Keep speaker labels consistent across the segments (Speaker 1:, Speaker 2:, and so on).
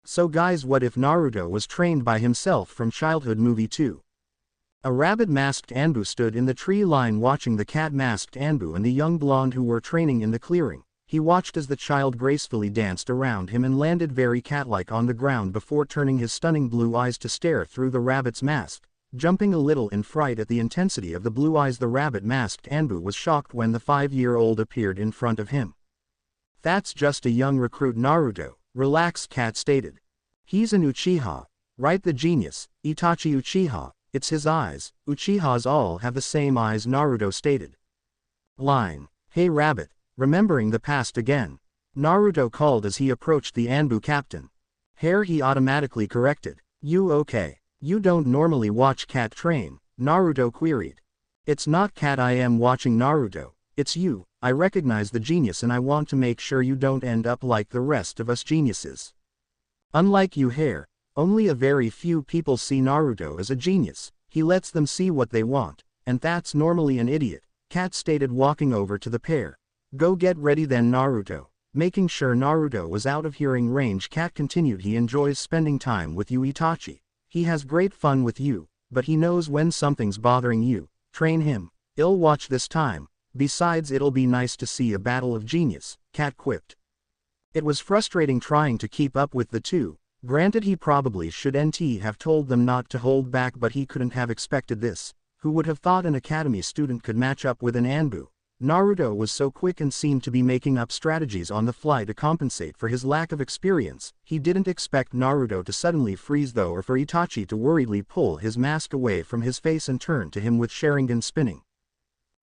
Speaker 1: So guys, what if Naruto was trained by himself from childhood movie 2? A rabbit-masked Anbu stood in the tree line watching the cat-masked Anbu and the young blonde who were training in the clearing. He watched as the child gracefully danced around him and landed very cat-like on the ground before turning his stunning blue eyes to stare through the rabbit's mask. Jumping a little in fright at the intensity of the blue eyes, the rabbit-masked Anbu was shocked when the 5-year-old appeared in front of him. "That's just a young recruit, Naruto," relax, Cat stated. "He's an Uchiha, right? The genius, Itachi Uchiha. It's his eyes. Uchihas all have the same eyes," Naruto stated. Line. "Hey rabbit, remembering the past again?" Naruto called as he approached the Anbu captain. "Hair," he automatically corrected. "You okay? You don't normally watch Cat train?" Naruto queried. "It's not Cat I am watching, Naruto. It's you. I recognize the genius and I want to make sure you don't end up like the rest of us geniuses. Unlike you, Hair, only a very few people see Naruto as a genius. He lets them see what they want, and that's normally an idiot," Cat stated, walking over to the pair. "Go get ready then, Naruto." Making sure Naruto was out of hearing range, Cat continued, "He enjoys spending time with you, Itachi. He has great fun with you, but he knows when something's bothering you. Train him. I'll watch this time. Besides, it'll be nice to see a battle of genius," Cat quipped. It was frustrating trying to keep up with the two. Granted, he probably should have told them not to hold back, but he couldn't have expected this. Who would have thought an academy student could match up with an Anbu? Naruto was so quick and seemed to be making up strategies on the fly to compensate for his lack of experience. He didn't expect Naruto to suddenly freeze though, or for Itachi to worriedly pull his mask away from his face and turn to him with Sharingan spinning.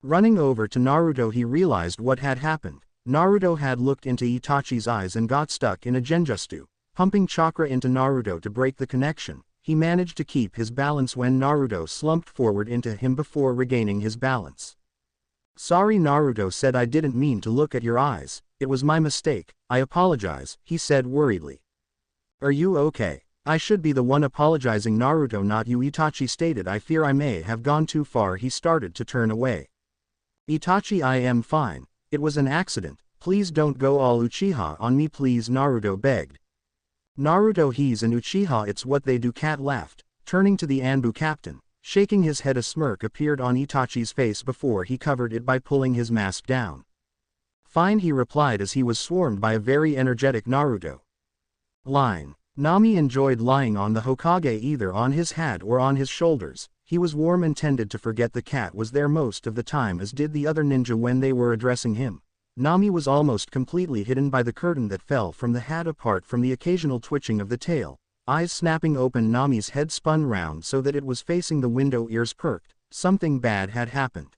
Speaker 1: Running over to Naruto, he realized what had happened. Naruto had looked into Itachi's eyes and got stuck in a genjutsu, pumping chakra into Naruto to break the connection. He managed to keep his balance when Naruto slumped forward into him before regaining his balance. "Sorry," Naruto said. "I didn't mean to look at your eyes. It was my mistake. I apologize," he said worriedly. "Are you okay? I should be the one apologizing, Naruto, not you," Itachi stated. "I fear I may have gone too far." He started to turn away. "Itachi, I am fine. It was an accident. Please don't go all Uchiha on me, please," Naruto begged. "Naruto, he's an Uchiha. It's what they do," Cat laughed, turning to the Anbu captain. Shaking his head, a smirk appeared on Itachi's face before he covered it by pulling his mask down. "Fine," he replied as he was swarmed by a very energetic Naruto. Line. Nami enjoyed lying on the Hokage, either on his head or on his shoulders. He was warm and tended to forget the cat was there most of the time, as did the other ninja when they were addressing him. Nami was almost completely hidden by the curtain that fell from the hat, apart from the occasional twitching of the tail. Eyes snapping open, Nami's head spun round so that it was facing the window, ears perked. Something bad had happened.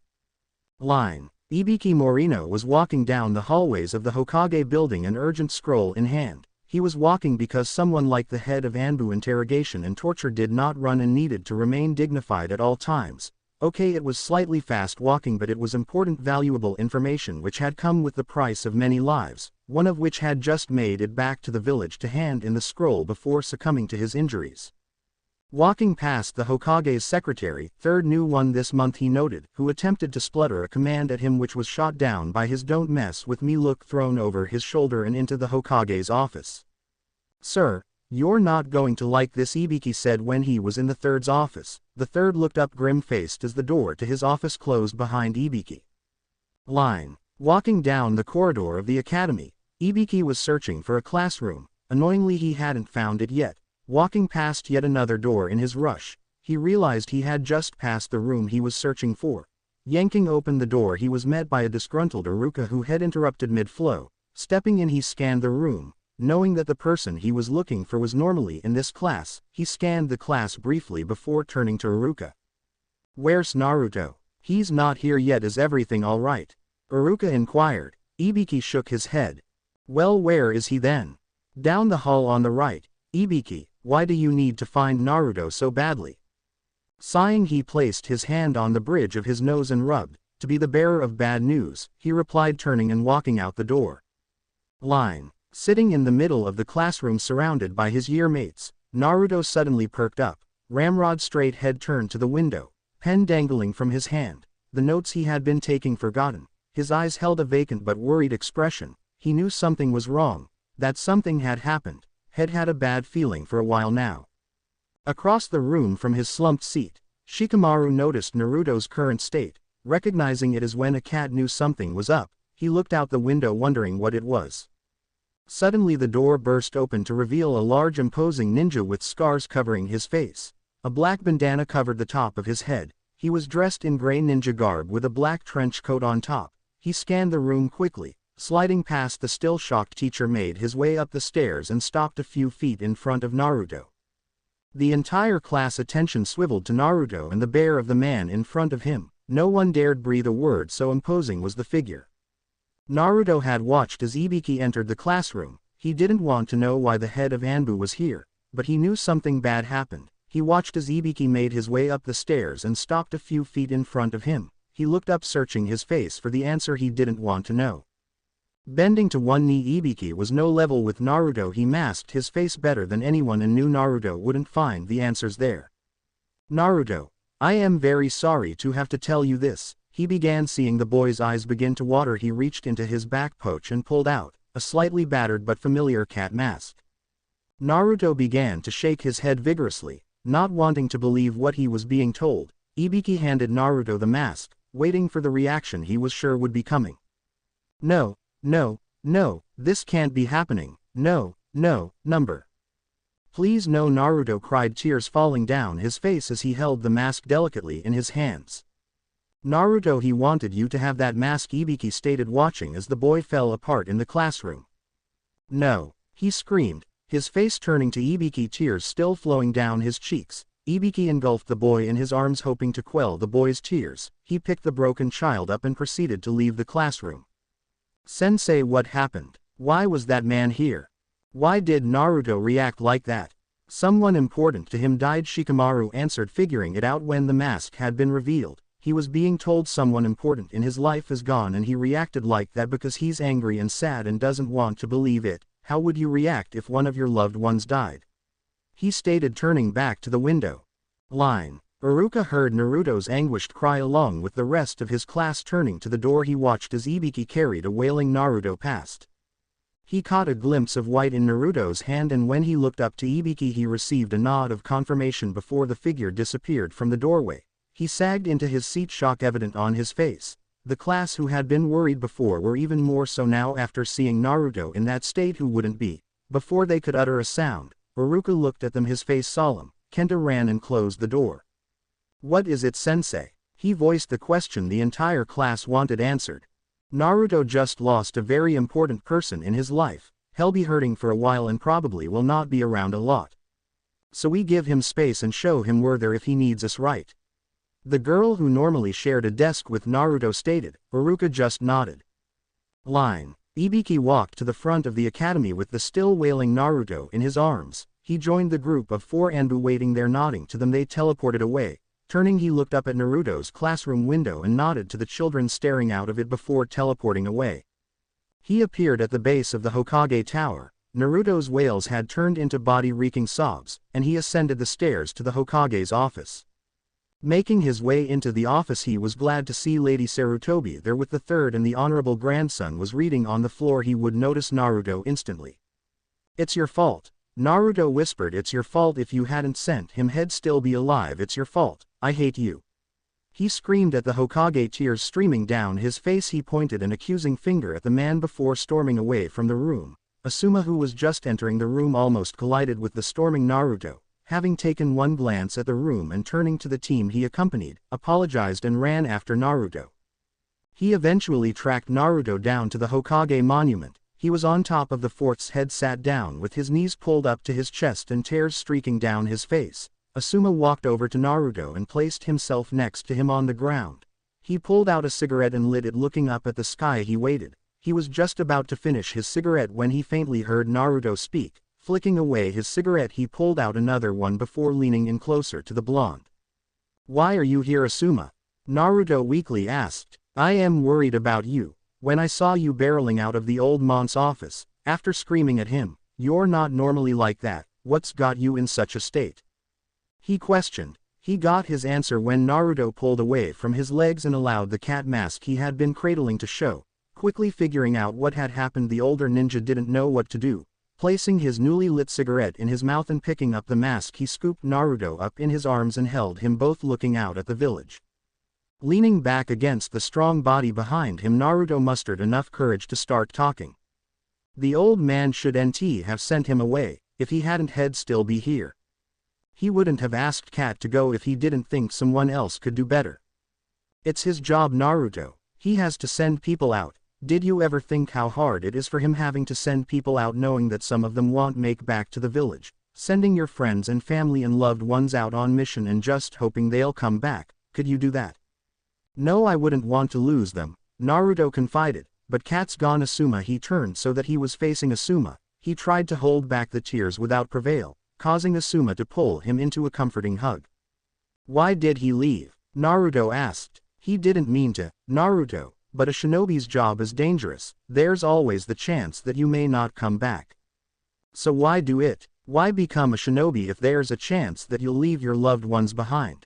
Speaker 1: Line. Ibiki Morino was walking down the hallways of the Hokage building, an urgent scroll in hand. He was walking because someone like the head of Anbu interrogation and torture did not run and needed to remain dignified at all times. Okay, it was slightly fast walking, but it was important, valuable information which had come with the price of many lives, one of which had just made it back to the village to hand in the scroll before succumbing to his injuries. Walking past the Hokage's secretary, third new one this month, he noted, who attempted to splutter a command at him which was shot down by his "don't mess with me" look thrown over his shoulder and into the Hokage's office. "Sir, you're not going to like this," Ibiki said when he was in the third's office. The third looked up grim-faced as the door to his office closed behind Ibiki. Line. Walking down the corridor of the academy, Ibiki was searching for a classroom. Annoyingly, he hadn't found it yet. Walking past yet another door in his rush, he realized he had just passed the room he was searching for. Yanking open the door, he was met by a disgruntled Iruka who had interrupted mid-flow. Stepping in, he scanned the room. Knowing that the person he was looking for was normally in this class, he scanned the class briefly before turning to Iruka. "Where's Naruto? He's not here yet. Is everything all right?" Iruka inquired. Ibiki shook his head. "Well, where is he then?" "Down the hall on the right." "Ibiki, why do you need to find Naruto so badly?" Sighing, he placed his hand on the bridge of his nose and rubbed. "To be the bearer of bad news," he replied, turning and walking out the door. Line. Sitting in the middle of the classroom surrounded by his year-mates, Naruto suddenly perked up. Ramrod straight head turned to the window, pen dangling from his hand, the notes he had been taking forgotten. His eyes held a vacant but worried expression. He knew something was wrong, that something had happened. had had a bad feeling for a while now. Across the room from his slumped seat, Shikamaru noticed Naruto's current state. Recognizing it as when a cat knew something was up, he looked out the window wondering what it was. Suddenly the door burst open to reveal a large imposing ninja with scars covering his face. A black bandana covered the top of his head. He was dressed in gray ninja garb with a black trench coat on top. He scanned the room quickly, sliding past the still shocked teacher, made his way up the stairs and stopped a few feet in front of Naruto. The entire class attention swiveled to Naruto and the bear of the man in front of him. No one dared breathe a word, so imposing was the figure. Naruto had watched as Ibiki entered the classroom. He didn't want to know why the head of Anbu was here, but he knew something bad happened. He watched as Ibiki made his way up the stairs and stopped a few feet in front of him. He looked up, searching his face for the answer he didn't want to know. Bending to one knee, Ibiki was no level with Naruto. He masked his face better than anyone and knew Naruto wouldn't find the answers there. "Naruto, I am very sorry to have to tell you this," he began. Seeing the boy's eyes begin to water, he reached into his back pouch and pulled out a slightly battered but familiar cat mask. Naruto began to shake his head vigorously, not wanting to believe what he was being told. Ibiki handed Naruto the mask, waiting for the reaction he was sure would be coming. "No, no, no, this can't be happening. No, no, number. Please no," Naruto cried, tears falling down his face as he held the mask delicately in his hands. "Naruto, he wanted you to have that mask," Ibiki stated, watching as the boy fell apart in the classroom. "No," he screamed, his face turning to Ibiki, tears still flowing down his cheeks. Ibiki engulfed the boy in his arms, hoping to quell the boy's tears. He picked the broken child up and proceeded to leave the classroom. "Sensei, what happened? Why was that man here? Why did Naruto react like that?" "Someone important to him died," Shikamaru answered, figuring it out when the mask had been revealed. He was being told someone important in his life is gone, and he reacted like that because he's angry and sad and doesn't want to believe it. How would you react if one of your loved ones died?" he stated, turning back to the window. Line. Iruka heard Naruto's anguished cry along with the rest of his class. Turning to the door, he watched as Ibiki carried a wailing Naruto past. He caught a glimpse of white in Naruto's hand, and when he looked up to Ibiki he received a nod of confirmation before the figure disappeared from the doorway. He sagged into his seat, shock evident on his face. The class, who had been worried before, were even more so now after seeing Naruto in that state. Who wouldn't be? Before they could utter a sound, Iruka looked at them, his face solemn. Kenta ran and closed the door. "What is it, sensei?" He voiced the question the entire class wanted answered. "Naruto just lost a very important person in his life. He'll be hurting for a while and probably will not be around a lot. So we give him space and show him we're there if he needs us, right?" The girl who normally shared a desk with Naruto stated. Iruka just nodded. Line. Ibiki walked to the front of the academy with the still wailing Naruto in his arms. He joined the group of 4 Anbu waiting there. Nodding to them, they teleported away. Turning, he looked up at Naruto's classroom window and nodded to the children staring out of it before teleporting away. He appeared at the base of the Hokage Tower. Naruto's wails had turned into body-reeking sobs, and he ascended the stairs to the Hokage's office. Making his way into the office, he was glad to see Lady Sarutobi there with the third and the honorable grandson was reading on the floor. He would notice Naruto instantly. "It's your fault," Naruto whispered. "It's your fault. If you hadn't sent him, he'd still be alive. It's your fault. I hate you," he screamed at the Hokage, tears streaming down his face. He pointed an accusing finger at the man before storming away from the room. Asuma, who was just entering the room, almost collided with the storming Naruto. Having taken one glance at the room and turning to the team he accompanied, apologized and ran after Naruto. He eventually tracked Naruto down to the Hokage monument. He was on top of the fort's head, sat down with his knees pulled up to his chest and tears streaking down his face. Asuma walked over to Naruto and placed himself next to him on the ground. He pulled out a cigarette and lit it. Looking up at the sky, he waited. He was just about to finish his cigarette when he faintly heard Naruto speak. Flicking away his cigarette, he pulled out another one before leaning in closer to the blonde. "Why are you here, Asuma?" Naruto weakly asked. "I am worried about you. When I saw you barreling out of the old monk's office, after screaming at him, you're not normally like that. What's got you in such a state?" he questioned. He got his answer when Naruto pulled away from his legs and allowed the cat mask he had been cradling to show. Quickly figuring out what had happened, the older ninja didn't know what to do. Placing his newly lit cigarette in his mouth and picking up the mask, he scooped Naruto up in his arms and held him both, looking out at the village. Leaning back against the strong body behind him, Naruto mustered enough courage to start talking. The old man shouldn't have sent him away. If he hadn't, he'd still be here. He wouldn't have asked Kat to go if he didn't think someone else could do better. It's his job, Naruto. He has to send people out. Did you ever think how hard it is for him having to send people out, knowing that some of them won't make back to the village? Sending your friends and family and loved ones out on mission and just hoping they'll come back. Could you do that? No, I wouldn't want to lose them, Naruto confided. But Kat's gone. Asuma. He turned so that he was facing Asuma. He tried to hold back the tears without prevail, causing Asuma to pull him into a comforting hug. Why did he leave? Naruto asked. He didn't mean to, Naruto. But a shinobi's job is dangerous. There's always the chance that you may not come back. So why do it? Why become a shinobi if there's a chance that you'll leave your loved ones behind?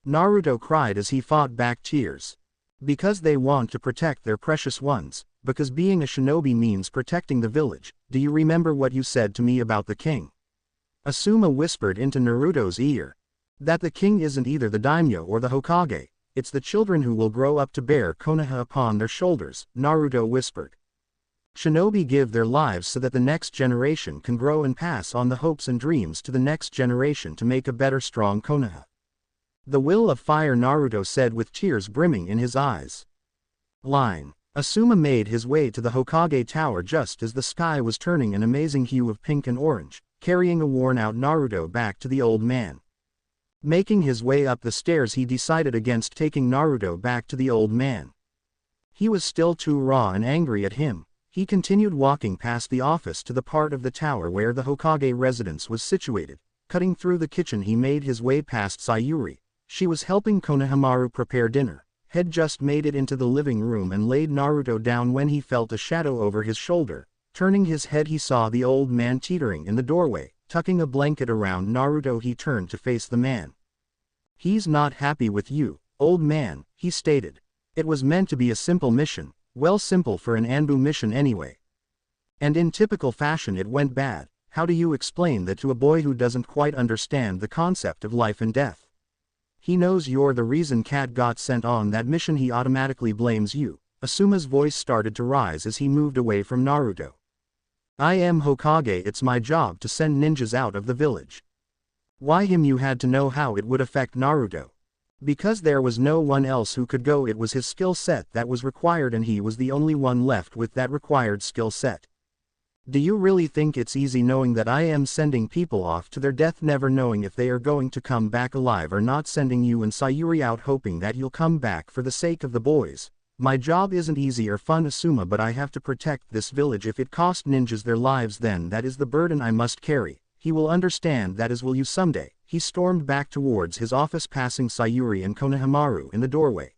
Speaker 1: Naruto cried as he fought back tears. Because they want to protect their precious ones. Because being a shinobi means protecting the village. Do you remember what you said to me about the king? Asuma whispered into Naruto's ear. That the king isn't either the daimyo or the Hokage. It's the children who will grow up to bear Konoha upon their shoulders, Naruto whispered. Shinobi give their lives so that the next generation can grow and pass on the hopes and dreams to the next generation to make a better, strong Konoha. The will of fire, Naruto said with tears brimming in his eyes. Asuma made his way to the Hokage tower just as the sky was turning an amazing hue of pink and orange, carrying a worn-out Naruto back to the old man. Making his way up the stairs, he decided against taking Naruto back to the old man. He was still too raw and angry at him. He continued walking past the office to the part of the tower where the Hokage residence was situated. Cutting through the kitchen, he made his way past Sayuri. She was helping Konohamaru prepare dinner. Had just made it into the living room and laid Naruto down when he felt a shadow over his shoulder. Turning his head, he saw the old man teetering in the doorway. Tucking a blanket around Naruto, he turned to face the man. He's not happy with you, old man, he stated. It was meant to be a simple mission, well, simple for an Anbu mission anyway. And in typical fashion it went bad. How do you explain that to a boy who doesn't quite understand the concept of life and death? He knows you're the reason Kat got sent on that mission. He automatically blames you. Asuma's voice started to rise as he moved away from Naruto. I am Hokage. It's my job to send ninjas out of the village. Why him? You had to know how it would affect Naruto. Because there was no one else who could go. It was his skill set that was required and he was the only one left with that required skill set. Do you really think it's easy knowing that I am sending people off to their death, never knowing if they are going to come back alive or not, sending you and Sayuri out hoping that you'll come back for the sake of the boys? My job isn't easy or fun, Asuma, but I have to protect this village. If it cost ninjas their lives, then that is the burden I must carry. He will understand that, as will you someday. He stormed back towards his office, passing Sayuri and Konohamaru in the doorway.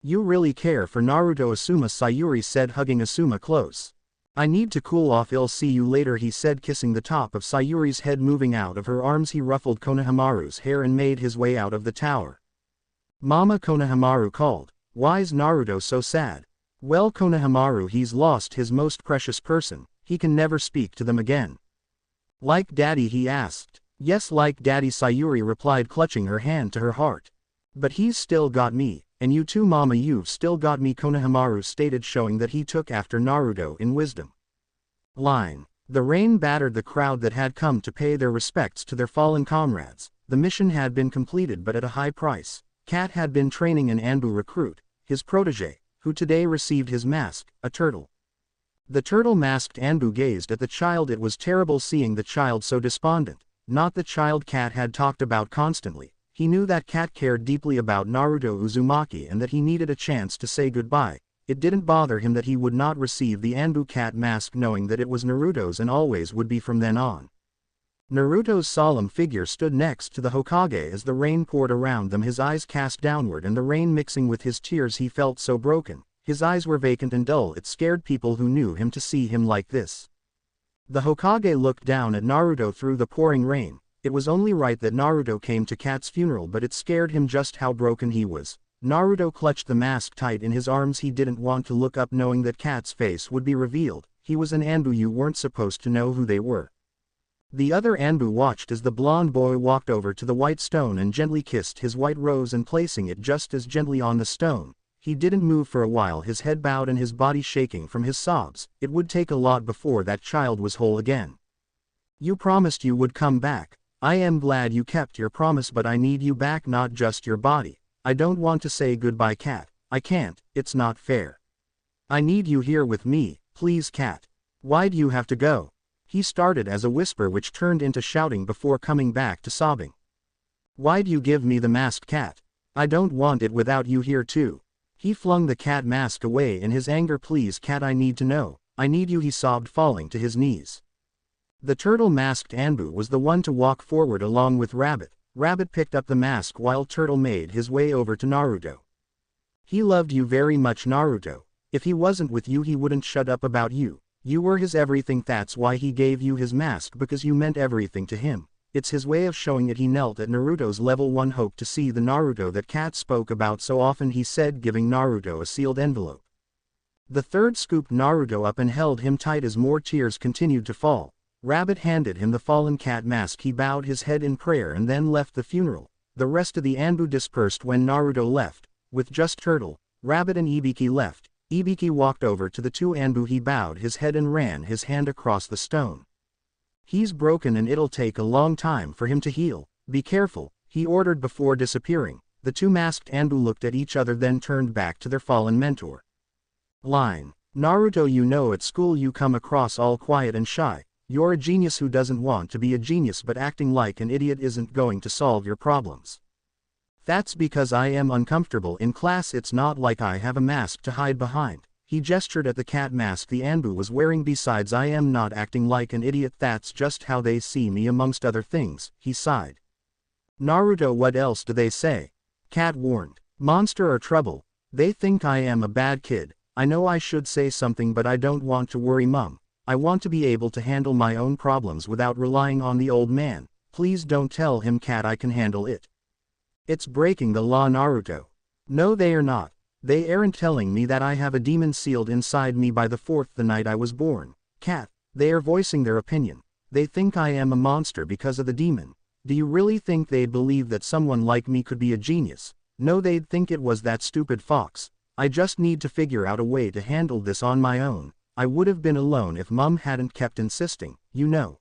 Speaker 1: You really care for Naruto, Asuma, Sayuri said, hugging Asuma close. I need to cool off. I'll see you later, he said, kissing the top of Sayuri's head. Moving out of her arms, he ruffled Konohamaru's hair and made his way out of the tower. Mama, Konohamaru called. Why's Naruto so sad? Well, Konohamaru, he's lost his most precious person. He can never speak to them again. Like daddy, he asked. Yes, like daddy, Sayuri replied, clutching her hand to her heart. But he's still got me. And you too, Mama, you've still got me, Konohamaru stated, showing that he took after Naruto in wisdom. The rain battered the crowd that had come to pay their respects to their fallen comrades. The mission had been completed, but at a high price. Kat had been training an Anbu recruit, his protege, who today received his mask, a turtle. The turtle-masked Anbu gazed at the child. It was terrible seeing the child so despondent. Not the child Kat had talked about constantly. He knew that Kat cared deeply about Naruto Uzumaki and that he needed a chance to say goodbye. It didn't bother him that he would not receive the Anbu cat mask, knowing that it was Naruto's and always would be from then on. Naruto's solemn figure stood next to the Hokage as the rain poured around them, his eyes cast downward and the rain mixing with his tears. He felt so broken. His eyes were vacant and dull. It scared people who knew him to see him like this. The Hokage looked down at Naruto through the pouring rain. It was only right that Naruto came to Kat's funeral, but it scared him just how broken he was. Naruto clutched the mask tight in his arms. He didn't want to look up, knowing that Kat's face would be revealed. he was an Anbu. You weren't supposed to know who they were. The other Anbu watched as the blonde boy walked over to the white stone and gently kissed his white rose, and placing it just as gently on the stone. He didn't move for a while, his head bowed and his body shaking from his sobs. It would take a lot before that child was whole again. You promised you would come back. I am glad you kept your promise, but I need you back, not just your body. I don't want to say goodbye, Cat. I can't, it's not fair. I need you here with me, please, Cat. Why do you have to go? He started as a whisper which turned into shouting before coming back to sobbing. Why do you give me the masked cat? I don't want it without you here too. He flung the cat mask away in his anger. Please, Cat, I need to know. I need you, he sobbed, falling to his knees. The turtle-masked Anbu was the one to walk forward along with Rabbit. Rabbit picked up the mask while Turtle made his way over to Naruto. He loved you very much, Naruto. If he wasn't with you, he wouldn't shut up about you. You were his everything. That's why he gave you his mask, because you meant everything to him. It's his way of showing it. He knelt at Naruto's level 1, hoped to see the Naruto that Cat spoke about so often, he said, giving Naruto a sealed envelope. The third scooped Naruto up and held him tight as more tears continued to fall. Rabbit handed him the fallen cat mask. He bowed his head in prayer and then left the funeral. The rest of the Anbu dispersed when Naruto left. With just Turtle, Rabbit and Ibiki left, Ibiki walked over to the two Anbu. He bowed his head and ran his hand across the stone. He's broken and it'll take a long time for him to heal. Be careful, he ordered before disappearing. The two masked Anbu looked at each other, then turned back to their fallen mentor. Line. Naruto, you know at school you come across all quiet and shy. You're a genius who doesn't want to be a genius, but acting like an idiot isn't going to solve your problems. That's because I am uncomfortable in class. It's not like I have a mask to hide behind. He gestured at the cat mask the Anbu was wearing. Besides, I am not acting like an idiot. That's just how they see me, amongst other things, he sighed. Naruto, what else do they say? Cat warned. Monster or trouble. They think I am a bad kid. I know I should say something, but I don't want to worry Mum. I want to be able to handle my own problems without relying on the old man. Please don't tell him, Cat, I can handle it. It's breaking the law, Naruto. No, they are not. They aren't telling me that I have a demon sealed inside me by the 4th the night I was born. Cat, they are voicing their opinion. They think I am a monster because of the demon. Do you really think they'd believe that someone like me could be a genius? No, they'd think it was that stupid fox. I just need to figure out a way to handle this on my own. I would have been alone if Mum hadn't kept insisting, you know.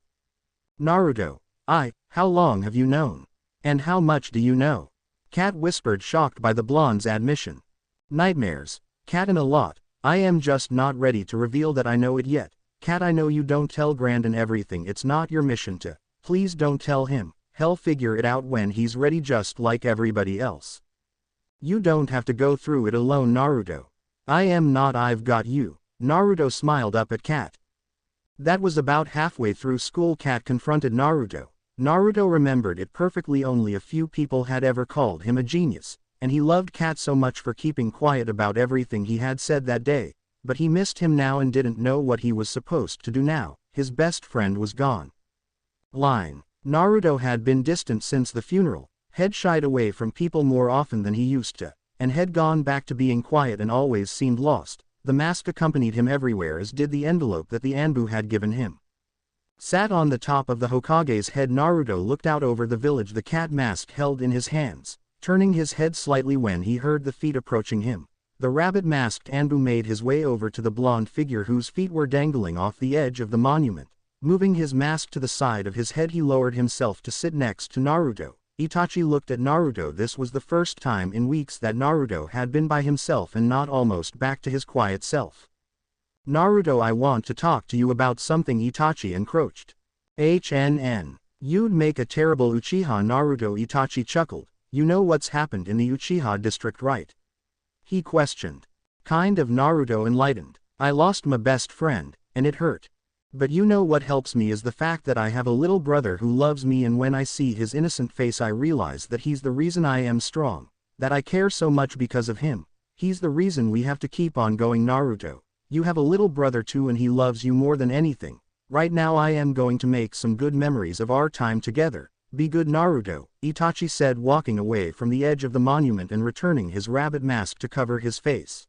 Speaker 1: Naruto. How long have you known? And how much do you know? Cat whispered, shocked by the blonde's admission. Nightmares. Cat, and a lot. I am just not ready to reveal that I know it yet. Cat, I know you don't tell Grandin everything. It's not your mission to. Please don't tell him. He'll figure it out when he's ready, just like everybody else. You don't have to go through it alone, Naruto. I am not. I've got you. Naruto smiled up at Cat. That was about halfway through school. Cat confronted Naruto. Naruto remembered it perfectly. Only a few people had ever called him a genius, and he loved Cat so much for keeping quiet about everything he had said that day. But he missed him now and didn't know what he was supposed to do now. His best friend was gone. Line. Naruto had been distant since the funeral, had shied away from people more often than he used to, and had gone back to being quiet and always seemed lost. The mask accompanied him everywhere, as did the envelope that the Anbu had given him. Sat on the top of the Hokage's head, Naruto looked out over the village, the cat mask held in his hands, turning his head slightly when he heard the feet approaching him. The rabbit-masked Anbu made his way over to the blonde figure whose feet were dangling off the edge of the monument. Moving his mask to the side of his head, he lowered himself to sit next to Naruto. Itachi looked at Naruto. This was the first time in weeks that Naruto had been by himself and not almost back to his quiet self. Naruto, I want to talk to you about something, Itachi encroached. You'd make a terrible Uchiha, Naruto. Itachi chuckled. You know what's happened in the Uchiha district, right? He questioned. Kind of, Naruto enlightened. I lost my best friend, and it hurt. But you know what helps me is the fact that I have a little brother who loves me, and when I see his innocent face I realize that he's the reason I am strong, that I care so much because of him. He's the reason we have to keep on going, Naruto. You have a little brother too, and he loves you more than anything. Right now I am going to make some good memories of our time together. Be good, Naruto, Itachi said, walking away from the edge of the monument and returning his rabbit mask to cover his face.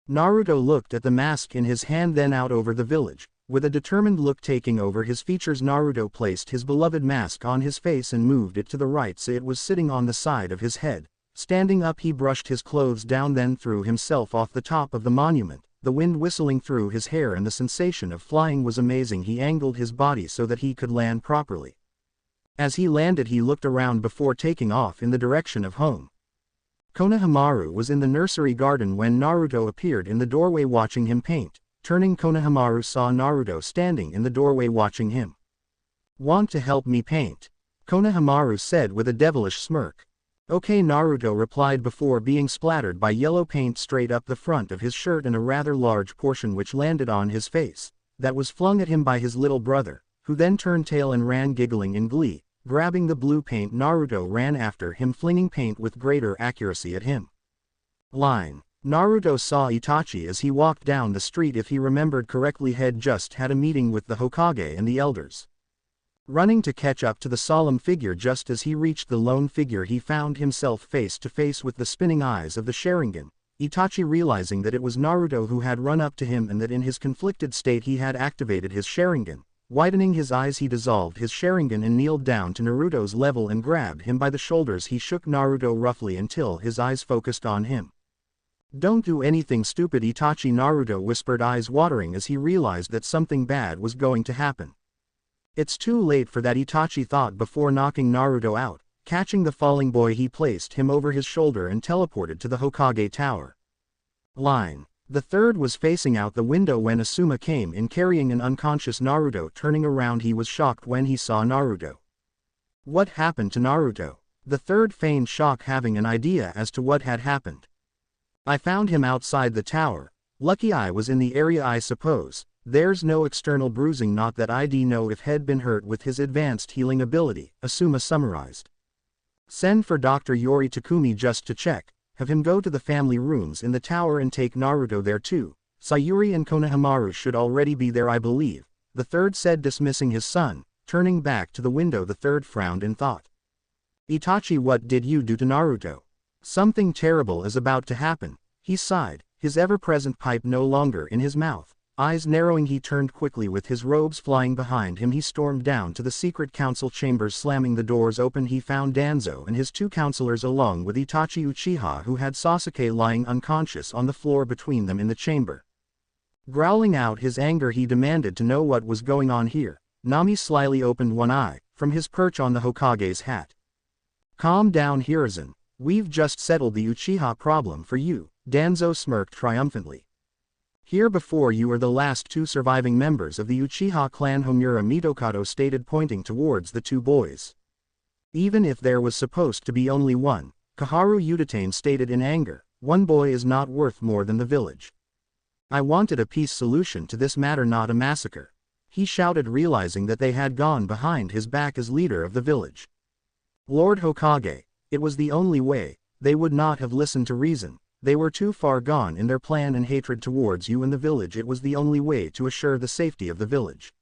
Speaker 1: Naruto looked at the mask in his hand, then out over the village. With a determined look taking over his features, Naruto placed his beloved mask on his face and moved it to the right so it was sitting on the side of his head. Standing up, he brushed his clothes down, then threw himself off the top of the monument, the wind whistling through his hair and the sensation of flying was amazing. He angled his body so that he could land properly. As he landed, he looked around before taking off in the direction of home. Konohamaru was in the nursery garden when Naruto appeared in the doorway watching him paint. Turning, Konohamaru saw Naruto standing in the doorway watching him. "Want to help me paint?" Konohamaru said with a devilish smirk. "Okay," Naruto replied before being splattered by yellow paint straight up the front of his shirt and a rather large portion which landed on his face. That was flung at him by his little brother, who then turned tail and ran giggling in glee. Grabbing the blue paint, Naruto ran after him, flinging paint with greater accuracy at him. Line. Naruto saw Itachi as he walked down the street. If he remembered correctly, had just had a meeting with the Hokage and the elders. Running to catch up to the solemn figure, just as he reached the lone figure, he found himself face to face with the spinning eyes of the Sharingan. Itachi, realizing that it was Naruto who had run up to him and that in his conflicted state he had activated his Sharingan. Widening his eyes, he dissolved his Sharingan and kneeled down to Naruto's level and grabbed him by the shoulders. He shook Naruto roughly until his eyes focused on him. "Don't do anything stupid, Itachi," Naruto whispered, eyes watering as he realized that something bad was going to happen. "It's too late for that," Itachi thought before knocking Naruto out. Catching the falling boy, he placed him over his shoulder and teleported to the Hokage tower. Line. The third was facing out the window when Asuma came in carrying an unconscious Naruto. Turning around, he was shocked when he saw Naruto. What happened to Naruto? The third feigned shock, having an idea as to what had happened. "I found him outside the tower. Lucky I was in the area, I suppose. There's no external bruising, not that I'd know if he'd been hurt with his advanced healing ability," Asuma summarized. "Send for Dr. Yori Takumi just to check. Have him go to the family rooms in the tower and take Naruto there too. Sayuri and Konohamaru should already be there, I believe," the third said, dismissing his son. Turning back to the window, the third frowned in thought. "Itachi, what did you do to Naruto? Something terrible is about to happen," he sighed, his ever-present pipe no longer in his mouth. Eyes narrowing, he turned quickly. With his robes flying behind him, he stormed down to the secret council chambers. Slamming the doors open, he found Danzo and his two counselors along with Itachi Uchiha, who had Sasuke lying unconscious on the floor between them in the chamber. Growling out his anger, he demanded to know what was going on here. Nami slyly opened one eye from his perch on the Hokage's hat. "Calm down, Hiruzen. We've just settled the Uchiha problem for you," Danzo smirked triumphantly. "Here before you are the last two surviving members of the Uchiha clan," Homura Mitokado stated, pointing towards the two boys. "Even if there was supposed to be only one," Kaharu Udatane stated in anger, "one boy is not worth more than the village. I wanted a peace solution to this matter, not a massacre," he shouted, realizing that they had gone behind his back as leader of the village. "Lord Hokage, it was the only way. They would not have listened to reason. They were too far gone in their plan and hatred towards you and the village. It was the only way to assure the safety of the village.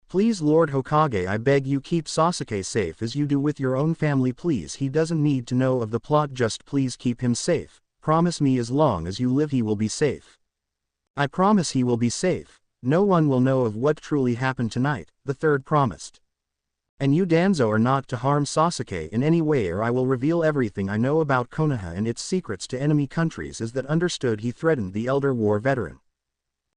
Speaker 1: Please, Lord Hokage, I beg you, keep Sasuke safe as you do with your own family. Please, he doesn't need to know of the plot, just please keep him safe. Promise me as long as you live he will be safe." "I promise he will be safe. No one will know of what truly happened tonight," the third promised. "And you, Danzo, are not to harm Sasuke in any way, or I will reveal everything I know about Konoha and its secrets to enemy countries." "Is that understood?" he threatened the elder war veteran.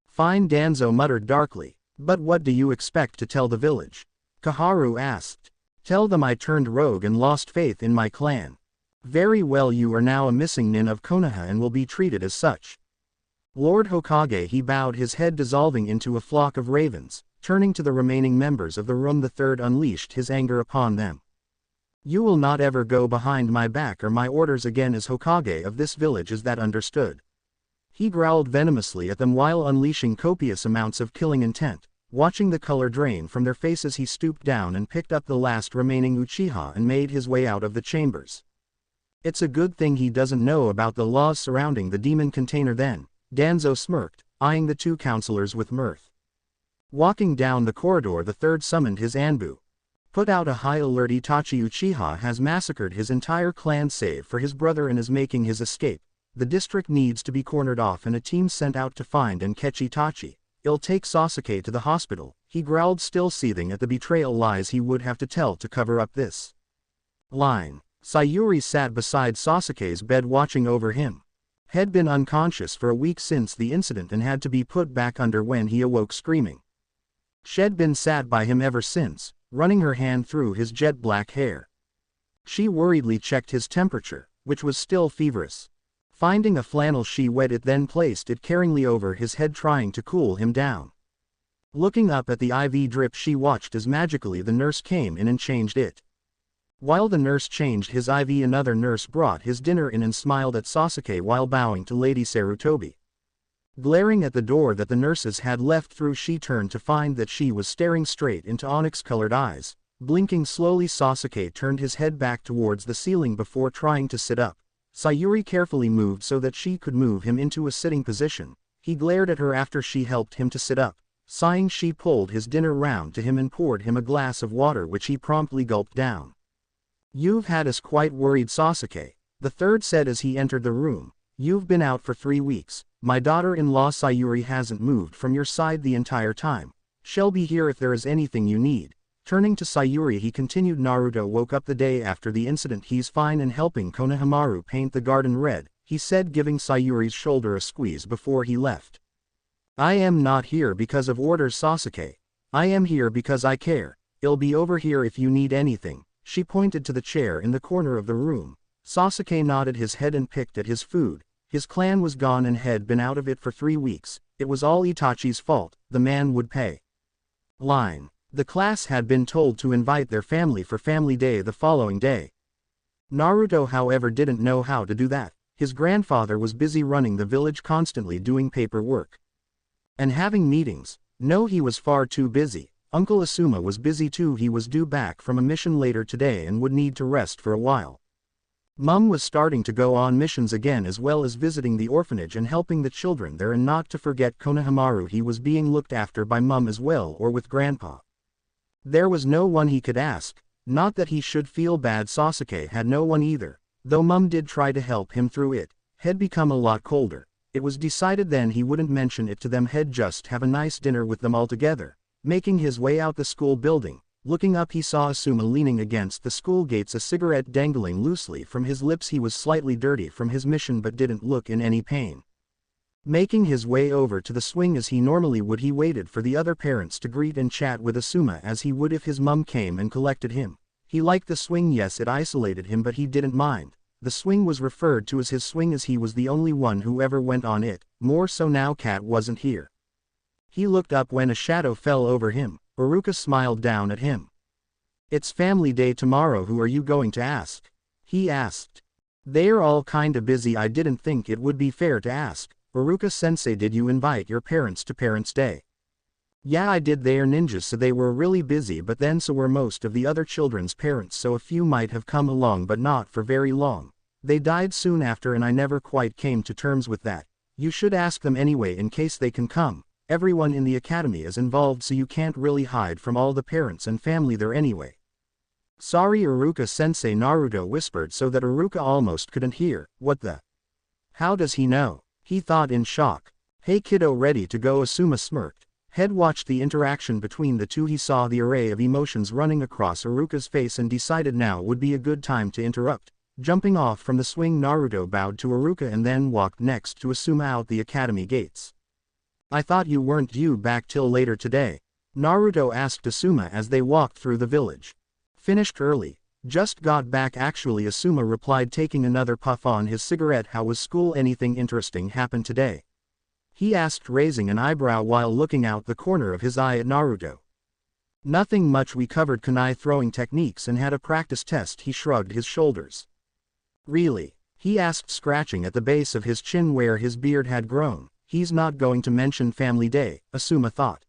Speaker 1: "Fine," Danzo muttered darkly. "But what do you expect to tell the village?" Kaharu asked. "Tell them I turned rogue and lost faith in my clan." "Very well, you are now a missing nin of Konoha and will be treated as such." "Lord Hokage," he bowed, his head dissolving into a flock of ravens. Turning to the remaining members of the room, the third unleashed his anger upon them. "You will not ever go behind my back or my orders again as Hokage of this village, is that understood?" He growled venomously at them while unleashing copious amounts of killing intent. Watching the color drain from their faces, he stooped down and picked up the last remaining Uchiha and made his way out of the chambers. "It's a good thing he doesn't know about the laws surrounding the demon container then," Danzo smirked, eyeing the two counselors with mirth. Walking down the corridor, the third summoned his Anbu. "Put out a high alert. Itachi Uchiha has massacred his entire clan save for his brother and is making his escape. The district needs to be cornered off and a team sent out to find and catch Itachi. I'll take Sasuke to the hospital, he growled, still seething at the betrayal lies he would have to tell to cover up this line. Sayuri sat beside Sasuke's bed watching over him. Had been unconscious for a week since the incident and had to be put back under when he awoke screaming. She'd been sat by him ever since, running her hand through his jet black hair. She worriedly checked his temperature, which was still feverish. Finding a flannel she wet it, then placed it caringly over his head, trying to cool him down. Looking up at the IV drip, she watched as magically the nurse came in and changed it. While the nurse changed his IV, another nurse brought his dinner in and smiled at Sasuke while bowing to Lady Sarutobi. Glaring at the door that the nurses had left through, she turned to find that she was staring straight into onyx-colored eyes. Blinking slowly, Sasuke turned his head back towards the ceiling before trying to sit up. Sayuri carefully moved so that she could move him into a sitting position. He glared at her after she helped him to sit up. Sighing, she pulled his dinner round to him and poured him a glass of water, which he promptly gulped down. "You've had us quite worried, Sasuke," the third said as he entered the room. "You've been out for 3 weeks. My daughter-in-law Sayuri hasn't moved from your side the entire time. She'll be here if there is anything you need." Turning to Sayuri, he continued, "Naruto woke up the day after the incident. He's fine and helping Konohamaru paint the garden red," he said, giving Sayuri's shoulder a squeeze before he left. "I am not here because of orders, Sasuke. I am here because I care. I'll be over here if you need anything." She pointed to the chair in the corner of the room. Sasuke nodded his head and picked at his food. His clan was gone and had been out of it for 3 weeks. It was all Itachi's fault. The man would pay. Line. The class had been told to invite their family for Family Day the following day. Naruto, however, didn't know how to do that. His grandfather was busy running the village, constantly doing paperwork and having meetings. No, he was far too busy. Uncle Asuma was busy too. He was due back from a mission later today and would need to rest for a while. Mum was starting to go on missions again, as well as visiting the orphanage and helping the children there, and not to forget Konohamaru. He was being looked after by Mum as well, or with Grandpa. There was no one he could ask. Not that he should feel bad, Sasuke had no one either, though Mum did try to help him through it. Had become a lot colder. It was decided then he wouldn't mention it to them. He'd just have a nice dinner with them all together. Making his way out the school building, looking up, he saw Asuma leaning against the school gates, a cigarette dangling loosely from his lips. He was slightly dirty from his mission but didn't look in any pain. Making his way over to the swing as he normally would, he waited for the other parents to greet and chat with Asuma as he would if his mum came and collected him. He liked the swing. Yes, it isolated him, but he didn't mind. The swing was referred to as his swing as he was the only one who ever went on it, more so now Kat wasn't here. He looked up when a shadow fell over him. Iruka smiled down at him. "It's Family Day tomorrow. Who are you going to ask?" he asked. "They're all kinda busy. I didn't think it would be fair to ask." "Iruka-sensei, did you invite your parents to Parents' Day?" "Yeah, I did. They're ninjas, so they were really busy, but then so were most of the other children's parents, so a few might have come along but not for very long. They died soon after and I never quite came to terms with that. You should ask them anyway in case they can come. Everyone in the academy is involved, so you can't really hide from all the parents and family there anyway." "Sorry, Iruka-sensei," Naruto whispered so that Iruka almost couldn't hear. "What the? How does he know?" he thought in shock. "Hey kiddo, ready to go?" Asuma smirked. Had watched the interaction between the two. He saw the array of emotions running across Iruka's face and decided now would be a good time to interrupt. Jumping off from the swing, Naruto bowed to Iruka and then walked next to Asuma out the academy gates. "I thought you weren't due back till later today?" Naruto asked Asuma as they walked through the village. "Finished early. Just got back actually," Asuma replied, taking another puff on his cigarette. "How was school? Anything interesting happen today?" he asked, raising an eyebrow while looking out the corner of his eye at Naruto. "Nothing much. We covered kunai throwing techniques and had a practice test." He shrugged his shoulders. "Really?" he asked, scratching at the base of his chin where his beard had grown. He's not going to mention Family Day, Asuma thought.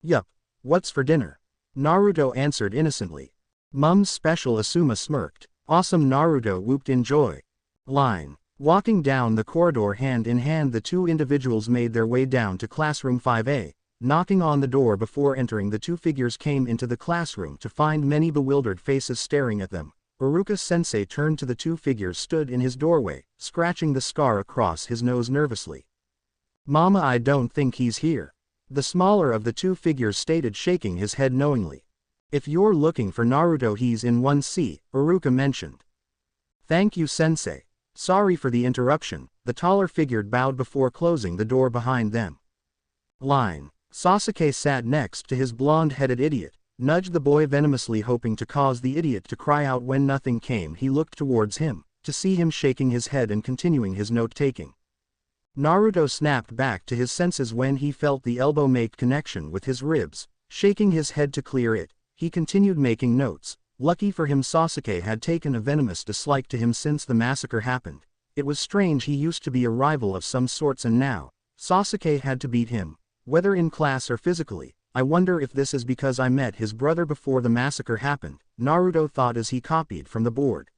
Speaker 1: "Yup. What's for dinner?" Naruto answered innocently. "Mum's special." Asuma smirked. "Awesome," Naruto whooped in joy. Line. Walking down the corridor hand in hand, the two individuals made their way down to classroom 5A. Knocking on the door before entering, the two figures came into the classroom to find many bewildered faces staring at them. Uruka-sensei turned to the two figures stood in his doorway, scratching the scar across his nose nervously. Mama, I don't think he's here. The smaller of the two figures stated, shaking his head knowingly. If you're looking for Naruto, he's in 1C, Uruka mentioned. Thank you, sensei. Sorry for the interruption, the taller figure bowed before closing the door behind them. Line. Sasuke sat next to his blonde-headed idiot, nudged the boy venomously, hoping to cause the idiot to cry out. When nothing came, he looked towards him, to see him shaking his head and continuing his note-taking. Naruto snapped back to his senses when he felt the elbow make connection with his ribs. Shaking his head to clear it, he continued making notes. Lucky for him, Sasuke had taken a venomous dislike to him since the massacre happened. It was strange, he used to be a rival of some sorts and now Sasuke had to beat him, whether in class or physically. I wonder if this is because I met his brother before the massacre happened, Naruto thought as he copied from the board.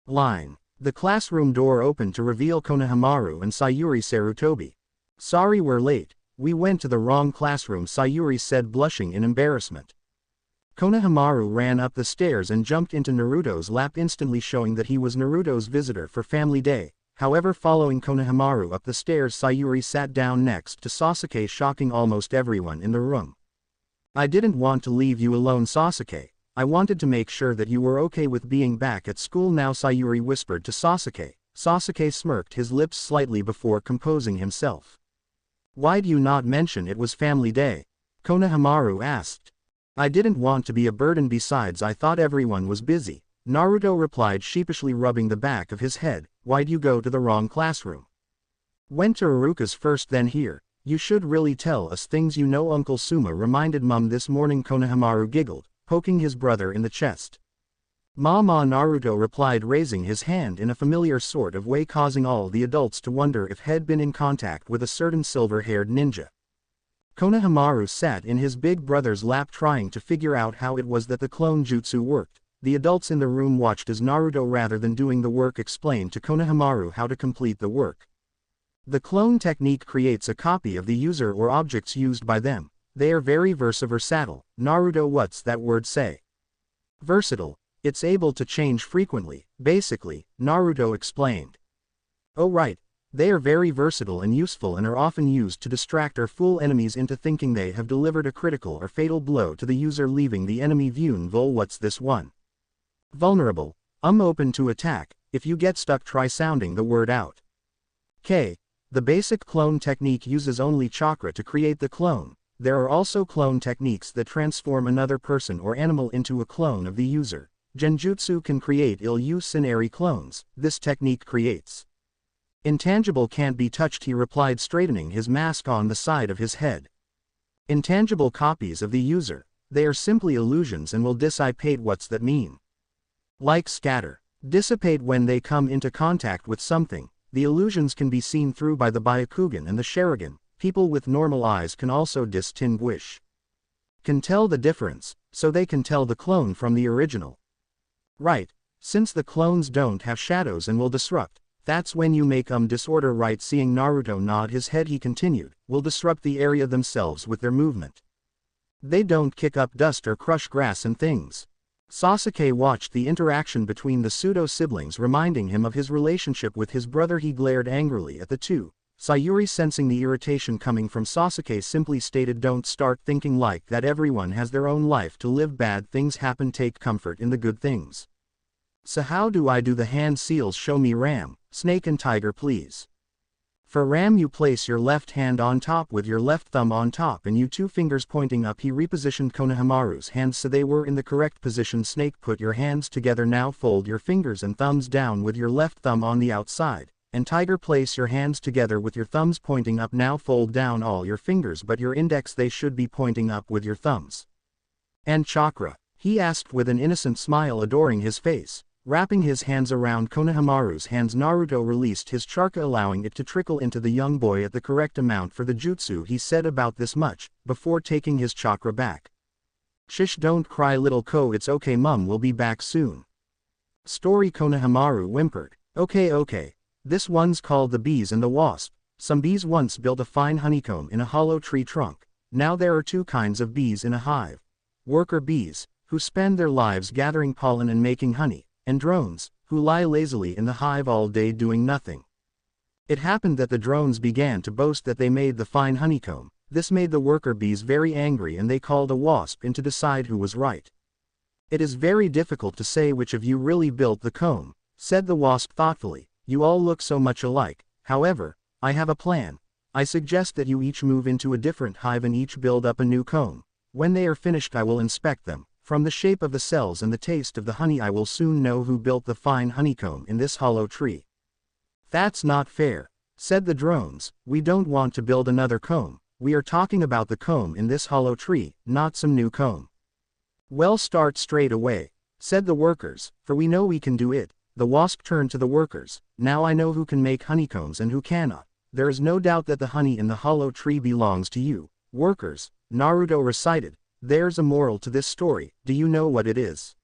Speaker 1: Line. The classroom door opened to reveal Konohamaru and Sayuri Sarutobi. Sorry we're late, we went to the wrong classroom, Sayuri said, blushing in embarrassment. Konohamaru ran up the stairs and jumped into Naruto's lap, instantly showing that he was Naruto's visitor for Family Day. However, following Konohamaru up the stairs, Sayuri sat down next to Sasuke, shocking almost everyone in the room. I didn't want to leave you alone, Sasuke. I wanted to make sure that you were okay with being back at school now, Sayuri whispered to Sasuke. Sasuke smirked his lips slightly before composing himself. Why do you not mention it was Family Day? Konohamaru asked. I didn't want to be a burden, besides I thought everyone was busy, Naruto replied, sheepishly rubbing the back of his head. Why'd you go to the wrong classroom? Went to Uruka's first, then here. You should really tell us things you know, Uncle Suma reminded Mum this morning. Konohamaru giggled, poking his brother in the chest. Mama, Naruto replied, raising his hand in a familiar sort of way, causing all the adults to wonder if he'd been in contact with a certain silver-haired ninja. Konohamaru sat in his big brother's lap, trying to figure out how it was that the clone jutsu worked. The adults in the room watched as Naruto, rather than doing the work, explained to Konohamaru how to complete the work. The clone technique creates a copy of the user or objects used by them. They are very versatile. Naruto, what's that word say? Versatile. It's able to change frequently, basically, Naruto explained. Oh right. They are very versatile and useful, and are often used to distract or fool enemies into thinking they have delivered a critical or fatal blow to the user, leaving the enemy vulnerable. What's this one? Vulnerable. Open to attack. If you get stuck, try sounding the word out. K. The basic clone technique uses only chakra to create the clone. There are also clone techniques that transform another person or animal into a clone of the user. Genjutsu can create illusionary clones. This technique creates intangible, can't be touched, he replied, straightening his mask on the side of his head. Intangible copies of the user. They are simply illusions and will dissipate. What's that mean? Like scatter. Dissipate when they come into contact with something. The illusions can be seen through by the Byakugan and the Sharingan. People with normal eyes can also distinguish. Can tell the difference, so they can tell the clone from the original. Right. Since the clones don't have shadows and will disrupt, that's when you make disorder, right? Seeing Naruto nod his head, he continued, will disrupt the area themselves with their movement. They don't kick up dust or crush grass and things. Sasuke watched the interaction between the pseudo-siblings, reminding him of his relationship with his brother. He glared angrily at the two. Sayuri, sensing the irritation coming from Sasuke, simply stated, don't start thinking like that. Everyone has their own life to live. Bad things happen, take comfort in the good things. So how do I do the hand seals? Show me Ram, Snake and Tiger, please. For Ram, you place your left hand on top with your left thumb on top and you two fingers pointing up. He repositioned Konohamaru's hands so they were in the correct position. Snake, put your hands together now, fold your fingers and thumbs down with your left thumb on the outside. And Tiger, place your hands together with your thumbs pointing up now, fold down all your fingers but your index, they should be pointing up with your thumbs. And Chakra? He asked with an innocent smile adoring his face. Wrapping his hands around Konohamaru's hands, Naruto released his chakra, allowing it to trickle into the young boy at the correct amount for the jutsu. He said about this much, before taking his chakra back. Shish, don't cry little Ko, it's okay, Mum will be back soon. Story, Konohamaru whimpered. Okay. This one's called The Bees and the Wasp. Some bees once built a fine honeycomb in a hollow tree trunk. Now there are two kinds of bees in a hive. Worker bees, who spend their lives gathering pollen and making honey. and drones, who lie lazily in the hive all day doing nothing. It happened that the drones began to boast that they made the fine honeycomb. This made the worker bees very angry and they called a wasp in to decide who was right. "It is very difficult to say which of you really built the comb," said the wasp thoughtfully. "You all look so much alike. However, I have a plan. I suggest that you each move into a different hive and each build up a new comb. When they are finished I will inspect them. From the shape of the cells and the taste of the honey I will soon know who built the fine honeycomb in this hollow tree." "That's not fair," said the drones. "We don't want to build another comb. We are talking about the comb in this hollow tree, not some new comb." "Well, start straight away," said the workers, "for we know we can do it." The wasp turned to the workers. "Now I know who can make honeycombs and who cannot. There is no doubt that the honey in the hollow tree belongs to you, workers." Naruto recited. "There's a moral to this story. Do you know what it is?"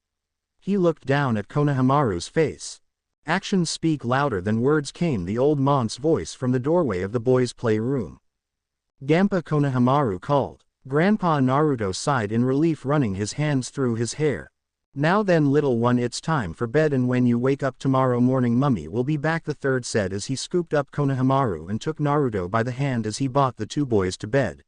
Speaker 1: He looked down at Konohamaru's face. "Actions speak louder than words," came the old monk's voice from the doorway of the boys' playroom. "Gampa," Konohamaru called. Grandpa Naruto sighed in relief, running his hands through his hair. "Now then, little one, it's time for bed, and when you wake up tomorrow morning Mummy will be back," the third said as he scooped up Konohamaru and took Naruto by the hand as he brought the two boys to bed.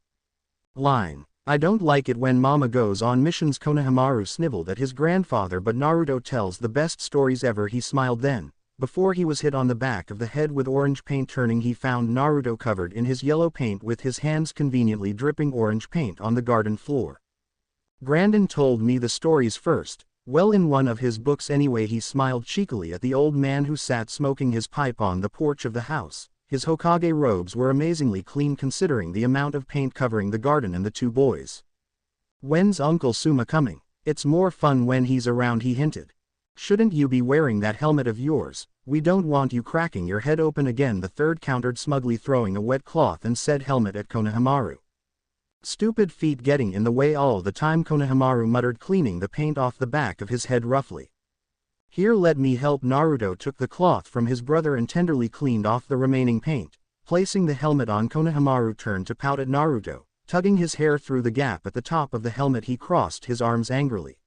Speaker 1: Line. "I don't like it when Mama goes on missions." Konohamaru sniveled at his grandfather, but Naruto tells the best stories ever. He smiled then. Before he was hit on the back of the head with orange paint, turning he found Naruto covered in his yellow paint with his hands conveniently dripping orange paint on the garden floor. "Grandin told me the stories first." "Well, in one of his books anyway." He smiled cheekily at the old man who sat smoking his pipe on the porch of the house. His Hokage robes were amazingly clean considering the amount of paint covering the garden and the two boys. "When's Uncle Suma coming?" "It's more fun when he's around," he hinted. "Shouldn't you be wearing that helmet of yours? We don't want you cracking your head open again," the third countered smugly, throwing a wet cloth and said helmet at Konohamaru. "Stupid feet getting in the way all the time," Konohamaru muttered, cleaning the paint off the back of his head roughly. "Here, let me help." Naruto took the cloth from his brother and tenderly cleaned off the remaining paint. Placing the helmet on, Konohamaru turned to pout at Naruto. Tugging his hair through the gap at the top of the helmet, he crossed his arms angrily.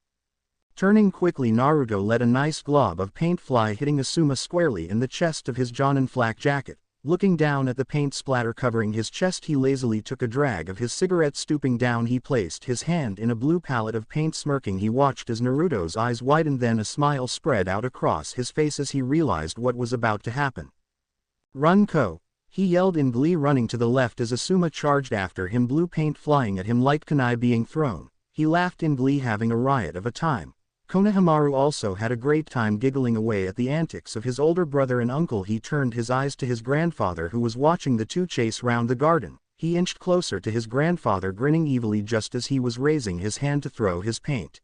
Speaker 1: Turning quickly, Naruto let a nice glob of paint fly, hitting Asuma squarely in the chest of his Jonin flak jacket. Looking down at the paint splatter covering his chest, he lazily took a drag of his cigarette. Stooping down, he placed his hand in a blue palette of paint. Smirking, he watched as Naruto's eyes widened, then a smile spread out across his face as he realized what was about to happen. "Run, Ko!" he yelled in glee, running to the left as Asuma charged after him, blue paint flying at him like kunai being thrown. He laughed in glee, having a riot of a time. Konohamaru also had a great time giggling away at the antics of his older brother and uncle. He turned his eyes to his grandfather, who was watching the two chase round the garden. He inched closer to his grandfather, grinning evilly just as he was raising his hand to throw his paint.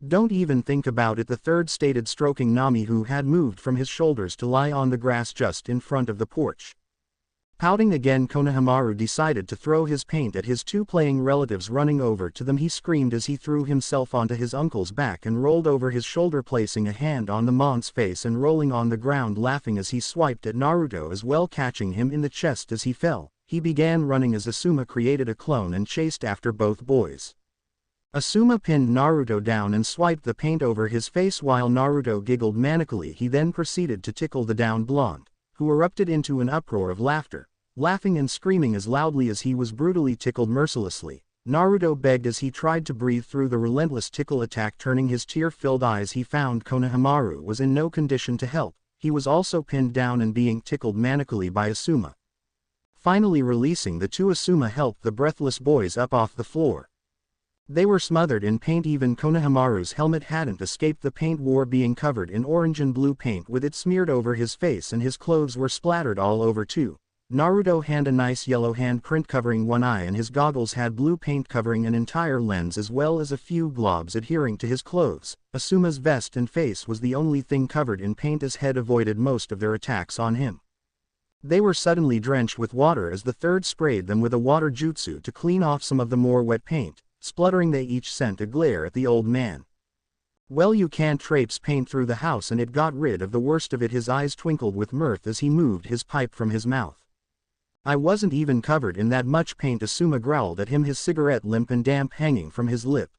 Speaker 1: "Don't even think about it," the third stated, stroking Nami, who had moved from his shoulders to lie on the grass just in front of the porch. Pouting again, Konohamaru decided to throw his paint at his two playing relatives. Running over to them, he screamed as he threw himself onto his uncle's back and rolled over his shoulder, placing a hand on the monk's face and rolling on the ground, laughing as he swiped at Naruto as well, catching him in the chest as he fell. He began running as Asuma created a clone and chased after both boys. Asuma pinned Naruto down and swiped the paint over his face while Naruto giggled manically. He then proceeded to tickle the downed blonde, who erupted into an uproar of laughter, laughing and screaming as loudly as he was brutally tickled mercilessly. Naruto begged as he tried to breathe through the relentless tickle attack. Turning his tear-filled eyes, he found Konohamaru was in no condition to help. He was also pinned down and being tickled manically by Asuma. Finally releasing the two, Asuma helped the breathless boys up off the floor. They were smothered in paint. Even Konohamaru's helmet hadn't escaped the paint war, being covered in orange and blue paint with it smeared over his face, and his clothes were splattered all over too. Naruto had a nice yellow hand print covering one eye, and his goggles had blue paint covering an entire lens, as well as a few globs adhering to his clothes. Asuma's vest and face was the only thing covered in paint. His head avoided most of their attacks on him. They were suddenly drenched with water as the third sprayed them with a water jutsu to clean off some of the more wet paint. Spluttering, they each sent a glare at the old man. "Well, you can't traipse paint through the house, and it got rid of the worst of it." His eyes twinkled with mirth as he moved his pipe from his mouth. "I wasn't even covered in that much paint," Asuma growled at him, his cigarette limp and damp hanging from his lip.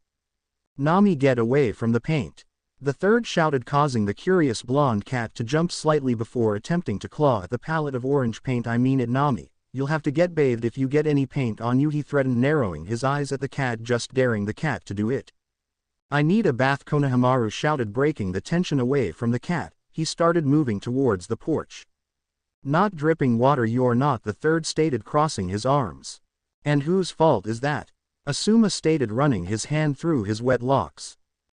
Speaker 1: "Nami, get away from the paint." The third shouted, causing the curious blonde cat to jump slightly before attempting to claw at the palette of orange paint. I mean it, Nami. You'll have to get bathed if you get any paint on you, he threatened, narrowing his eyes at the cat, just daring the cat to do it. I need a bath, Konohamaru shouted, breaking the tension away from the cat. He started moving towards the porch. Not dripping water, you're not, the third stated, crossing his arms. And whose fault is that? Asuma stated, running his hand through his wet locks.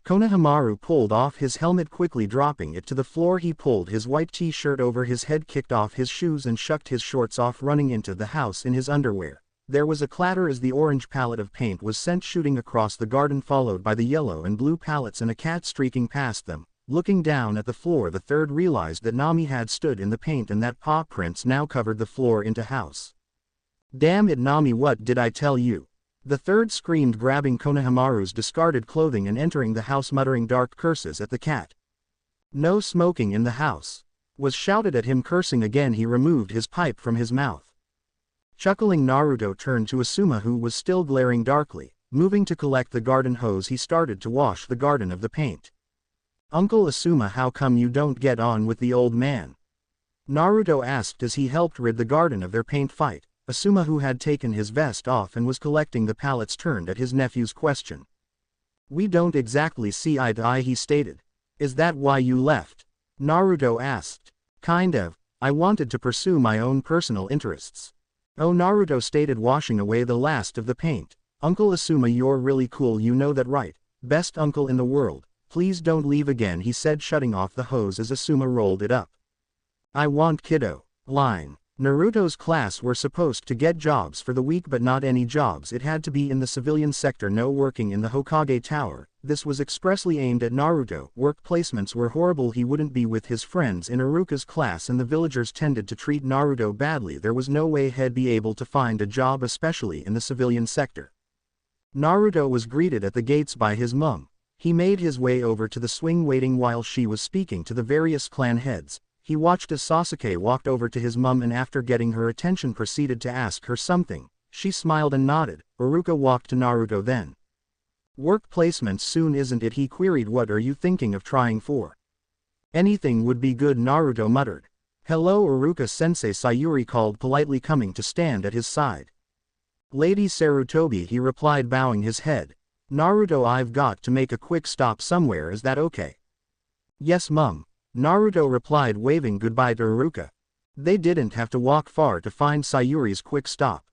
Speaker 1: Konohamaru pulled off his helmet, quickly dropping it to the floor. He pulled his white t-shirt over his head, kicked off his shoes and shucked his shorts off, running into the house in his underwear. There was a clatter as the orange palette of paint was sent shooting across the garden, followed by the yellow and blue palettes and a cat streaking past them. Looking down at the floor, the third realized that Nami had stood in the paint and that paw prints now covered the floor into house. Damn it, Nami, what did I tell you? The third screamed, grabbing Konohamaru's discarded clothing and entering the house, muttering dark curses at the cat. No smoking in the house, was shouted at him. Cursing again, he removed his pipe from his mouth. Chuckling, Naruto turned to Asuma, who was still glaring darkly. Moving to collect the garden hose, he started to wash the garden of the paint. Uncle Asuma, how come you don't get on with the old man? Naruto asked as he helped rid the garden of their paint fight. Asuma, who had taken his vest off and was collecting the pallets, turned at his nephew's question. We don't exactly see eye to eye, he stated. Is that why you left? Naruto asked. Kind of. I wanted to pursue my own personal interests. Oh, Naruto stated, washing away the last of the paint. Uncle Asuma, you're really cool, you know that, right? Best uncle in the world. Please don't leave again, he said, shutting off the hose as Asuma rolled it up. I want kiddo. Line. Naruto's class were supposed to get jobs for the week, but not any jobs. It had to be in the civilian sector, no working in the Hokage Tower. This was expressly aimed at Naruto. Work placements were horrible. He wouldn't be with his friends in Iruka's class, and the villagers tended to treat Naruto badly. There was no way he'd be able to find a job, especially in the civilian sector. Naruto was greeted at the gates by his mum. He made his way over to the swing, waiting while she was speaking to the various clan heads. He watched as Sasuke walked over to his mum and, after getting her attention, proceeded to ask her something. She smiled and nodded. Iruka walked to Naruto then. Work placements soon, isn't it? He queried. What are you thinking of trying for? Anything would be good, Naruto muttered. Hello, Iruka-sensei, Sayuri called politely, coming to stand at his side. Lady Sarutobi, he replied, bowing his head. Naruto, I've got to make a quick stop somewhere, is that okay? Yes, mum. Naruto replied, waving goodbye to Iruka. They didn't have to walk far to find Sayuri's quick stop.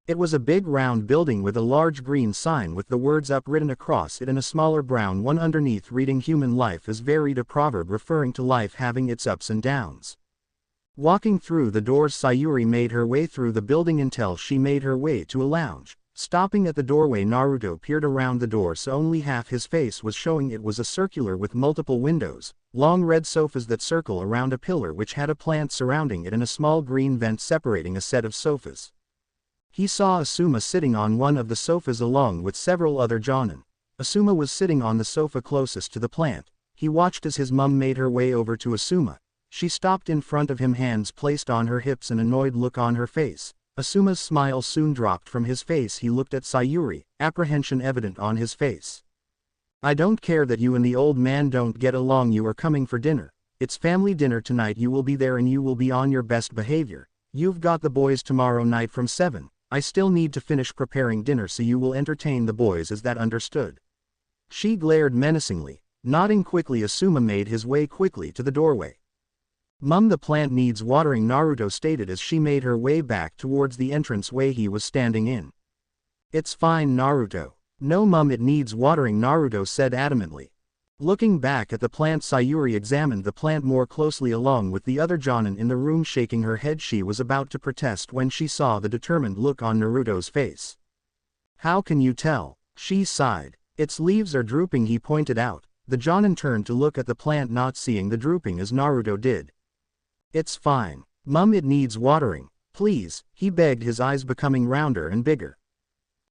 Speaker 1: It was a big round building with a large green sign with the words up written across it and a smaller brown one underneath reading, human life is varied, a proverb referring to life having its ups and downs. Walking through the doors, Sayuri made her way through the building until she made her way to a lounge. Stopping at the doorway, Naruto peered around the door so only half his face was showing. It was a circular with multiple windows, long red sofas that circle around a pillar which had a plant surrounding it and a small green vent separating a set of sofas. He saw Asuma sitting on one of the sofas along with several other jonin. Asuma was sitting on the sofa closest to the plant. He watched as his mum made her way over to Asuma. She stopped in front of him, hands placed on her hips, an annoyed look on her face. Asuma's smile soon dropped from his face. He looked at Sayuri, apprehension evident on his face. I don't care that you and the old man don't get along. You are coming for dinner. It's family dinner tonight. You will be there and you will be on your best behavior. You've got the boys tomorrow night from 7. I still need to finish preparing dinner, so you will entertain the boys. Is that understood? She glared menacingly. Nodding quickly, Asuma made his way quickly to the doorway. Mum, the plant needs watering, Naruto stated as she made her way back towards the entranceway he was standing in. It's fine, Naruto. No, mum, it needs watering, Naruto said adamantly. Looking back at the plant, Sayuri examined the plant more closely along with the other jonin in the room, shaking her head. She was about to protest when she saw the determined look on Naruto's face. How can you tell? She sighed. Its leaves are drooping, he pointed out. The jonin turned to look at the plant, not seeing the drooping as Naruto did. It's fine. Mum, it needs watering. Please, he begged, his eyes becoming rounder and bigger.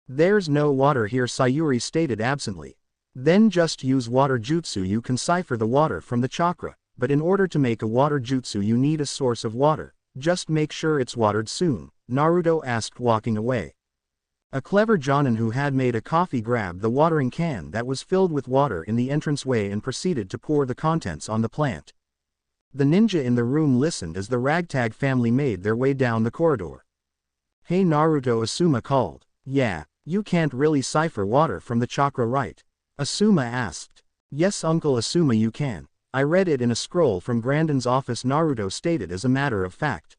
Speaker 1: There's no water here, Sayuri stated absently. Then just use water jutsu. You can cipher the water from the chakra, but in order to make a water jutsu you need a source of water. Just make sure it's watered soon, Naruto asked, walking away. A clever Jonin who had made a coffee grabbed the watering can that was filled with water in the entranceway and proceeded to pour the contents on the plant. The ninja in the room listened as the ragtag family made their way down the corridor. "Hey Naruto," Asuma called. "Yeah, you can't really cipher water from the chakra, right?" Asuma asked. "Yes Uncle Asuma, you can. I read it in a scroll from Grandin's office," Naruto stated as a matter of fact.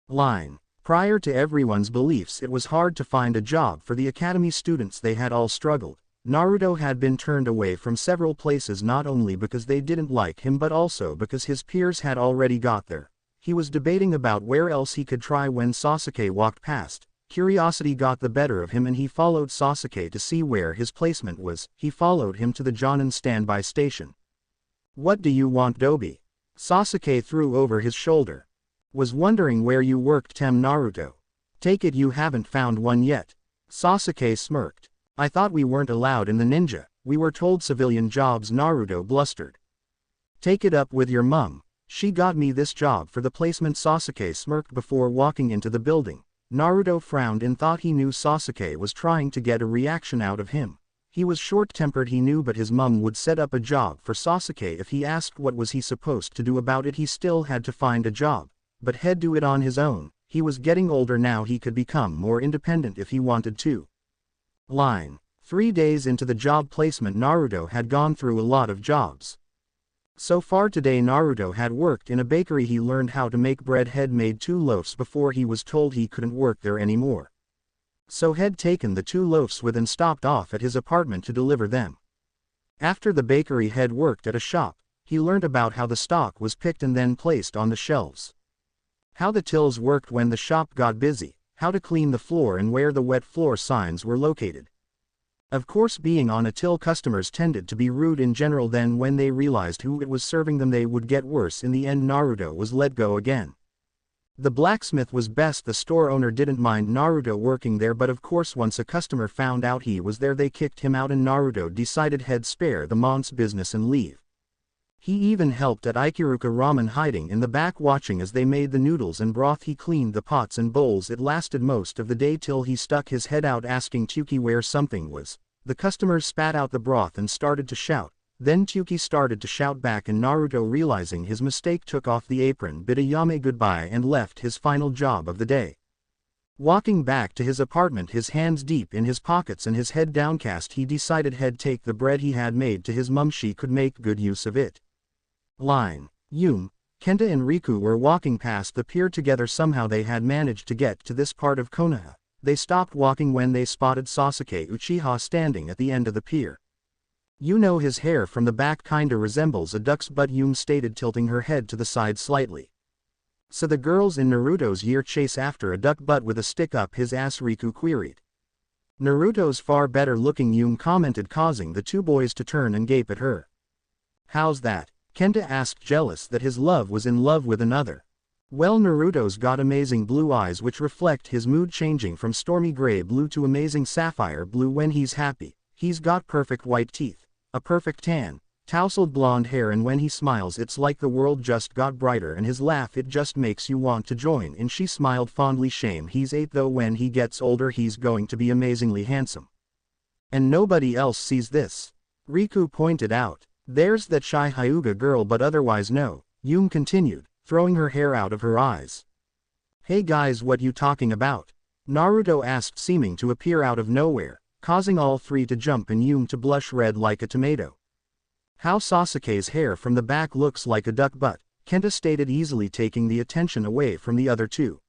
Speaker 1: Line. Prior to everyone's beliefs, it was hard to find a job for the academy students. They had all struggled. Naruto had been turned away from several places not only because they didn't like him but also because his peers had already got there. He was debating about where else he could try when Sasuke walked past. Curiosity got the better of him and he followed Sasuke to see where his placement was. He followed him to the Jonin standby station. "What do you want, Dobi?" Sasuke threw over his shoulder. "Was wondering where you worked, Naruto. Take it you haven't found one yet." Sasuke smirked. "I thought we weren't allowed in the ninja, we were told civilian jobs," Naruto blustered. "Take it up with your mum. She got me this job for the placement." Sasuke smirked before walking into the building. Naruto frowned and thought he knew Sasuke was trying to get a reaction out of him. He was short-tempered, he knew, but his mum would set up a job for Sasuke if he asked what was he supposed to do about it. He still had to find a job, but he'd do it on his own. He was getting older now, he could become more independent if he wanted to. Line. 3 days into the job placement, Naruto had gone through a lot of jobs. So far today Naruto had worked in a bakery. He learned how to make bread, had made 2 loaves before he was told he couldn't work there anymore. So had taken the 2 loaves with and stopped off at his apartment to deliver them. After the bakery, had worked at a shop. He learned about how the stock was picked and then placed on the shelves. How the tills worked when the shop got busy, how to clean the floor and where the wet floor signs were located. Of course, being on a till, customers tended to be rude in general. Then when they realized who it was serving them, they would get worse. In the end, Naruto was let go again. The blacksmith was best. The store owner didn't mind Naruto working there, but of course once a customer found out he was there, they kicked him out and Naruto decided he'd spare the month's business and leave. He even helped at Ikiruka Ramen, hiding in the back watching as they made the noodles and broth. He cleaned the pots and bowls. It lasted most of the day till he stuck his head out asking Tuki where something was. The customers spat out the broth and started to shout. Then Tuki started to shout back and Naruto, realizing his mistake, took off the apron, bid Ayame goodbye and left his final job of the day. Walking back to his apartment, his hands deep in his pockets and his head downcast, he decided he'd take the bread he had made to his mum. She could make good use of it. Line. Yume, Kenta and Riku were walking past the pier together. Somehow they had managed to get to this part of Konoha. They stopped walking when they spotted Sasuke Uchiha standing at the end of the pier. "You know, his hair from the back kinda resembles a duck's butt," Yume stated, tilting her head to the side slightly. "So the girls in Naruto's year chase after a duck butt with a stick up his ass?" Riku queried. "Naruto's far better looking," Yume commented, causing the 2 boys to turn and gape at her. "How's that?" Kenta asked, jealous that his love was in love with another. "Well, Naruto's got amazing blue eyes which reflect his mood, changing from stormy gray blue to amazing sapphire blue when he's happy. He's got perfect white teeth, a perfect tan, tousled blonde hair, and when he smiles it's like the world just got brighter, and his laugh, it just makes you want to join in." She smiled fondly. "Shame he's 8 though. When he gets older he's going to be amazingly handsome. And nobody else sees this," Riku pointed out. "There's that shy Hyuga girl, but otherwise no," Yume continued, throwing her hair out of her eyes. "Hey guys, what you talking about?" Naruto asked, seeming to appear out of nowhere, causing all 3 to jump and Yume to blush red like a tomato. "How Sasuke's hair from the back looks like a duck butt," Kenta stated easily, taking the attention away from the other 2.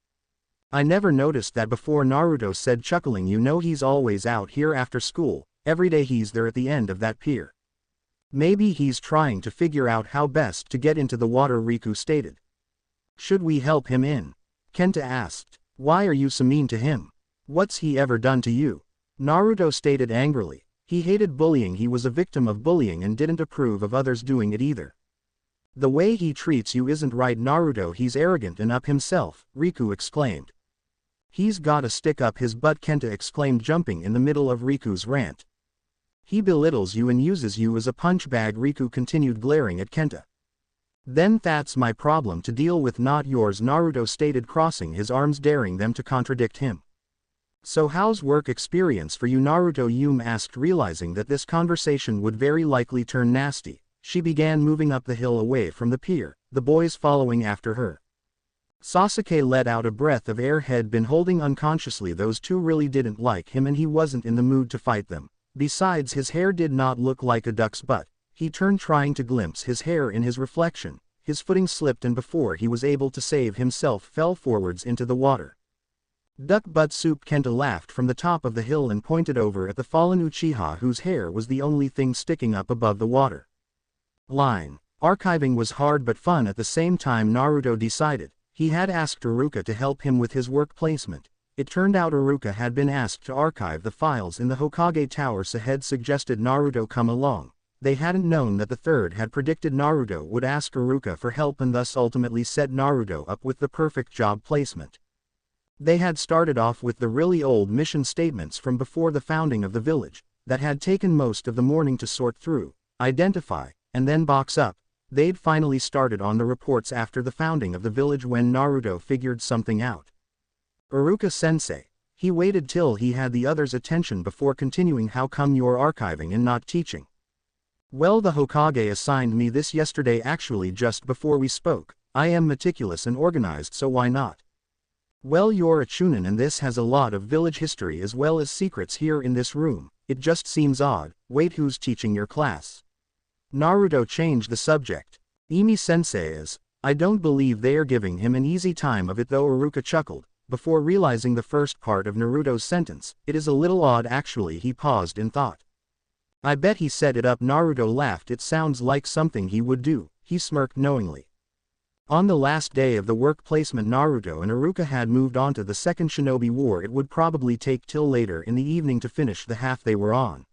Speaker 1: "I never noticed that before," Naruto said, chuckling. "You know, he's always out here after school. Every day he's there at the end of that pier. Maybe he's trying to figure out how best to get into the water," Riku stated. "Should we help him in?" Kenta asked. "Why are you so mean to him? What's he ever done to you?" Naruto stated angrily. He hated bullying. He was a victim of bullying and didn't approve of others doing it either. "The way he treats you isn't right, Naruto. He's arrogant and up himself," Riku exclaimed. "He's got a stick up his butt," Kenta exclaimed, jumping in the middle of Riku's rant. "He belittles you and uses you as a punch bag," Riku continued, glaring at Kenta. "Then that's my problem to deal with, not yours," Naruto stated, crossing his arms, daring them to contradict him. So how's work experience for you, Naruto? Yume asked, realizing that this conversation would very likely turn nasty. She began moving up the hill away from the pier, the boys following after her. Sasuke let out a breath of air. Had been holding unconsciously. Those two really didn't like him and he wasn't in the mood to fight them. Besides, his hair did not look like a duck's butt. He turned trying to glimpse his hair in his reflection. His footing slipped and before he was able to save himself fell forwards into the water. Duck butt soup. Kenta laughed from the top of the hill and pointed over at the fallen Uchiha whose hair was the only thing sticking up above the water. Line. Archiving was hard but fun at the same time, Naruto decided. He had asked Iruka to help him with his work placement. It turned out Iruka had been asked to archive the files in the Hokage Tower, so had suggested Naruto come along. They hadn't known that the third had predicted Naruto would ask Iruka for help and thus ultimately set Naruto up with the perfect job placement. They had started off with the really old mission statements from before the founding of the village, that had taken most of the morning to sort through, identify, and then box up. They'd finally started on the reports after the founding of the village when Naruto figured something out. Iruka-sensei. He waited till he had the others' attention before continuing. How come you're archiving and not teaching? Well, the Hokage assigned me this yesterday, actually just before we spoke. I am meticulous and organized, so why not? Well, you're a chunin and this has a lot of village history as well as secrets here in this room. It just seems odd. Wait, who's teaching your class? Naruto changed the subject. Imi-sensei is. I don't believe they are giving him an easy time of it though. Iruka chuckled, before realizing the first part of Naruto's sentence. It is a little odd actually. He paused in thought. I bet he set it up. Naruto laughed. It sounds like something he would do. He smirked knowingly. On the last day of the work placement, Naruto and Iruka had moved on to the second Shinobi War. It would probably take till later in the evening to finish the half they were on.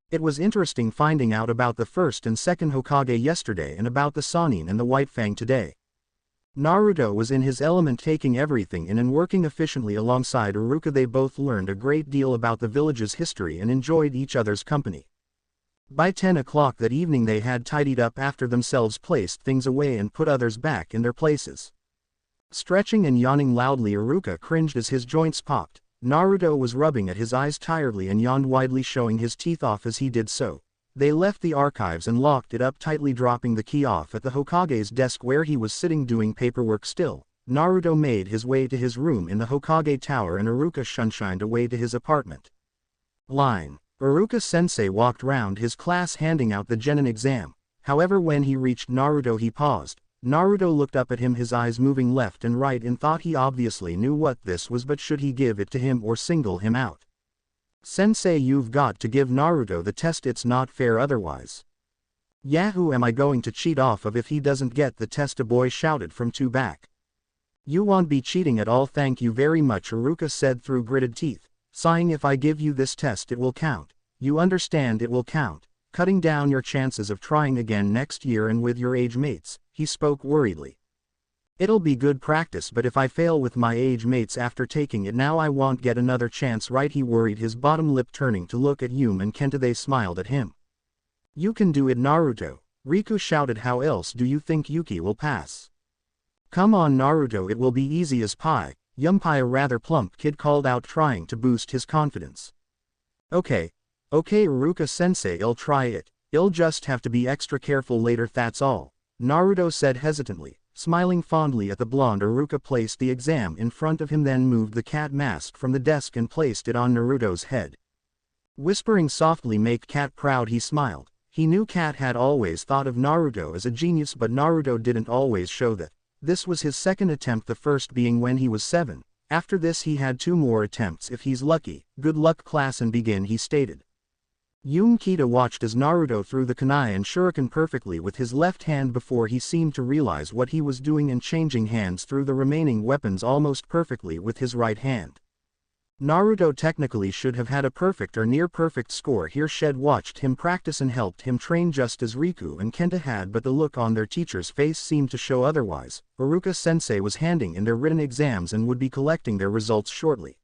Speaker 1: It was interesting finding out about the first and second Hokage yesterday and about the Sannin and the White Fang today. Naruto was in his element, taking everything in and working efficiently alongside Iruka. They both learned a great deal about the village's history and enjoyed each other's company. By 10 o'clock that evening they had tidied up after themselves, placed things away and put others back in their places. Stretching and yawning loudly, Iruka cringed as his joints popped. Naruto was rubbing at his eyes tiredly and yawned widely, showing his teeth off as he did so. They left the archives and locked it up tightly, dropping the key off at the Hokage's desk where he was sitting doing paperwork still. Naruto made his way to his room in the Hokage Tower and Iruka shunshined away to his apartment. Line. Iruka-sensei walked round his class handing out the genin exam. However, when he reached Naruto he paused. Naruto looked up at him, his eyes moving left and right in thought. He obviously knew what this was, but should he give it to him or single him out? Sensei, you've got to give Naruto the test, it's not fair otherwise. Yahoo, am I going to cheat off of if he doesn't get the test? A boy shouted from two back. You won't be cheating at all, thank you very much, Iruka said through gritted teeth, sighing. If I give you this test it will count. You understand, it will count. Cutting down your chances of trying again next year and with your age mates, he spoke worriedly. It'll be good practice, but if I fail with my age mates after taking it now I won't get another chance, right? He worried, his bottom lip turning to look at Yume and Kenta. They smiled at him. You can do it, Naruto. Riku shouted. How else do you think Yuki will pass? Come on Naruto, it will be easy as pie. Yunpai, a rather plump kid, called out, trying to boost his confidence. Okay, Iruka-sensei, I'll try it. I'll just have to be extra careful later, that's all. Naruto said hesitantly, smiling fondly at the blonde. Iruka placed the exam in front of him, then moved the cat mask from the desk and placed it on Naruto's head. Whispering softly, "Make Cat proud," he smiled. He knew Cat had always thought of Naruto as a genius, but Naruto didn't always show that. This was his second attempt, the first being when he was 7. After this he had 2 more attempts if he's lucky. Good luck class and begin, he stated. Kita watched as Naruto threw the kunai and shuriken perfectly with his left hand before he seemed to realize what he was doing and changing hands threw the remaining weapons almost perfectly with his right hand. Naruto technically should have had a perfect or near-perfect score here. Shed watched him practice and helped him train just as Riku and Kenta had, but the look on their teacher's face seemed to show otherwise. Iruka-sensei was handing in their written exams and would be collecting their results shortly.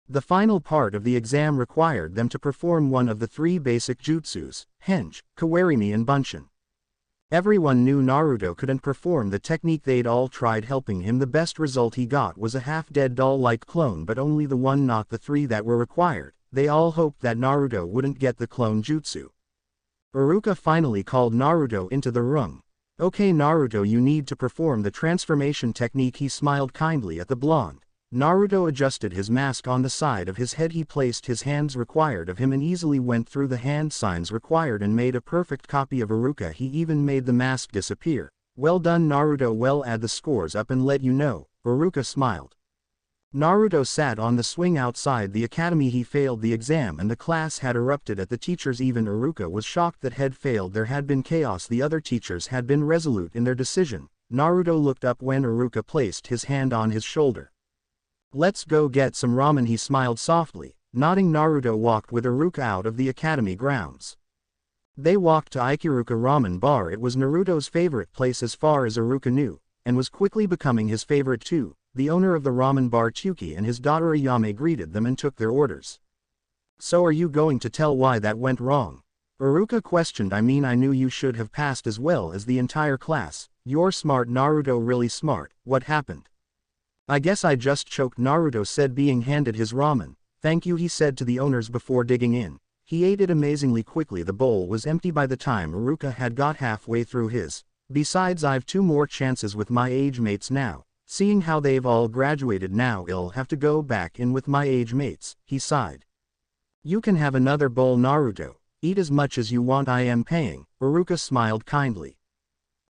Speaker 1: The final part of the exam required them to perform one of the 3 basic jutsus, Henge, Kawarimi and Bunshin. Everyone knew Naruto couldn't perform the technique. They'd all tried helping him. The best result he got was a half-dead doll-like clone, but only the one, not the three that were required. They all hoped that Naruto wouldn't get the clone jutsu. Iruka finally called Naruto into the room. "Okay Naruto, you need to perform the transformation technique." He smiled kindly at the blonde. Naruto adjusted his mask on the side of his head. He placed his hands required of him and easily went through the hand signs required and made a perfect copy of Iruka. He even made the mask disappear. "Well done Naruto, we'll add the scores up and let you know," Iruka smiled. Naruto sat on the swing outside the academy. He failed the exam and the class had erupted at the teachers. Even Iruka was shocked that had failed. There had been chaos. The other teachers had been resolute in their decision. Naruto looked up when Iruka placed his hand on his shoulder. "Let's go get some ramen," he smiled softly. Nodding, Naruto walked with Iruka out of the academy grounds. They walked to Ikiruka Ramen Bar. It was Naruto's favorite place as far as Iruka knew, and was quickly becoming his favorite too. The owner of the ramen bar, Chuki, and his daughter Ayame greeted them and took their orders. "So are you going to tell why that went wrong?" Iruka questioned. "I mean, I knew you should have passed as well as the entire class. You're smart Naruto, really smart. What happened?" "I guess I just choked," Naruto said, being handed his ramen. "Thank you," he said to the owners before digging in. He ate it amazingly quickly. The bowl was empty by the time Iruka had got halfway through his. "Besides, I've 2 more chances with my age mates now. Seeing how they've all graduated now, I'll have to go back in with my age mates," he sighed. "You can have another bowl Naruto. Eat as much as you want, I am paying," Iruka smiled kindly.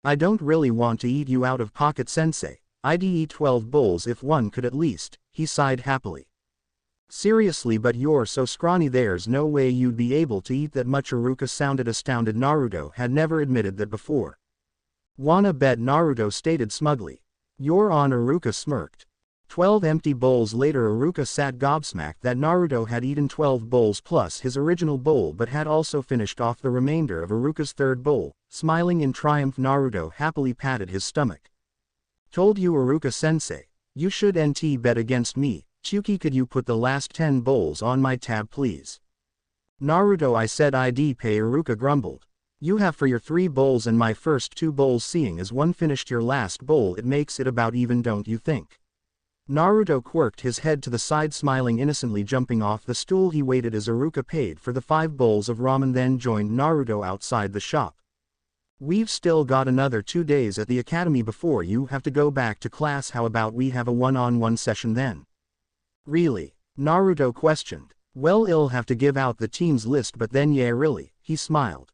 Speaker 1: "I don't really want to eat you out of pocket sensei. I'd eat 12 bowls if one could at least," he sighed happily. "Seriously, but you're so scrawny, there's no way you'd be able to eat that much." Iruka sounded astounded. Naruto had never admitted that before. "Wanna bet?" Naruto stated smugly. "You're on," Iruka smirked. 12 empty bowls later, Iruka sat gobsmacked that Naruto had eaten 12 bowls plus his original bowl, but had also finished off the remainder of Iruka's third bowl. Smiling in triumph, Naruto happily patted his stomach. "Told you, Iruka-sensei. You should bet against me. Chuki, could you put the last 10 bowls on my tab please?" "Naruto, I said I'd pay," Iruka grumbled. "You have for your 3 bowls and my first 2 bowls. Seeing as one finished your last bowl, it makes it about even, don't you think?" Naruto quirked his head to the side, smiling innocently. Jumping off the stool, he waited as Iruka paid for the 5 bowls of ramen, then joined Naruto outside the shop. "We've still got another 2 days at the academy before you have to go back to class. How about we have a one-on-one session then?" "Really?" Naruto questioned. "Well, I'll have to give out the team's list, but then yeah, really," he smiled.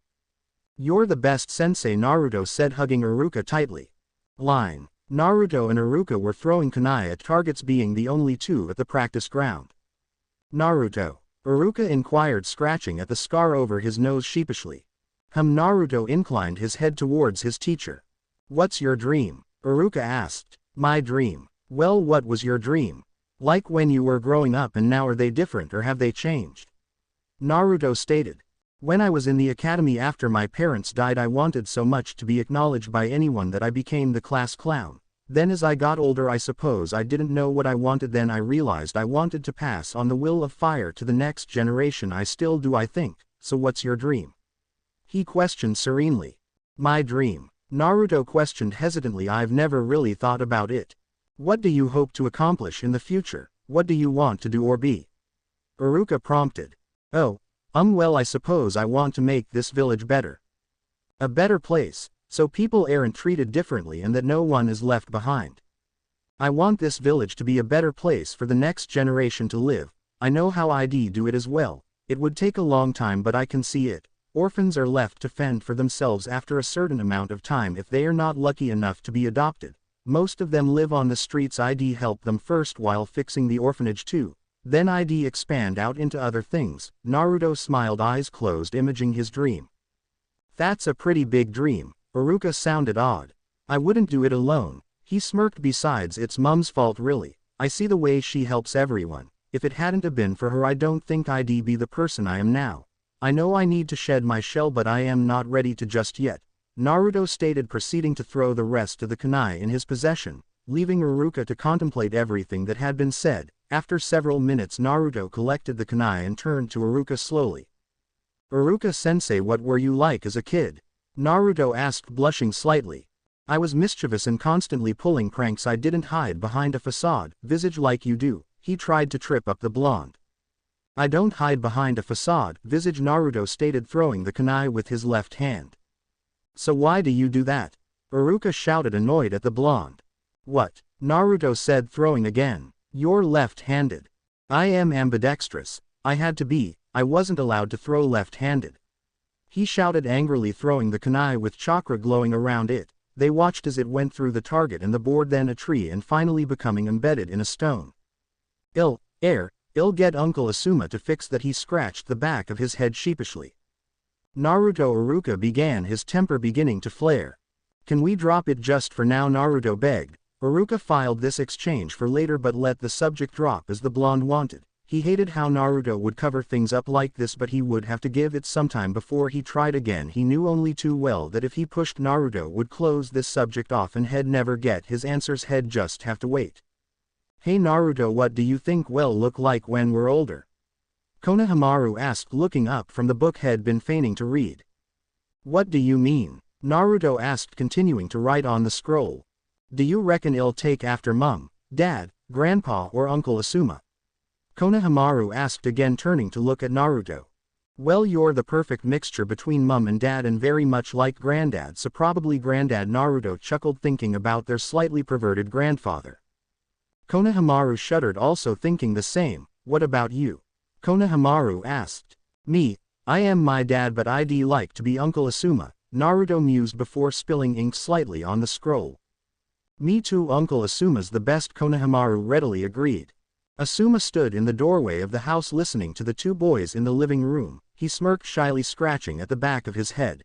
Speaker 1: "You're the best sensei," Naruto said, hugging Iruka tightly. Line. Naruto and Iruka were throwing kunai at targets, being the only 2 at the practice ground. "Naruto?" Iruka inquired, scratching at the scar over his nose sheepishly. Naruto inclined his head towards his teacher. "What's your dream?" Iruka asked. "My dream? Well, what was your dream? Like when you were growing up, and now are they different or have they changed?" Naruto stated. "When I was in the academy after my parents died, I wanted so much to be acknowledged by anyone that I became the class clown. Then as I got older, I suppose I didn't know what I wanted. Then I realized I wanted to pass on the will of fire to the next generation. I still do, I think. So what's your dream?" he questioned serenely. "My dream?" Naruto questioned hesitantly. "I've never really thought about it. What do you hope to accomplish in the future? What do you want to do or be?" Iruka prompted. "Oh, well, I suppose I want to make this village better. A better place, so people aren't treated differently and that no one is left behind. I want this village to be a better place for the next generation to live. I know how I'd do it as well. It would take a long time, but I can see it. Orphans are left to fend for themselves after a certain amount of time if they are not lucky enough to be adopted. Most of them live on the streets. I'd help them first while fixing the orphanage too. Then I'd expand out into other things." Naruto smiled, eyes closed, imaging his dream. "That's a pretty big dream." Iruka sounded odd. "I wouldn't do it alone," he smirked. "Besides, it's Mum's fault really. I see the way she helps everyone. If it hadn't have been for her, I don't think I'd be the person I am now. I know I need to shed my shell, but I am not ready to just yet," Naruto stated, proceeding to throw the rest of the kunai in his possession, leaving Iruka to contemplate everything that had been said. After several minutes, Naruto collected the kunai and turned to Iruka slowly. "Iruka-sensei, what were you like as a kid?" Naruto asked, blushing slightly. I was mischievous and constantly pulling pranks. I didn't hide behind a facade, visage like you do. He tried to trip up the blonde. I don't hide behind a facade, visage, Naruto stated, throwing the kunai with his left hand. So why do you do that? Iruka shouted, annoyed at the blonde. What? Naruto said, throwing again. You're left-handed. I am ambidextrous. I had to be. I wasn't allowed to throw left-handed. He shouted angrily, throwing the kunai with chakra glowing around it. They watched as it went through the target and the board, then a tree, and finally becoming embedded in a stone. I'll get Uncle Asuma to fix that. He scratched the back of his head sheepishly. Naruto, Iruka began, his temper beginning to flare. Can we drop it just for now? Naruto begged. Iruka filed this exchange for later but let the subject drop as the blonde wanted. He hated how Naruto would cover things up like this, but he would have to give it some time before he tried again. He knew only too well that if he pushed, Naruto would close this subject off and he'd never get his answers. He'd just have to wait. Hey Naruto, what do you think we'll look like when we're older? Konohamaru asked, looking up from the book he'd been feigning to read. What do you mean? Naruto asked, continuing to write on the scroll. Do you reckon I'll take after Mum, Dad, Grandpa, or Uncle Asuma? Konohamaru asked again, turning to look at Naruto. Well, you're the perfect mixture between Mum and Dad and very much like Granddad, so probably Granddad. Naruto chuckled, thinking about their slightly perverted grandfather. Konohamaru shuddered, also thinking the same. What about you? Konohamaru asked. Me, I am my dad, but I'd like to be Uncle Asuma, Naruto mused before spilling ink slightly on the scroll. Me too, Uncle Asuma's the best, Konohamaru readily agreed. Asuma stood in the doorway of the house listening to the two boys in the living room. He smirked shyly, scratching at the back of his head.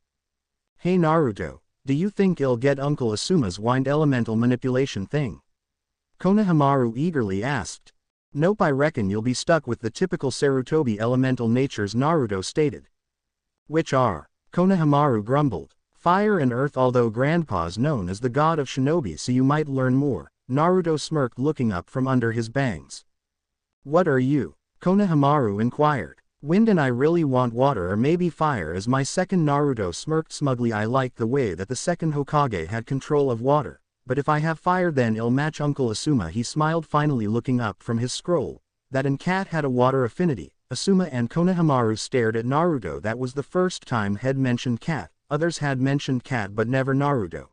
Speaker 1: Hey Naruto, do you think I'll get Uncle Asuma's wind elemental manipulation thing? Konohamaru eagerly asked. Nope, I reckon you'll be stuck with the typical Sarutobi elemental natures, Naruto stated. Which are? Konohamaru grumbled. Fire and earth, although Grandpa's known as the god of shinobi, so you might learn more. Naruto smirked, looking up from under his bangs. What are you? Konohamaru inquired. Wind, and I really want water or maybe fire as my second. Naruto smirked smugly. I like the way that the second Hokage had control of water, but if I have fire then I'll match Uncle Asuma. He smiled, finally looking up from his scroll. That and cat had a water affinity. Asuma and Konohamaru stared at Naruto. That was the first time he'd mentioned cat. Others had mentioned cat but never Naruto.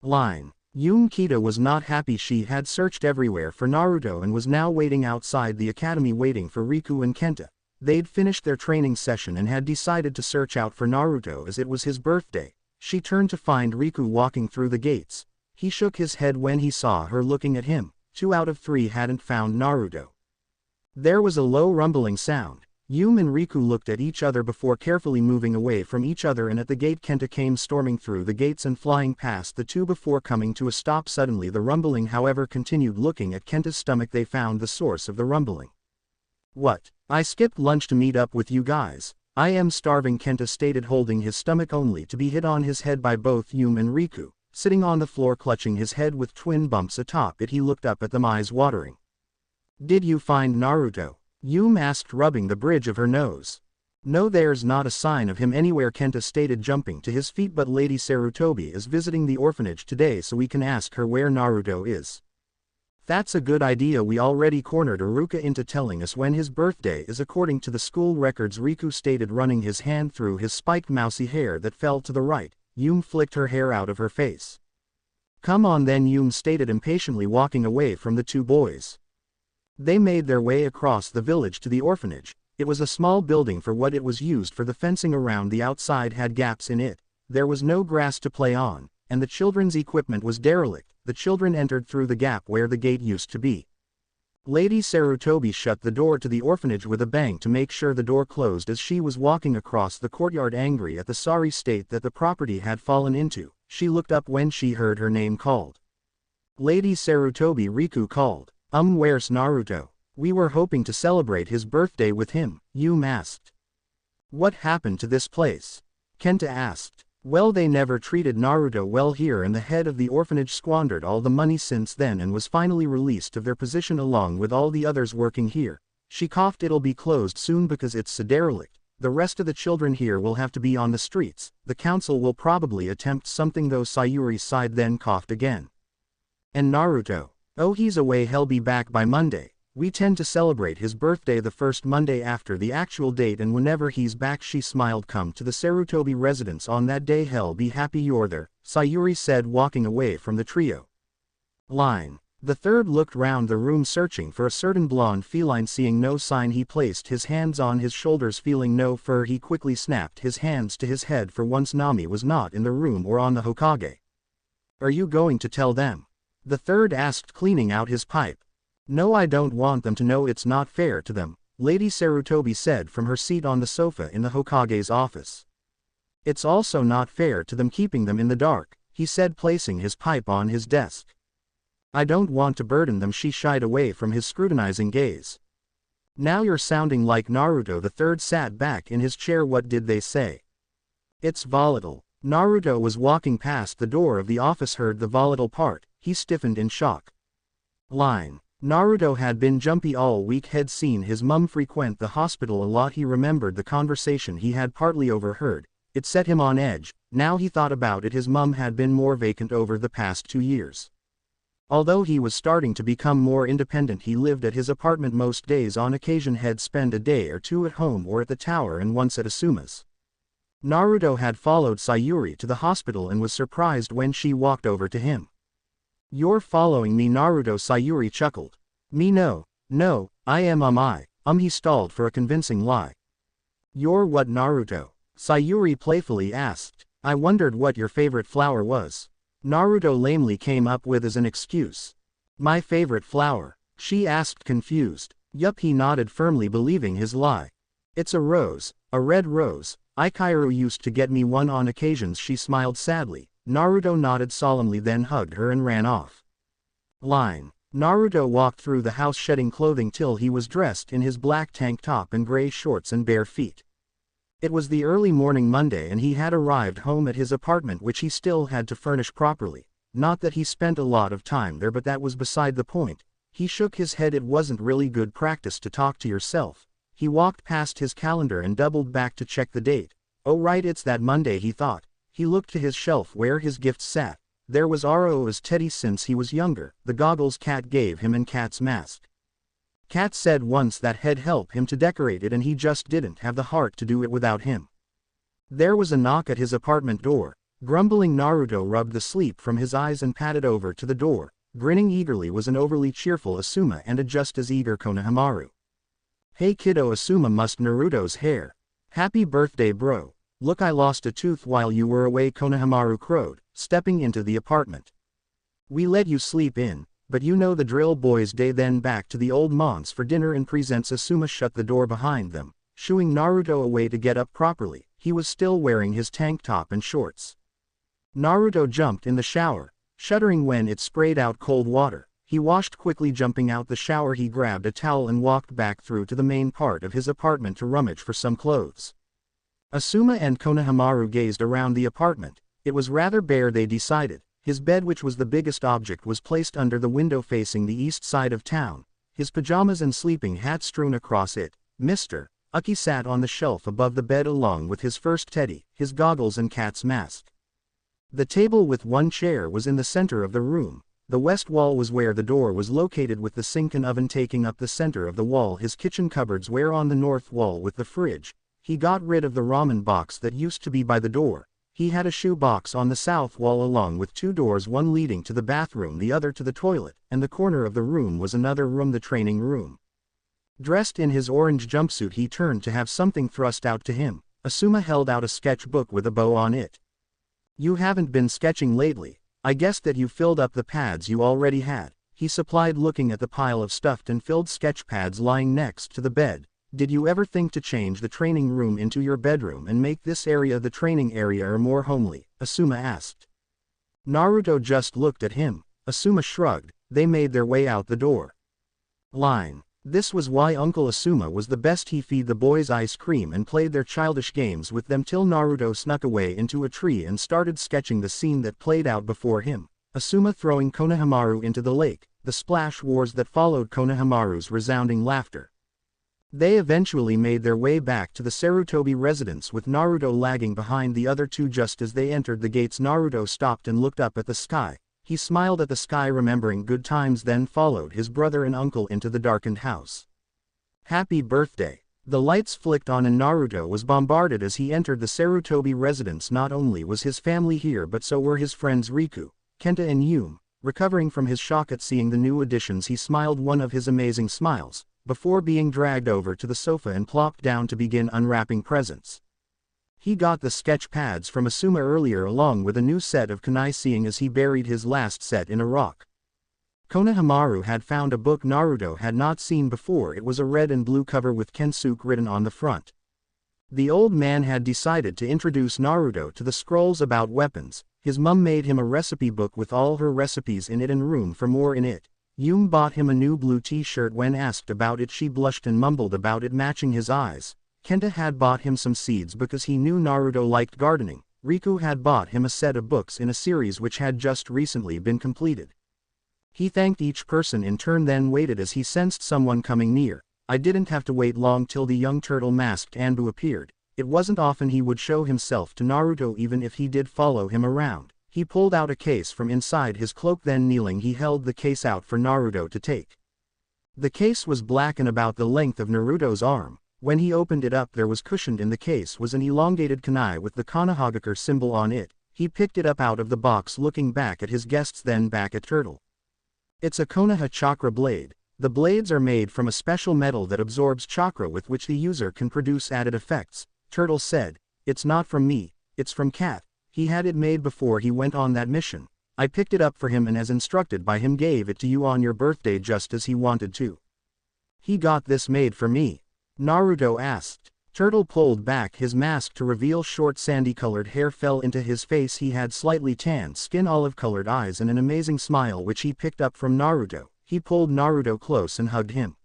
Speaker 1: Line. Kita was not happy. She had searched everywhere for Naruto and was now waiting outside the academy, waiting for Riku and Kenta. They'd finished their training session and had decided to search out for Naruto as it was his birthday. She turned to find Riku walking through the gates. He shook his head when he saw her looking at him. 2 out of 3 hadn't found Naruto. There was a low rumbling sound. Yume and Riku looked at each other before carefully moving away from each other, and at the gate Kenta came storming through the gates and flying past the two before coming to a stop suddenly. The rumbling, however, continued. Looking at Kenta's stomach, they found the source of the rumbling. What? I skipped lunch to meet up with you guys. I am starving, Kenta stated, holding his stomach only to be hit on his head by both Yume and Riku. Sitting on the floor clutching his head with twin bumps atop it, he looked up at them, eyes watering. Did you find Naruto? Yume asked, rubbing the bridge of her nose. No, there's not a sign of him anywhere, Kenta stated, jumping to his feet, but Lady Sarutobi is visiting the orphanage today, so we can ask her where Naruto is. That's a good idea. We already cornered Iruka into telling us when his birthday is according to the school records, Riku stated, running his hand through his spiked mousy hair that fell to the right. Yume flicked her hair out of her face. Come on then, Yume stated impatiently, walking away from the two boys. They made their way across the village to the orphanage. It was a small building for what it was used for. The fencing around the outside had gaps in it. There was no grass to play on, and the children's equipment was derelict. The children entered through the gap where the gate used to be. Lady Sarutobi shut the door to the orphanage with a bang to make sure the door closed as she was walking across the courtyard, angry at the sorry state that the property had fallen into. She looked up when she heard her name called. Lady Sarutobi, Riku called. Where's Naruto? We were hoping to celebrate his birthday with him, Yume asked. What happened to this place? Kenta asked. Well, they never treated Naruto well here, and the head of the orphanage squandered all the money since then and was finally released of their position along with all the others working here. She coughed. It'll be closed soon because it's so derelict. The rest of the children here will have to be on the streets. The council will probably attempt something though. Sayuri sighed then coughed again. And Naruto? Oh, he's away. He'll be back by Monday. We tend to celebrate his birthday the first Monday after the actual date, and whenever he's back, she smiled. Come to the Sarutobi residence on that day. He'll be happy you're there, Sayuri said, walking away from the trio. Line. The third looked round the room searching for a certain blonde feline. Seeing no sign, he placed his hands on his shoulders. Feeling no fur, he quickly snapped his hands to his head. For once Nami was not in the room or on the Hokage. Are you going to tell them? The third asked, cleaning out his pipe. No, I don't want them to know. It's not fair to them, Lady Sarutobi said from her seat on the sofa in the Hokage's office. It's also not fair to them keeping them in the dark, he said, placing his pipe on his desk. I don't want to burden them. She shied away from his scrutinizing gaze. Now you're sounding like Naruto. The third sat back in his chair. What did they say? It's volatile. Naruto was walking past the door of the office, heard the volatile part. He stiffened in shock. Line. Naruto had been jumpy all week, had seen his mum frequent the hospital a lot. He remembered the conversation he had partly overheard. It set him on edge. Now he thought about it, his mum had been more vacant over the past 2 years. Although he was starting to become more independent, he lived at his apartment most days. On occasion had spent a day or two at home or at the tower, and once at Asuma's. Naruto had followed Sayuri to the hospital and was surprised when she walked over to him. You're following me, Naruto? Sayuri chuckled. Me? No, I am. He stalled for a convincing lie. You're what, Naruto? Sayuri playfully asked. I wondered what your favorite flower was. Naruto lamely came up with as an excuse. My favorite flower? She asked, confused. Yup, he nodded firmly, believing his lie. It's a rose, a red rose. Ikairu used to get me one on occasions. She smiled sadly. Naruto nodded solemnly, then hugged her and ran off. Line. Naruto walked through the house shedding clothing till he was dressed in his black tank top and gray shorts and bare feet. It was the early morning Monday and he had arrived home at his apartment, which he still had to furnish properly. Not that he spent a lot of time there, but that was beside the point. He shook his head. It wasn't really good practice to talk to yourself. He walked past his calendar and doubled back to check the date. Oh right, it's that Monday, he thought. He looked to his shelf where his gifts sat. There was Aroa's teddy since he was younger, the goggles Cat gave him, and Cat's mask. Cat said once that had helped him to decorate it, and he just didn't have the heart to do it without him. There was a knock at his apartment door. Grumbling, Naruto rubbed the sleep from his eyes and padded over to the door. Grinning eagerly was an overly cheerful Asuma and a just as eager Konohamaru. Hey kiddo, Asuma mussed Naruto's hair. Happy birthday bro. Look, I lost a tooth while you were away, Konohamaru crowed, stepping into the apartment. We let you sleep in, but you know the drill, boys. Day then back to the old manse for dinner and presents. Asuma shut the door behind them, shooing Naruto away to get up properly. He was still wearing his tank top and shorts. Naruto jumped in the shower, shuddering when it sprayed out cold water. He washed quickly. Jumping out the shower, he grabbed a towel and walked back through to the main part of his apartment to rummage for some clothes. Asuma and Konohamaru gazed around the apartment. It was rather bare, they decided. His bed, which was the biggest object, was placed under the window facing the east side of town. His pajamas and sleeping hat strewn across it. Mr. Uki sat on the shelf above the bed along with his first teddy, his goggles and Cat's mask. The table with one chair was in the center of the room. The west wall was where the door was located, with the sink and oven taking up the center of the wall. His kitchen cupboards were on the north wall with the fridge. He got rid of the ramen box that used to be by the door. He had a shoe box on the south wall along with 2 doors, one leading to the bathroom, the other to the toilet, and the corner of the room was another room, the training room. Dressed in his orange jumpsuit, he turned to have something thrust out to him. Asuma held out a sketchbook with a bow on it. You haven't been sketching lately. I guessed that you filled up the pads you already had, he supplied, looking at the pile of stuffed and filled sketch pads lying next to the bed. Did you ever think to change the training room into your bedroom and make this area the training area or more homely? Asuma asked. Naruto just looked at him. Asuma shrugged. They made their way out the door. Line. This was why Uncle Asuma was the best. He feed the boys ice cream and played their childish games with them till Naruto snuck away into a tree and started sketching the scene that played out before him. Asuma throwing Konohamaru into the lake, the splash wars that followed Konohamaru's resounding laughter. They eventually made their way back to the Sarutobi residence with Naruto lagging behind the other two. Just as they entered the gates, Naruto stopped and looked up at the sky. He smiled at the sky, remembering good times, then followed his brother and uncle into the darkened house. Happy birthday! The lights flicked on and Naruto was bombarded as he entered the Sarutobi residence. Not only was his family here, but so were his friends Riku, Kenta and Yume. Recovering from his shock at seeing the new additions, he smiled one of his amazing smiles, before being dragged over to the sofa and plopped down to begin unwrapping presents. He got the sketch pads from Asuma earlier along with a new set of kunai, seeing as he buried his last set in a rock. Konohamaru had found a book Naruto had not seen before. It was a red and blue cover with Kensuke written on the front. The old man had decided to introduce Naruto to the scrolls about weapons. His mum made him a recipe book with all her recipes in it and room for more in it. Yume bought him a new blue t-shirt. When asked about it, she blushed and mumbled about it matching his eyes. Kenta had bought him some seeds because he knew Naruto liked gardening. Riku had bought him a set of books in a series which had just recently been completed. He thanked each person in turn, then waited as he sensed someone coming near. I didn't have to wait long till the young turtle-masked Anbu appeared. It wasn't often he would show himself to Naruto, even if he did follow him around. He pulled out a case from inside his cloak, then kneeling he held the case out for Naruto to take. The case was black and about the length of Naruto's arm. When he opened it up, there was cushioned in the case was an elongated kunai with the Konohagakure symbol on it. He picked it up out of the box, looking back at his guests then back at Turtle. It's a Konoha chakra blade. The blades are made from a special metal that absorbs chakra with which the user can produce added effects. Turtle said, "It's not from me, it's from Cat. He had it made before he went on that mission. I picked it up for him and as instructed by him gave it to you on your birthday just as he wanted to." "He got this made for me?" Naruto asked. Turtle pulled back his mask to reveal short sandy-colored hair fell into his face. He had slightly tanned skin, olive-colored eyes and an amazing smile which he picked up from Naruto. He pulled Naruto close and hugged him.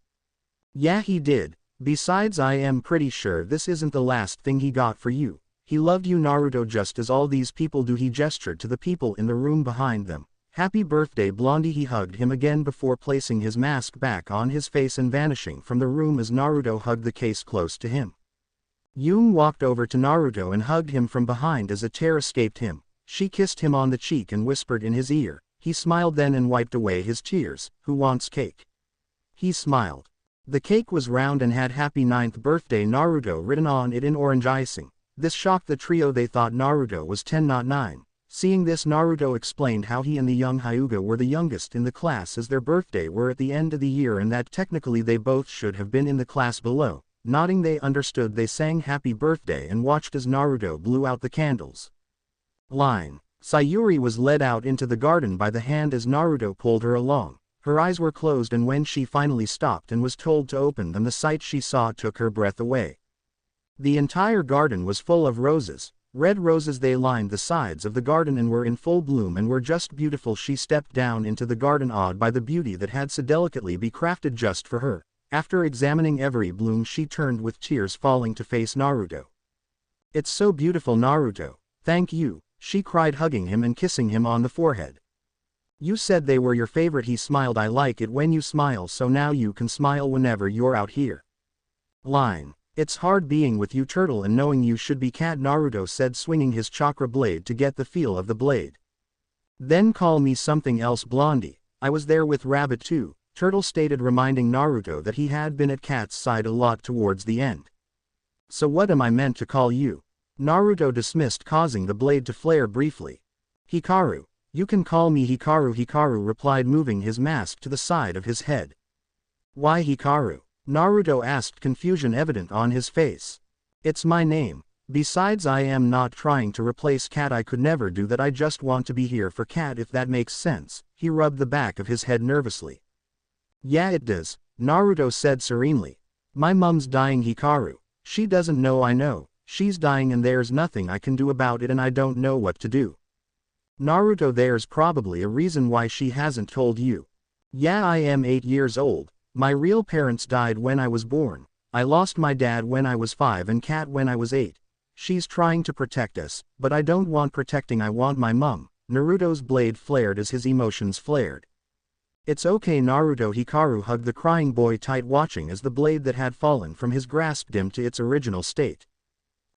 Speaker 1: "Yeah, he did. Besides, I am pretty sure this isn't the last thing he got for you. He loved you, Naruto, just as all these people do." He gestured to the people in the room behind them. "Happy birthday, Blondie." He hugged him again before placing his mask back on his face and vanishing from the room as Naruto hugged the case close to him. Yume walked over to Naruto and hugged him from behind as a tear escaped him. She kissed him on the cheek and whispered in his ear. He smiled then and wiped away his tears. "Who wants cake?" He smiled. The cake was round and had "Happy 9th Birthday Naruto" written on it in orange icing. This shocked the trio. They thought Naruto was 10 not 9. Seeing this, Naruto explained how he and the young Hyuga were the youngest in the class as their birthday were at the end of the year and that technically they both should have been in the class below. Nodding they understood, they sang happy birthday and watched as Naruto blew out the candles. Line. Sayuri was led out into the garden by the hand as Naruto pulled her along. Her eyes were closed and when she finally stopped and was told to open them, the sight she saw took her breath away. The entire garden was full of roses. Red roses, they lined the sides of the garden and were in full bloom and were just beautiful. She stepped down into the garden awed by the beauty that had so delicately been crafted just for her. After examining every bloom, she turned with tears falling to face Naruto. "It's so beautiful, Naruto. Thank you," she cried, hugging him and kissing him on the forehead. "You said they were your favorite." He smiled. "I like it when you smile, so now you can smile whenever you're out here." Line. "It's hard being with you, Turtle, and knowing you should be Cat," Naruto said, swinging his chakra blade to get the feel of the blade. "Then call me something else, Blondie. I was there with Rabbit too," Turtle stated, reminding Naruto that he had been at Cat's side a lot towards the end. "So what am I meant to call you?" Naruto dismissed, causing the blade to flare briefly. "Hikaru. You can call me Hikaru," Hikaru replied, moving his mask to the side of his head. "Why Hikaru?" Naruto asked, confusion evident on his face. "It's my name. Besides, I am not trying to replace Cat. I could never do that. I just want to be here for Cat, if that makes sense." He rubbed the back of his head nervously. "Yeah, it does," Naruto said serenely. "My mum's dying, Hikaru. She doesn't know I know. She's dying and there's nothing I can do about it and I don't know what to do." Naruto, "There's probably a reason why she hasn't told you." "Yeah, I am 8 years old. My real parents died when I was born. I lost my dad when I was 5 and Cat when I was 8. She's trying to protect us, but I don't want protecting, I want my mum." Naruto's blade flared as his emotions flared. It's okay Naruto. Hikaru hugged the crying boy tight, watching as the blade that had fallen from his grasp dimmed to its original state.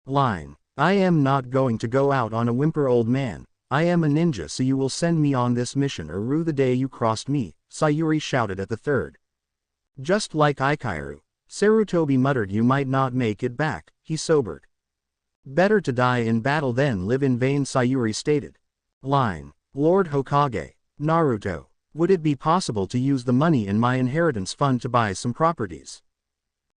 Speaker 1: Line. I am not going to go out on a whimper, old man. I am a ninja, so you will send me on this mission or rue the day you crossed me, Sayuri shouted at the third. Just like Ikaru. Sarutobi muttered. You might not make it back, he sobered. Better to die in battle than live in vain, Sayuri stated. Line. Lord Hokage. Naruto. Would it be possible to use the money in my inheritance fund to buy some properties?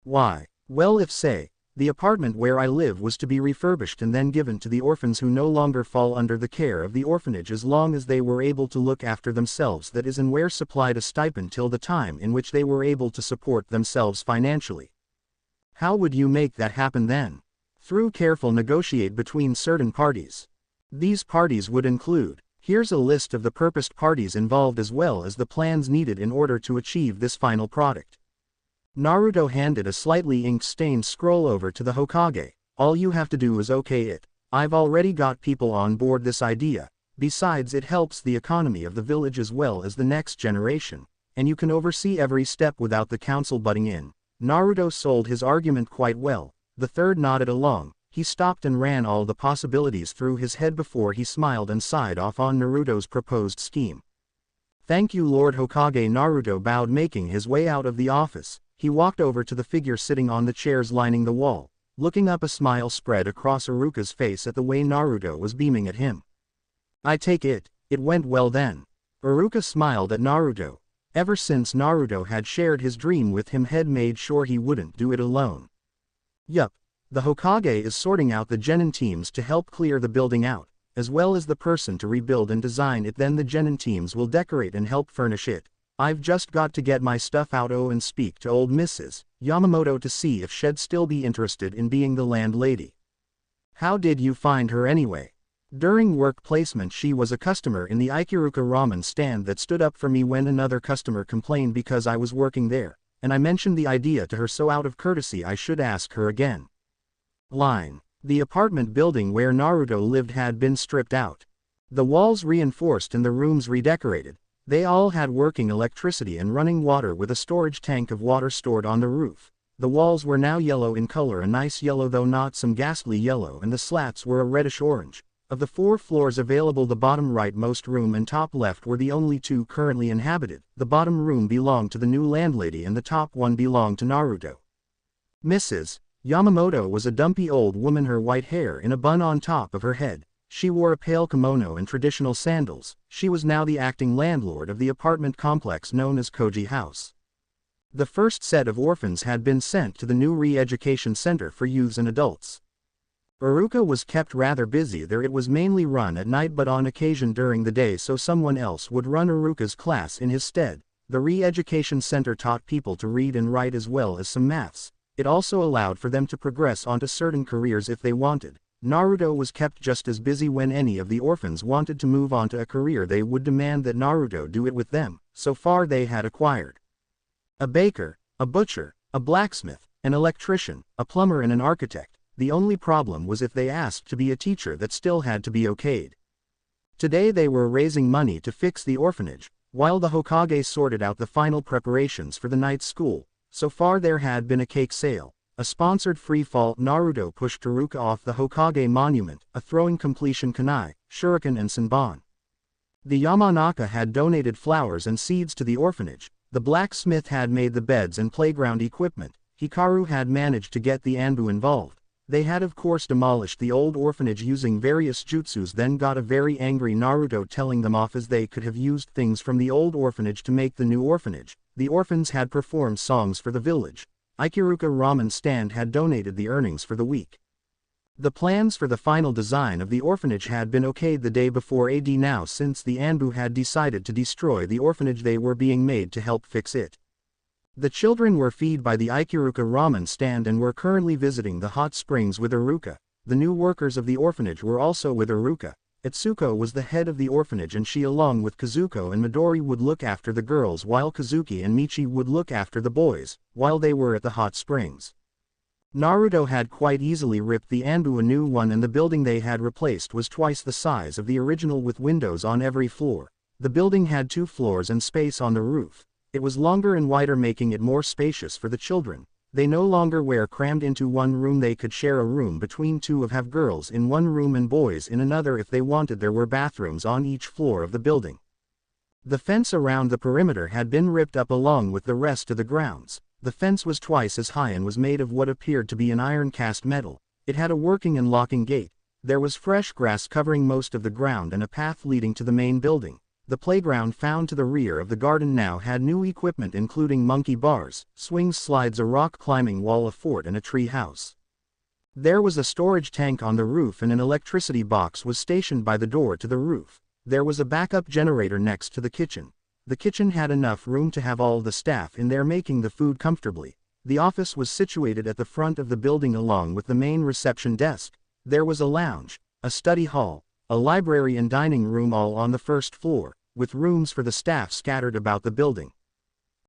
Speaker 1: Why? Well, if say, the apartment where I live was to be refurbished and then given to the orphans who no longer fall under the care of the orphanage as long as they were able to look after themselves, that is, and where supplied a stipend till the time in which they were able to support themselves financially. How would you make that happen then? Through careful negotiate between certain parties. These parties would include, here's a list of the purposed parties involved as well as the plans needed in order to achieve this final product. Naruto handed a slightly ink-stained scroll over to the Hokage. All you have to do is okay it. I've already got people on board this idea. Besides, it helps the economy of the village as well as the next generation, and you can oversee every step without the council butting in. Naruto sold his argument quite well. The third nodded along. He stopped and ran all the possibilities through his head before he smiled and sighed off on Naruto's proposed scheme. Thank you, Lord Hokage. Naruto bowed, making his way out of the office. He walked over to the figure sitting on the chairs lining the wall. Looking up, a smile spread across Iruka's face at the way Naruto was beaming at him. I take it went well then. Iruka smiled at Naruto. Ever since Naruto had shared his dream with him, had made sure he wouldn't do it alone. Yup. The Hokage is sorting out the genin teams to help clear the building out, as well as the person to rebuild and design it. Then the genin teams will decorate and help furnish it. I've just got to get my stuff out and speak to old Mrs. Yamamoto to see if she'd still be interested in being the landlady. How did you find her anyway? During work placement, she was a customer in the Ikiruka ramen stand that stood up for me when another customer complained because I was working there, and I mentioned the idea to her, so out of courtesy I should ask her again. Line. The apartment building where Naruto lived had been stripped out. The walls reinforced and the rooms redecorated. They all had working electricity and running water with a storage tank of water stored on the roof. The walls were now yellow in color, a nice yellow though not some ghastly yellow, and the slats were a reddish orange. Of the 4 floors available, the bottom rightmost room and top left were the only 2 currently inhabited. The bottom room belonged to the new landlady and the top one belonged to Naruto. Mrs. Yamamoto was a dumpy old woman, her white hair in a bun on top of her head. She wore a pale kimono and traditional sandals. She was now the acting landlord of the apartment complex known as Koji House. The first set of orphans had been sent to the new re-education center for youths and adults. Iruka was kept rather busy there. It was mainly run at night, but on occasion during the day, so someone else would run Iruka's class in his stead. The re-education center taught people to read and write as well as some maths. It also allowed for them to progress onto certain careers if they wanted. Naruto was kept just as busy. When any of the orphans wanted to move on to a career, they would demand that Naruto do it with them. So far they had acquired a baker, a butcher, a blacksmith, an electrician, a plumber and an architect. The only problem was if they asked to be a teacher, that still had to be okayed. Today they were raising money to fix the orphanage, while the Hokage sorted out the final preparations for the night school. So far there had been a cake sale, a sponsored free fall. Naruto pushed Iruka off the Hokage monument, a throwing completion kunai, shuriken and senbon. The Yamanaka had donated flowers and seeds to the orphanage. The blacksmith had made the beds and playground equipment. Hikaru had managed to get the Anbu involved. They had of course demolished the old orphanage using various jutsus, then got a very angry Naruto telling them off as they could have used things from the old orphanage to make the new orphanage. The orphans had performed songs for the village. Ikiruka ramen stand had donated the earnings for the week. The plans for the final design of the orphanage had been okayed the day before AD. Now since the Anbu had decided to destroy the orphanage, they were being made to help fix it. The children were fed by the Ikiruka ramen stand and were currently visiting the hot springs with Iruka. The new workers of the orphanage were also with Iruka. Itsuko was the head of the orphanage and she along with Kazuko and Midori would look after the girls, while Kazuki and Michi would look after the boys, while they were at the hot springs. Naruto had quite easily ripped the Anbu a new one, and the building they had replaced was twice the size of the original with windows on every floor. The building had 2 floors and space on the roof. It was longer and wider, making it more spacious for the children. They no longer were crammed into one room. They could share a room between 2 of have girls in one room and boys in another if they wanted. There were bathrooms on each floor of the building. The fence around the perimeter had been ripped up along with the rest of the grounds. The fence was twice as high and was made of what appeared to be an iron cast metal. It had a working and locking gate. There was fresh grass covering most of the ground and a path leading to the main building. The playground found to the rear of the garden now had new equipment, including monkey bars, swings, slides, a rock climbing wall, a fort, and a tree house. There was a storage tank on the roof and an electricity box was stationed by the door to the roof. There was a backup generator next to the kitchen. The kitchen had enough room to have all the staff in there making the food comfortably. The office was situated at the front of the building along with the main reception desk. There was a lounge, a study hall, a library and dining room all on the first floor, with rooms for the staff scattered about the building.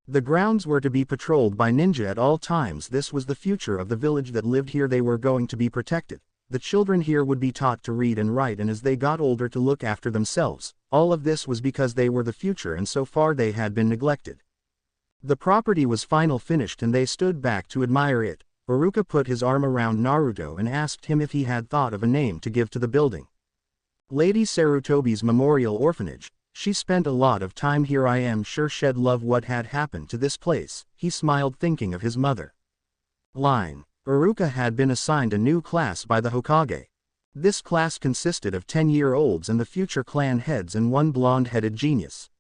Speaker 1: The grounds were to be patrolled by ninja at all times. This was the future of the village that lived here. They were going to be protected. The children here would be taught to read and write, and as they got older to look after themselves. All of this was because they were the future and so far they had been neglected. The property was finally finished and they stood back to admire it. Iruka put his arm around Naruto and asked him if he had thought of a name to give to the building. Lady Sarutobi's Memorial Orphanage. She spent a lot of time here. I am sure she'd love what had happened to this place. He smiled, thinking of his mother. Line. Iruka had been assigned a new class by the Hokage. This class consisted of 10-year-olds and the future clan heads and one blonde-headed genius.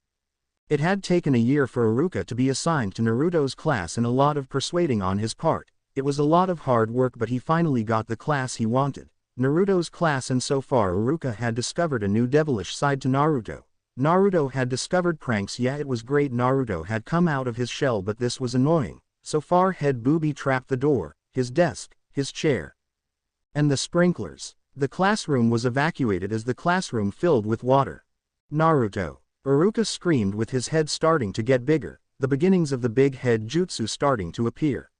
Speaker 1: It had taken a year for Iruka to be assigned to Naruto's class and a lot of persuading on his part. It was a lot of hard work, but he finally got the class he wanted. Naruto's class, and so far Iruka had discovered a new devilish side to Naruto. Naruto had discovered pranks. Yeah, it was great. Naruto had come out of his shell, but this was annoying. So far had booby-trapped the door, his desk, his chair, and the sprinklers. The classroom was evacuated as the classroom filled with water. Naruto. Iruka screamed with his head starting to get bigger, the beginnings of the big head jutsu starting to appear.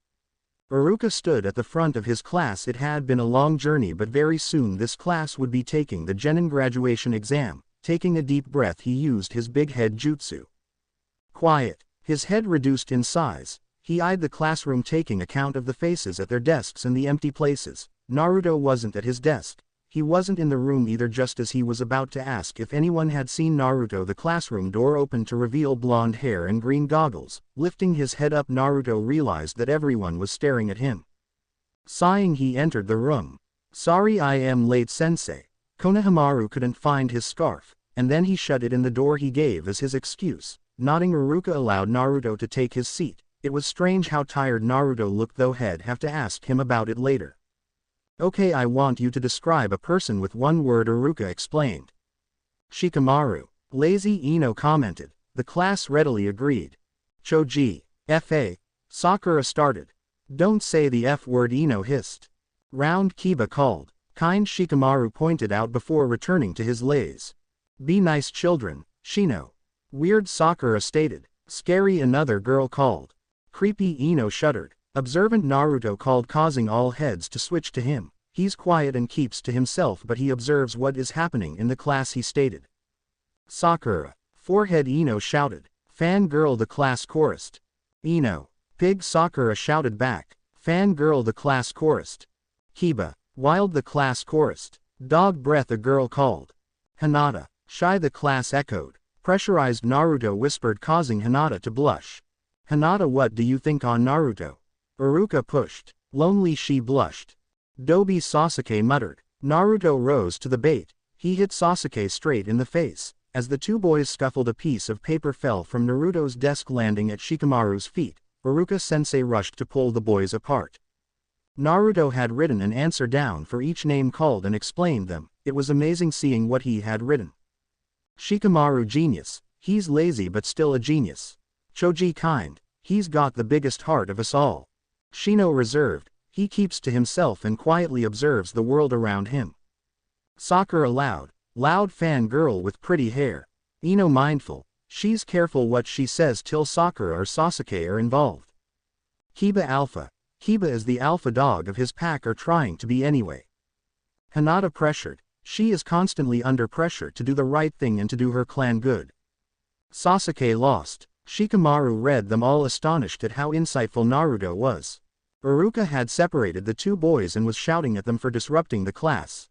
Speaker 1: Iruka stood at the front of his class. It had been a long journey, but very soon this class would be taking the Genin graduation exam. Taking a deep breath, he used his big head jutsu. Quiet. His head reduced in size. He eyed the classroom, taking account of the faces at their desks and the empty places. Naruto wasn't at his desk. He wasn't in the room either. Just as he was about to ask if anyone had seen Naruto, the classroom door opened to reveal blonde hair and green goggles. Lifting his head up, Naruto realized that everyone was staring at him. Sighing, he entered the room. Sorry, I am late, sensei. Konohamaru couldn't find his scarf, and then he shut it in the door he gave as his excuse. Nodding, Iruka allowed Naruto to take his seat. It was strange how tired Naruto looked, though he'd have to ask him about it later. Okay, I want you to describe a person with one word, Iruka explained. Shikamaru. Lazy, Ino commented. The class readily agreed. Choji. F.A. Sakura started. Don't say the F word, Ino hissed. Round, Kiba called. Kind, Shikamaru pointed out before returning to his lays. Be nice, children, Shino. Weird, Sakura stated. Scary, another girl called. Creepy, Ino shuddered. Observant, Naruto called, causing all heads to switch to him. He's quiet and keeps to himself, but he observes what is happening in the class, he stated. Sakura. Forehead, Ino shouted. Fangirl, the class chorused. Ino. Pig, Sakura shouted back. Fangirl, the class chorused. Kiba. Wild, the class chorused. Dog breath, a girl called. Hinata. Shy, the class echoed. Pressurized, Naruto whispered, causing Hinata to blush. Hinata, what do you think on Naruto? Iruka pushed. Lonely, she blushed. Dobi, Sasuke muttered. Naruto rose to the bait. He hit Sasuke straight in the face. As the two boys scuffled, a piece of paper fell from Naruto's desk, landing at Shikamaru's feet. Iruka-sensei rushed to pull the boys apart. Naruto had written an answer down for each name called and explained them. It was amazing seeing what he had written. Shikamaru, genius. He's lazy but still a genius. Choji, kind. He's got the biggest heart of us all. Shino, reserved. He keeps to himself and quietly observes the world around him. Sakura, loud. Loud, fangirl with pretty hair. Ino, mindful. She's careful what she says till Sakura or Sasuke are involved. Kiba, alpha. Kiba is the alpha dog of his pack, or trying to be anyway. Hinata, pressured. She is constantly under pressure to do the right thing and to do her clan good. Sasuke lost. Shikamaru read them all, astonished at how insightful Naruto was. Iruka had separated the two boys and was shouting at them for disrupting the class.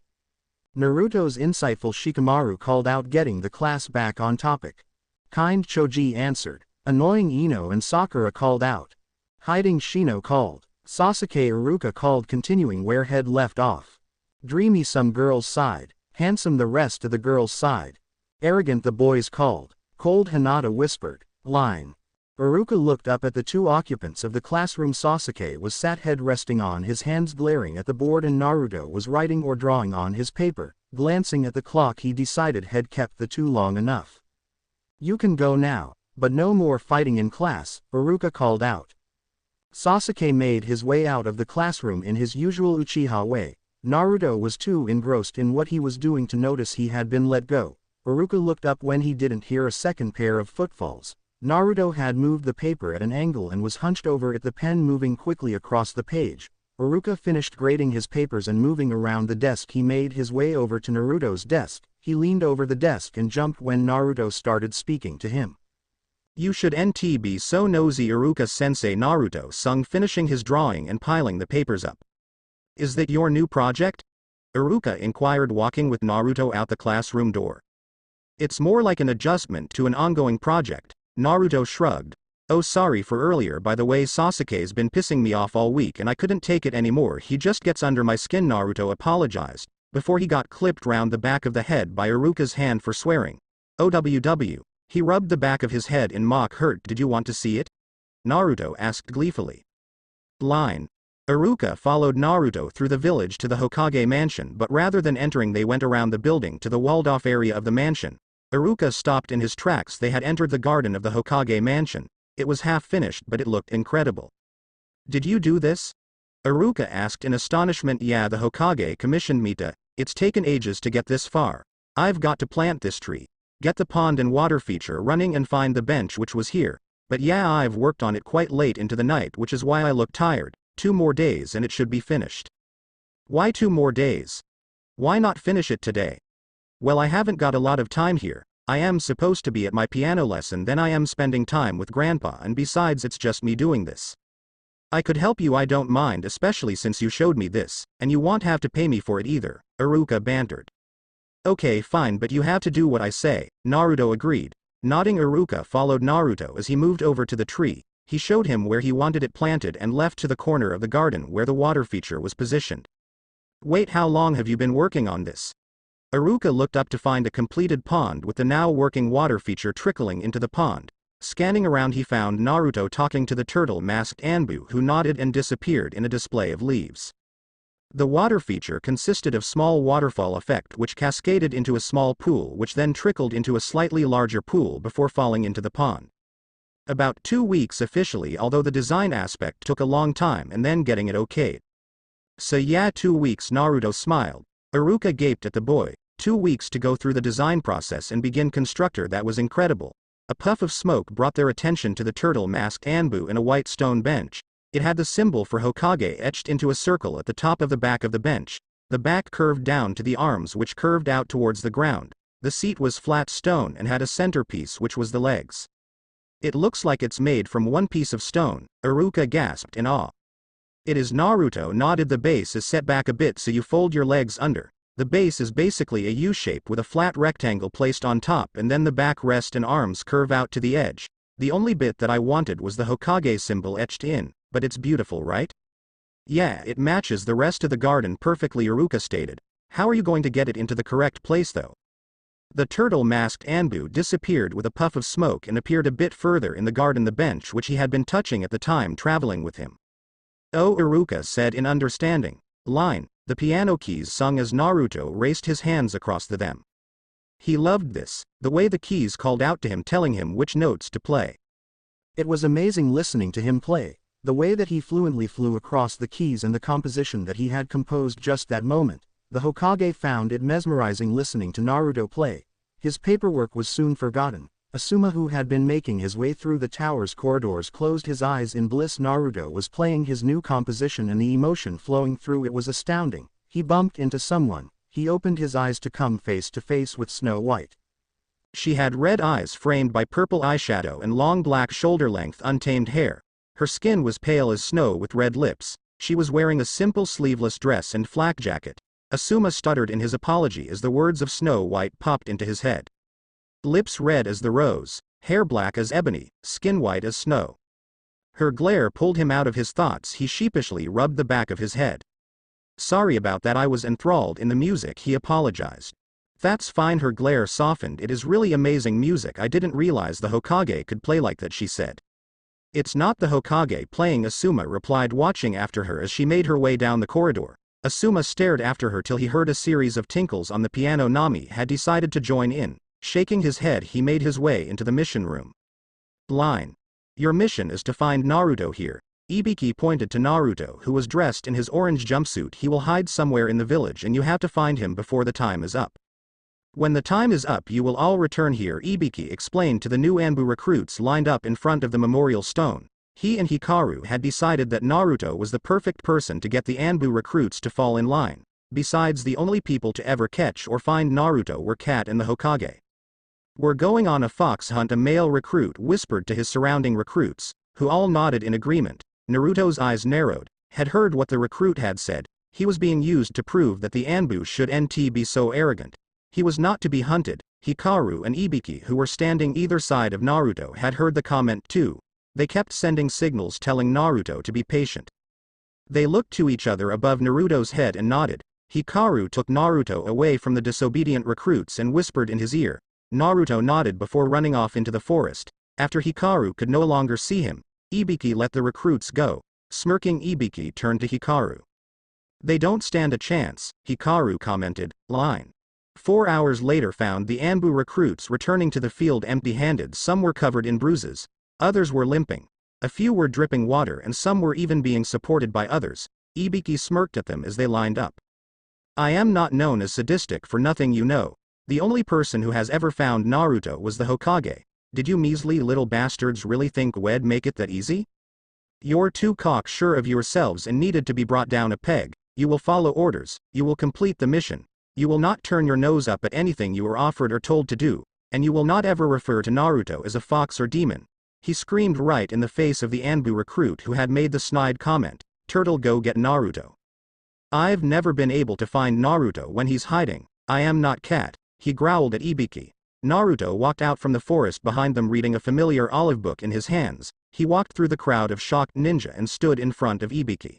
Speaker 1: Naruto's insightful Shikamaru called out, getting the class back on topic. Kind Choji answered. Annoying Ino and Sakura called out. Hiding Shino called. Sasuke Iruka called, continuing where had left off. Dreamy some girls sighed. Handsome the rest of the girls sighed. Arrogant the boys called. Cold Hinata whispered. Line. Iruka looked up at the two occupants of the classroom. Sasuke was sat head resting on his hands glaring at the board, and Naruto was writing or drawing on his paper. Glancing at the clock, he decided had kept the two long enough. You can go now, but no more fighting in class, Iruka called out. Sasuke made his way out of the classroom in his usual Uchiha way. Naruto was too engrossed in what he was doing to notice he had been let go. Iruka looked up when he didn't hear a second pair of footfalls. Naruto had moved the paper at an angle and was hunched over it, the pen moving quickly across the page. Iruka finished grading his papers and moving around the desk. He made his way over to Naruto's desk. He leaned over the desk and jumped when Naruto started speaking to him. You should nt be so nosy, Iruka-sensei, Naruto sung, finishing his drawing and piling the papers up. Is that your new project? Iruka inquired, walking with Naruto out the classroom door. It's more like an adjustment to an ongoing project. Naruto shrugged. Oh, sorry for earlier, by the way. Sasuke's been pissing me off all week and I couldn't take it anymore. He just gets under my skin, Naruto apologized, before he got clipped round the back of the head by Iruka's hand for swearing. OWW. He rubbed the back of his head in mock hurt. Did you want to see it? Naruto asked gleefully. Line. Iruka followed Naruto through the village to the Hokage mansion, but rather than entering they went around the building to the walled-off area of the mansion. Iruka stopped in his tracks. They had entered the garden of the Hokage mansion. It was half finished, but it looked incredible. Did you do this? Iruka asked in astonishment. Yeah, the Hokage commissioned me to. It's taken ages to get this far. I've got to plant this tree, get the pond and water feature running, and find the bench which was here. But yeah, I've worked on it quite late into the night, which is why I look tired. 2 more days and it should be finished. Why 2 more days? Why not finish it today? Well, I haven't got a lot of time here. I am supposed to be at my piano lesson, then I am spending time with Grandpa, and besides it's just me doing this. I could help you, I don't mind, especially since you showed me this, and you won't have to pay me for it either, Iruka bantered. Okay, fine, but you have to do what I say, Naruto agreed. Nodding, Iruka followed Naruto as he moved over to the tree. He showed him where he wanted it planted and left to the corner of the garden where the water feature was positioned. Wait, how long have you been working on this? Iruka looked up to find a completed pond with the now working water feature trickling into the pond. Scanning around, he found Naruto talking to the turtle-masked Anbu, who nodded and disappeared in a display of leaves. The water feature consisted of small waterfall effect which cascaded into a small pool, which then trickled into a slightly larger pool before falling into the pond. About 2 weeks officially, although the design aspect took a long time and then getting it okayed. So yeah, 2 weeks, Naruto smiled. Iruka gaped at the boy. 2 weeks to go through the design process and begin constructor, that was incredible. A puff of smoke brought their attention to the turtle-masked Anbu in a white stone bench. It had the symbol for Hokage etched into a circle at the top of the back of the bench. The back curved down to the arms, which curved out towards the ground. The seat was flat stone and had a centerpiece, which was the legs. It looks like it's made from one piece of stone, Iruka gasped in awe. It is, Naruto nodded. The base is set back a bit so you fold your legs under. The base is basically a U-shape with a flat rectangle placed on top, and then the back rest and arms curve out to the edge. The only bit that I wanted was the Hokage symbol etched in, but it's beautiful, right? Yeah, it matches the rest of the garden perfectly, Iruka stated. How are you going to get it into the correct place though? The turtle-masked Anbu disappeared with a puff of smoke and appeared a bit further in the garden, the bench which he had been touching at the time traveling with him. Oh, Iruka said in understanding. Line. The piano keys sung as Naruto raced his hands across them. He loved this, the way the keys called out to him telling him which notes to play. It was amazing listening to him play, the way that he fluently flew across the keys and the composition that he had composed just that moment. The Hokage found it mesmerizing listening to Naruto play. His paperwork was soon forgotten. Asuma, who had been making his way through the tower's corridors, closed his eyes in bliss. Naruto was playing his new composition and the emotion flowing through it was astounding. He bumped into someone. He opened his eyes to come face to face with Snow White. She had red eyes framed by purple eyeshadow and long black shoulder-length untamed hair. Her skin was pale as snow with red lips. She was wearing a simple sleeveless dress and flak jacket. Asuma stuttered in his apology as the words of Snow White popped into his head. Lips red as the rose, hair black as ebony, skin white as snow. Her glare pulled him out of his thoughts. He sheepishly rubbed the back of his head. Sorry about that, I was enthralled in the music, he apologized. That's fine, her glare softened. It is really amazing music. I didn't realize the Hokage could play like that, she said. It's not the Hokage playing, Asuma replied, watching after her as she made her way down the corridor. Asuma stared after her till he heard a series of tinkles on the piano. Nami had decided to join in. Shaking his head, he made his way into the mission room. Line. Your mission is to find Naruto here. Ibiki pointed to Naruto, who was dressed in his orange jumpsuit. He will hide somewhere in the village and you have to find him before the time is up. When the time is up you will all return here, Ibiki explained to the new Anbu recruits lined up in front of the memorial stone. He and Hikaru had decided that Naruto was the perfect person to get the Anbu recruits to fall in line. Besides, the only people to ever catch or find Naruto were Kat and the Hokage. We're going on a fox hunt, a male recruit whispered to his surrounding recruits, who all nodded in agreement. Naruto's eyes narrowed, had heard what the recruit had said. He was being used to prove that the Anbu should be so arrogant. He was not to be hunted. Hikaru and Ibiki, who were standing either side of Naruto, had heard the comment too. They kept sending signals telling Naruto to be patient. They looked to each other above Naruto's head and nodded. Hikaru took Naruto away from the disobedient recruits and whispered in his ear. Naruto nodded before running off into the forest. After Hikaru could no longer see him, Ibiki let the recruits go. Smirking, Ibiki turned to Hikaru. They don't stand a chance, Hikaru commented. Line. 4 hours later found the Anbu recruits returning to the field empty-handed. Some were covered in bruises. Others were limping. A few were dripping water and some were even being supported by others. Ibiki smirked at them as they lined up. I am not known as sadistic for nothing, you know. The only person who has ever found Naruto was the Hokage. Did you measly little bastards really think we'd make it that easy? You're too cocksure of yourselves and needed to be brought down a peg. You will follow orders, you will complete the mission. You will not turn your nose up at anything you are offered or told to do, and you will not ever refer to Naruto as a fox or demon. He screamed right in the face of the Anbu recruit who had made the snide comment. Turtle, go get Naruto. I've never been able to find Naruto when he's hiding. I am not Cat. He growled at Ibiki. Naruto walked out from the forest behind them reading a familiar olive book in his hands. He walked through the crowd of shocked ninja and stood in front of Ibiki.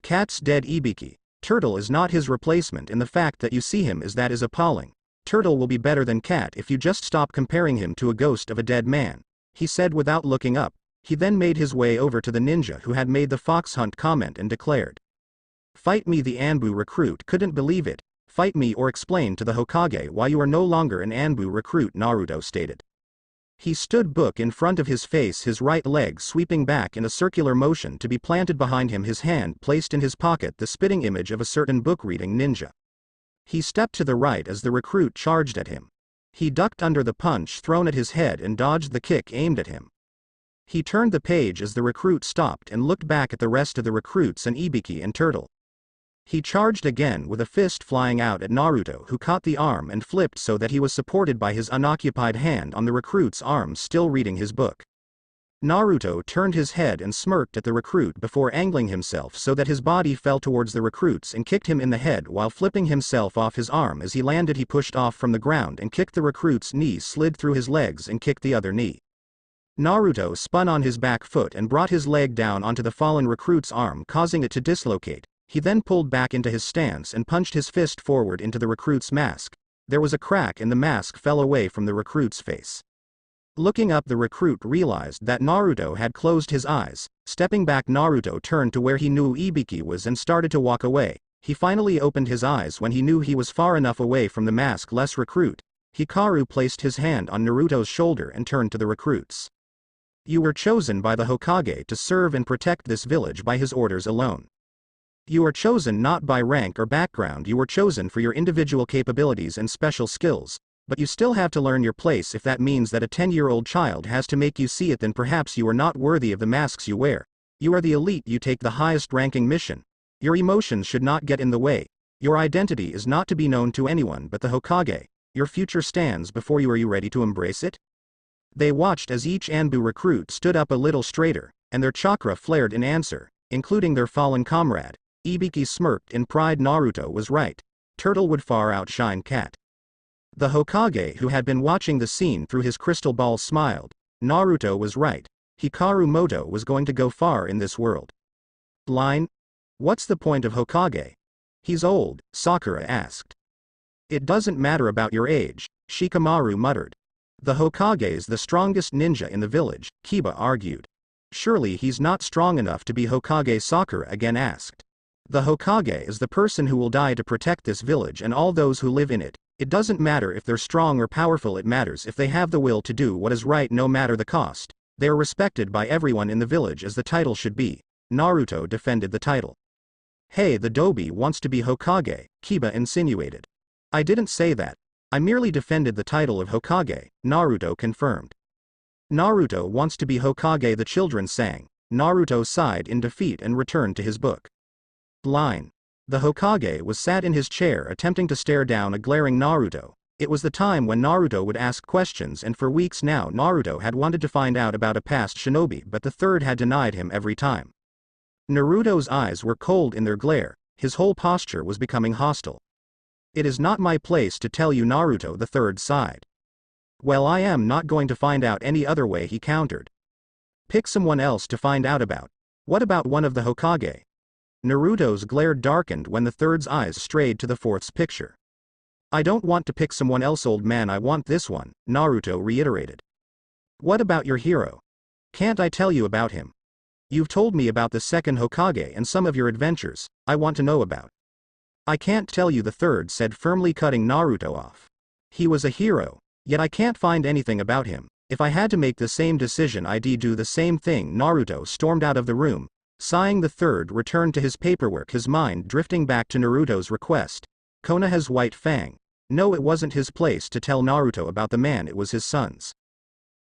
Speaker 1: Cat's dead, Ibiki. Turtle is not his replacement, and the fact that you see him as that is appalling. Turtle will be better than Cat if you just stop comparing him to a ghost of a dead man, he said without looking up. He then made his way over to the ninja who had made the fox hunt comment and declared. Fight me. The Anbu recruit couldn't believe it. Fight me or explain to the Hokage why you are no longer an Anbu recruit, Naruto stated. He stood book in front of his face, his right leg sweeping back in a circular motion to be planted behind him, his hand placed in his pocket, the spitting image of a certain book-reading ninja. He stepped to the right as the recruit charged at him. He ducked under the punch thrown at his head and dodged the kick aimed at him. He turned the page as the recruit stopped and looked back at the rest of the recruits and Ibiki and Turtle. He charged again with a fist flying out at Naruto, who caught the arm and flipped so that he was supported by his unoccupied hand on the recruit's arm, still reading his book. Naruto turned his head and smirked at the recruit before angling himself so that his body fell towards the recruits and kicked him in the head while flipping himself off his arm. As he landed, he pushed off from the ground and kicked the recruit's knee, slid through his legs and kicked the other knee. Naruto spun on his back foot and brought his leg down onto the fallen recruit's arm, causing it to dislocate. He then pulled back into his stance and punched his fist forward into the recruit's mask. There was a crack and the mask fell away from the recruit's face. Looking up, the recruit realized that Naruto had closed his eyes. Stepping back, Naruto turned to where he knew Ibiki was and started to walk away. He finally opened his eyes when he knew he was far enough away from the maskless recruit. Hikaru placed his hand on Naruto's shoulder and turned to the recruits. You were chosen by the Hokage to serve and protect this village by his orders alone. You are chosen not by rank or background, you were chosen for your individual capabilities and special skills, but you still have to learn your place. If that means that a 10-year-old child has to make you see it, then perhaps you are not worthy of the masks you wear. You are the elite, you take the highest ranking mission. Your emotions should not get in the way. Your identity is not to be known to anyone but the Hokage. Your future stands before you. Are you ready to embrace it? They watched as each Anbu recruit stood up a little straighter, and their chakra flared in answer, including their fallen comrade. Ibiki smirked in pride. Naruto was right. Turtle would far outshine Cat. The Hokage, who had been watching the scene through his crystal ball, smiled. Naruto was right. Hikaru Moto was going to go far in this world. Line? What's the point of Hokage? He's old, Sakura asked. It doesn't matter about your age, Shikamaru muttered. The Hokage's the strongest ninja in the village, Kiba argued. Surely he's not strong enough to be Hokage, Sakura again asked. The Hokage is the person who will die to protect this village and all those who live in it. It doesn't matter if they're strong or powerful, it matters if they have the will to do what is right no matter the cost. They are respected by everyone in the village as the title should be. Naruto defended the title. Hey, the Dobi wants to be Hokage, Kiba insinuated. I didn't say that. I merely defended the title of Hokage, Naruto confirmed. Naruto wants to be Hokage, the children sang. Naruto sighed in defeat and returned to his book. Line. The Hokage was sat in his chair attempting to stare down a glaring Naruto. It was the time when Naruto would ask questions, and for weeks now Naruto had wanted to find out about a past shinobi, but the third had denied him every time. Naruto's eyes were cold in their glare, his whole posture was becoming hostile. It is not my place to tell you, Naruto, the third sighed. Well, I am not going to find out any other way, he countered. Pick someone else to find out about. What about one of the Hokage? Naruto's glare darkened when the third's eyes strayed to the fourth's picture. I don't want to pick someone else, old man, I want this one, Naruto reiterated. What about your hero? Can't I tell you about him? You've told me about the second Hokage and some of your adventures, I want to know about. I can't tell you, the third said firmly, cutting Naruto off. He was a hero, yet I can't find anything about him. If I had to make the same decision, I'd do the same thing. Naruto stormed out of the room. Sighing, the third returned to his paperwork, his mind drifting back to Naruto's request. Konoha's white fang. No, it wasn't his place to tell Naruto about the man, it was his son's.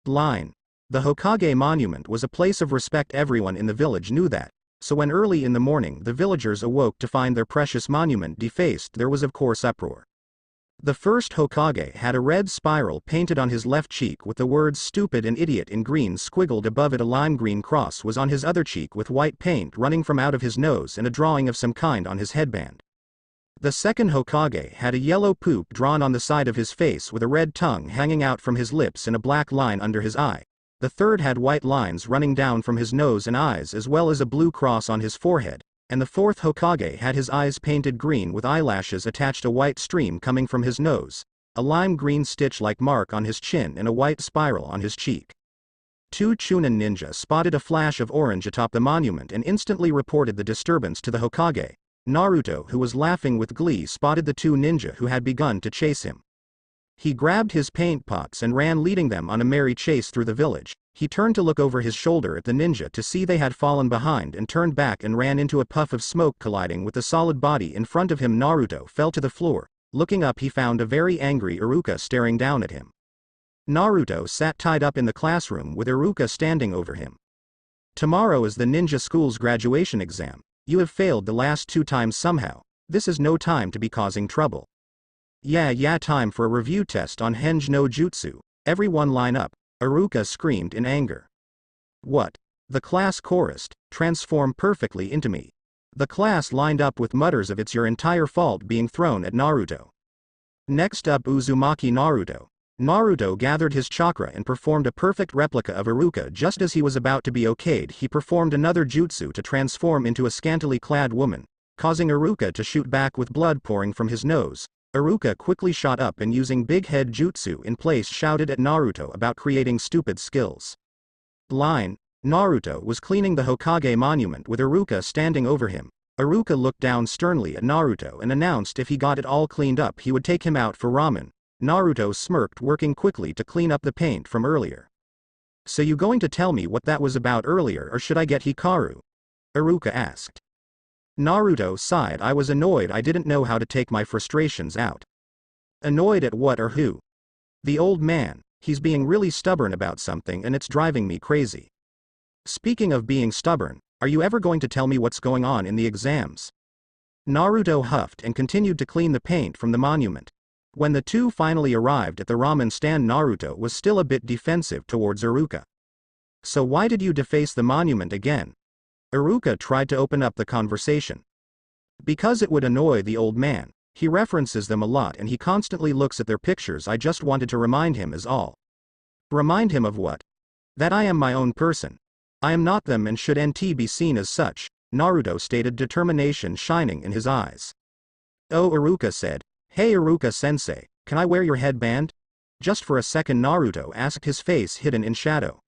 Speaker 1: Line. The Hokage monument was a place of respect, everyone in the village knew that. So when early in the morning the villagers awoke to find their precious monument defaced, there was of course uproar. The first Hokage had a red spiral painted on his left cheek with the words stupid and idiot in green squiggled above it. A lime green cross was on his other cheek with white paint running from out of his nose and a drawing of some kind on his headband. The second Hokage had a yellow poop drawn on the side of his face with a red tongue hanging out from his lips and a black line under his eye. The third had white lines running down from his nose and eyes as well as a blue cross on his forehead, and the fourth Hokage had his eyes painted green with eyelashes attached, a white stream coming from his nose, a lime green stitch-like mark on his chin and a white spiral on his cheek. Two Chunin ninja spotted a flash of orange atop the monument and instantly reported the disturbance to the Hokage. Naruto, who was laughing with glee, spotted the two ninja who had begun to chase him. He grabbed his paint pots and ran, leading them on a merry chase through the village. He turned to look over his shoulder at the ninja to see they had fallen behind and turned back and ran into a puff of smoke colliding with the solid body in front of him. Naruto fell to the floor. Looking up, he found a very angry Iruka staring down at him. Naruto sat tied up in the classroom with Iruka standing over him. Tomorrow is the ninja school's graduation exam. You have failed the last 2 times somehow. This is no time to be causing trouble. Yeah, time for a review test on Henge no Jutsu. Everyone line up, Iruka screamed in anger. What? The class chorused, transform perfectly into me. The class lined up with mutters of it's your entire fault being thrown at Naruto. Next up, Uzumaki Naruto. Naruto gathered his chakra and performed a perfect replica of Iruka. Just as he was about to be okayed, he performed another jutsu to transform into a scantily clad woman, causing Iruka to shoot back with blood pouring from his nose. Iruka quickly shot up and, using big head jutsu in place, shouted at Naruto about creating stupid skills. Line. Naruto was cleaning the Hokage monument with Iruka standing over him. Iruka looked down sternly at Naruto and announced if he got it all cleaned up he would take him out for ramen. Naruto smirked, working quickly to clean up the paint from earlier. So you going to tell me what that was about earlier, or should I get Hikaru? Iruka asked. Naruto sighed. I was annoyed. I didn't know how to take my frustrations out. Annoyed at what or who? The old man. He's being really stubborn about something and it's driving me crazy. Speaking of being stubborn, are you ever going to tell me what's going on in the exams? Naruto huffed and continued to clean the paint from the monument. When the two finally arrived at the ramen stand, Naruto was still a bit defensive towards Iruka. So why did you deface the monument again? Iruka tried to open up the conversation. Because it would annoy the old man. He references them a lot and he constantly looks at their pictures. I just wanted to remind him is all. Remind him of what? That I am my own person. I am not them and should NT be seen as such, Naruto stated, determination shining in his eyes. Oh, Iruka said. Hey Iruka-sensei, can I wear your headband? Just for a second, Naruto asked, his face hidden in shadow.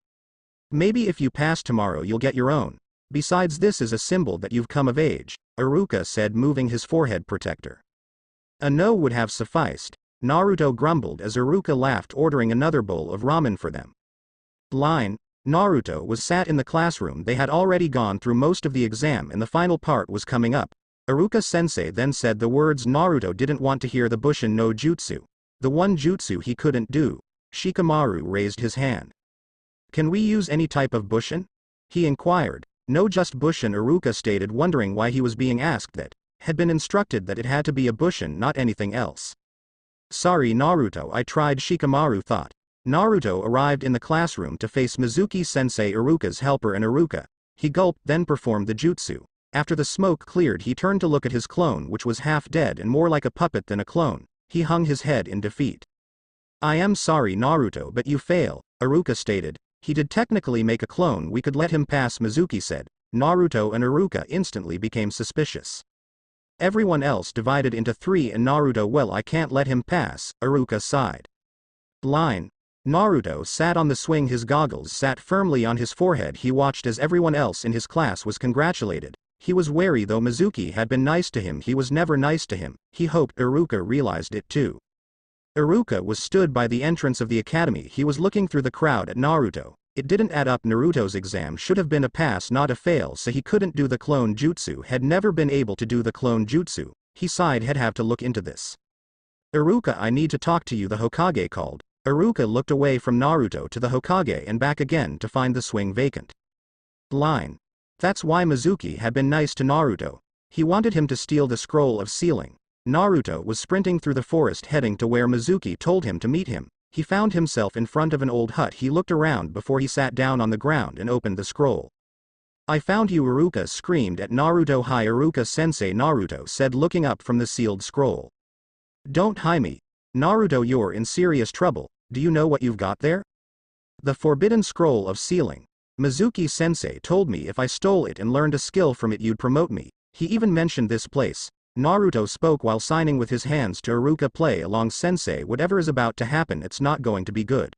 Speaker 1: Maybe if you pass tomorrow you'll get your own. Besides, this is a symbol that you've come of age, Iruka said, moving his forehead protector. A no would have sufficed, Naruto grumbled as Iruka laughed, ordering another bowl of ramen for them. Naruto was sat in the classroom. They had already gone through most of the exam and the final part was coming up. Iruka-sensei then said the words Naruto didn't want to hear, the Bushin no Jutsu. The one jutsu he couldn't do. Shikamaru raised his hand. Can we use any type of Bushin? He inquired. No, just Bushin, Iruka stated, wondering why he was being asked that. Had been instructed that it had to be a Bushin, not anything else. Sorry Naruto, I tried, Shikamaru thought. Naruto arrived in the classroom to face Mizuki-sensei, Iruka's helper, and Iruka. He gulped, then performed the jutsu. After the smoke cleared, he turned to look at his clone, which was half dead and more like a puppet than a clone. He hung his head in defeat. I am sorry Naruto, but you fail, Iruka stated. He did technically make a clone, we could let him pass, Mizuki said. Naruto and Iruka instantly became suspicious. Everyone else divided into three and Naruto, well, I can't let him pass, Iruka sighed. Naruto sat on the swing, his goggles sat firmly on his forehead. He watched as everyone else in his class was congratulated. He was wary, though Mizuki had been nice to him, he was never nice to him. He hoped Iruka realized it too. Iruka was stood by the entrance of the academy. He was looking through the crowd at Naruto. It didn't add up. Naruto's exam should have been a pass, not a fail, so he couldn't do the clone jutsu, had never been able to do the clone jutsu. He sighed, he'd have to look into this. Iruka, I need to talk to you, the Hokage called. Iruka looked away from Naruto to the Hokage and back again to find the swing vacant. That's why Mizuki had been nice to Naruto. He wanted him to steal the scroll of sealing. Naruto was sprinting through the forest heading to where Mizuki told him to meet him. He found himself in front of an old hut. He looked around before he sat down on the ground and opened the scroll. I found you, Iruka screamed at Naruto. Hi Iruka-sensei, Naruto said, looking up from the sealed scroll. Don't hide me. Naruto, you're in serious trouble. Do you know what you've got there? The forbidden scroll of sealing. Mizuki-sensei told me if I stole it and learned a skill from it you'd promote me. He even mentioned this place. Naruto spoke while signing with his hands to Iruka. Play along, sensei, whatever is about to happen, it's not going to be good.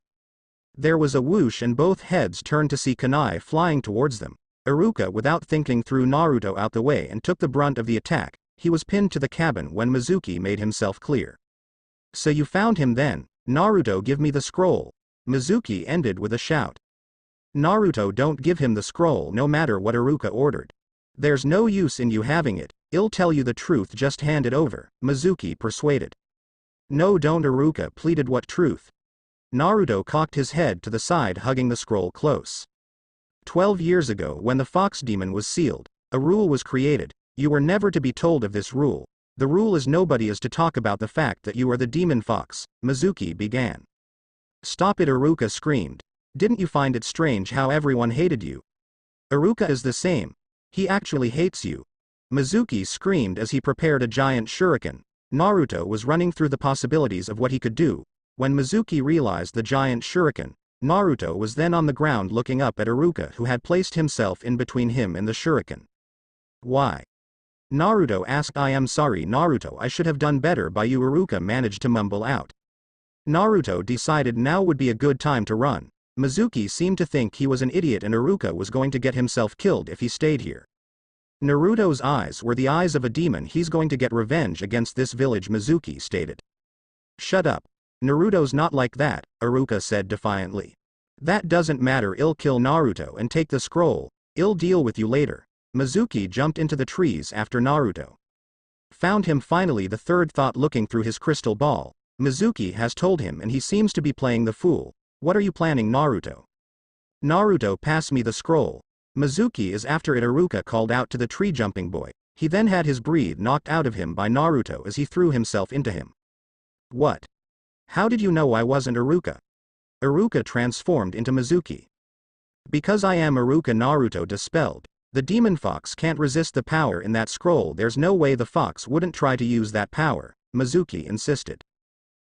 Speaker 1: There was a whoosh and both heads turned to see kunai flying towards them. Iruka, without thinking, threw Naruto out the way and took the brunt of the attack. He was pinned to the cabin when Mizuki made himself clear. So you found him then? Naruto, give me the scroll. Mizuki ended with a shout. Naruto, don't give him the scroll no matter what Iruka ordered. There's no use in you having it. I'll tell you the truth, just hand it over, Mizuki persuaded. No, don't, Iruka pleaded. What truth? Naruto cocked his head to the side, hugging the scroll close. 12 years ago, when the fox demon was sealed, a rule was created. You were never to be told of this rule. The rule is nobody is to talk about the fact that you are the demon fox, Mizuki began. Stop it, Iruka screamed. Didn't you find it strange how everyone hated you? Iruka is the same. He actually hates you. Mizuki screamed as he prepared a giant shuriken. Naruto was running through the possibilities of what he could do. When Mizuki realized the giant shuriken, Naruto was then on the ground looking up at Iruka, who had placed himself in between him and the shuriken. Why? Naruto asked. I am sorry Naruto, I should have done better by you, Iruka managed to mumble out. Naruto decided now would be a good time to run. Mizuki seemed to think he was an idiot and Iruka was going to get himself killed if he stayed here. Naruto's eyes were the eyes of a demon. He's going to get revenge against this village, Mizuki stated. Shut up. Naruto's not like that, Iruka said defiantly. That doesn't matter, I'll kill Naruto and take the scroll. I'll deal with you later. Mizuki jumped into the trees after Naruto. Found him finally, the third thought looking through his crystal ball. Mizuki has told him and he seems to be playing the fool. What are you planning, Naruto? Naruto, pass me the scroll. Mizuki is after it, Iruka called out to the tree jumping boy. He then had his breath knocked out of him by Naruto as he threw himself into him. What? How did you know I wasn't Iruka? Iruka transformed into Mizuki. Because I am Iruka, Naruto dispelled. The demon fox can't resist the power in that scroll. There's no way the fox wouldn't try to use that power, Mizuki insisted.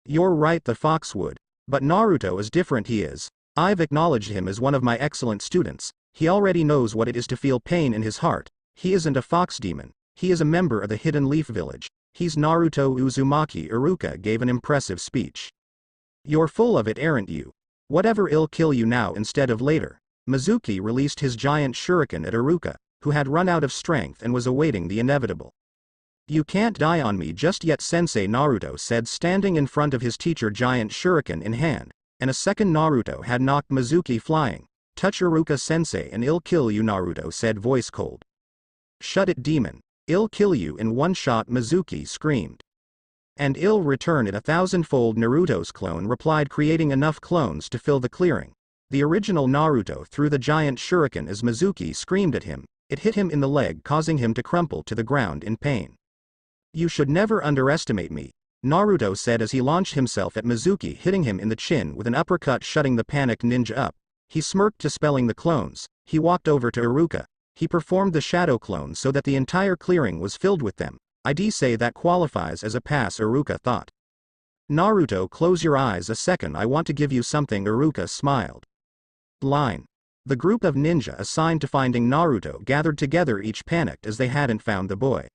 Speaker 1: You're right, the fox would. But Naruto is different. He is. I've acknowledged him as one of my excellent students. He already knows what it is to feel pain in his heart. He isn't a fox demon. He is a member of the Hidden Leaf Village. He's Naruto Uzumaki. Iruka gave an impressive speech. You're full of it, aren't you? Whatever, I'll kill you now instead of later. Mizuki released his giant shuriken at Iruka, who had run out of strength and was awaiting the inevitable. You can't die on me just yet, Sensei, Naruto said, standing in front of his teacher, giant shuriken in hand, and a second Naruto had knocked Mizuki flying. Touch Iruka sensei and I'll kill you, Naruto said, voice cold. Shut it, demon. I'll kill you in one shot, Mizuki screamed. And I'll return it 1,000-fold, Naruto's clone replied, creating enough clones to fill the clearing. The original Naruto threw the giant shuriken as Mizuki screamed at him. It hit him in the leg, causing him to crumple to the ground in pain. You should never underestimate me, Naruto said as he launched himself at Mizuki, hitting him in the chin with an uppercut, shutting the panicked ninja up. He smirked, dispelling the clones. He walked over to Iruka. He performed the shadow clone so that the entire clearing was filled with them. I'd say that qualifies as a pass, Iruka thought. Naruto, close your eyes a second, I want to give you something, Iruka smiled. Line. The group of ninja assigned to finding Naruto gathered together, each panicked as they hadn't found the boy.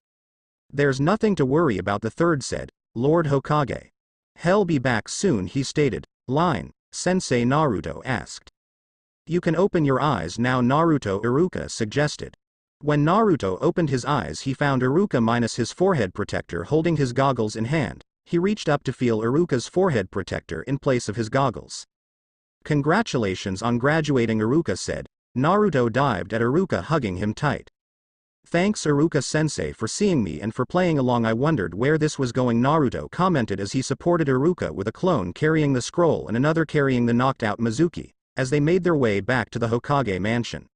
Speaker 1: There's nothing to worry about, the third said. Lord Hokage. He'll be back soon, he stated. Line. Sensei, Naruto asked. You can open your eyes now, Naruto, Iruka suggested. When Naruto opened his eyes, he found Iruka minus his forehead protector holding his goggles in hand. He reached up to feel Iruka's forehead protector in place of his goggles. Congratulations on graduating, Iruka said. Naruto dived at Iruka, hugging him tight. Thanks, Iruka sensei, for seeing me and for playing along. I wondered where this was going, Naruto commented as he supported Iruka with a clone carrying the scroll and another carrying the knocked out Mizuki, as they made their way back to the Hokage mansion.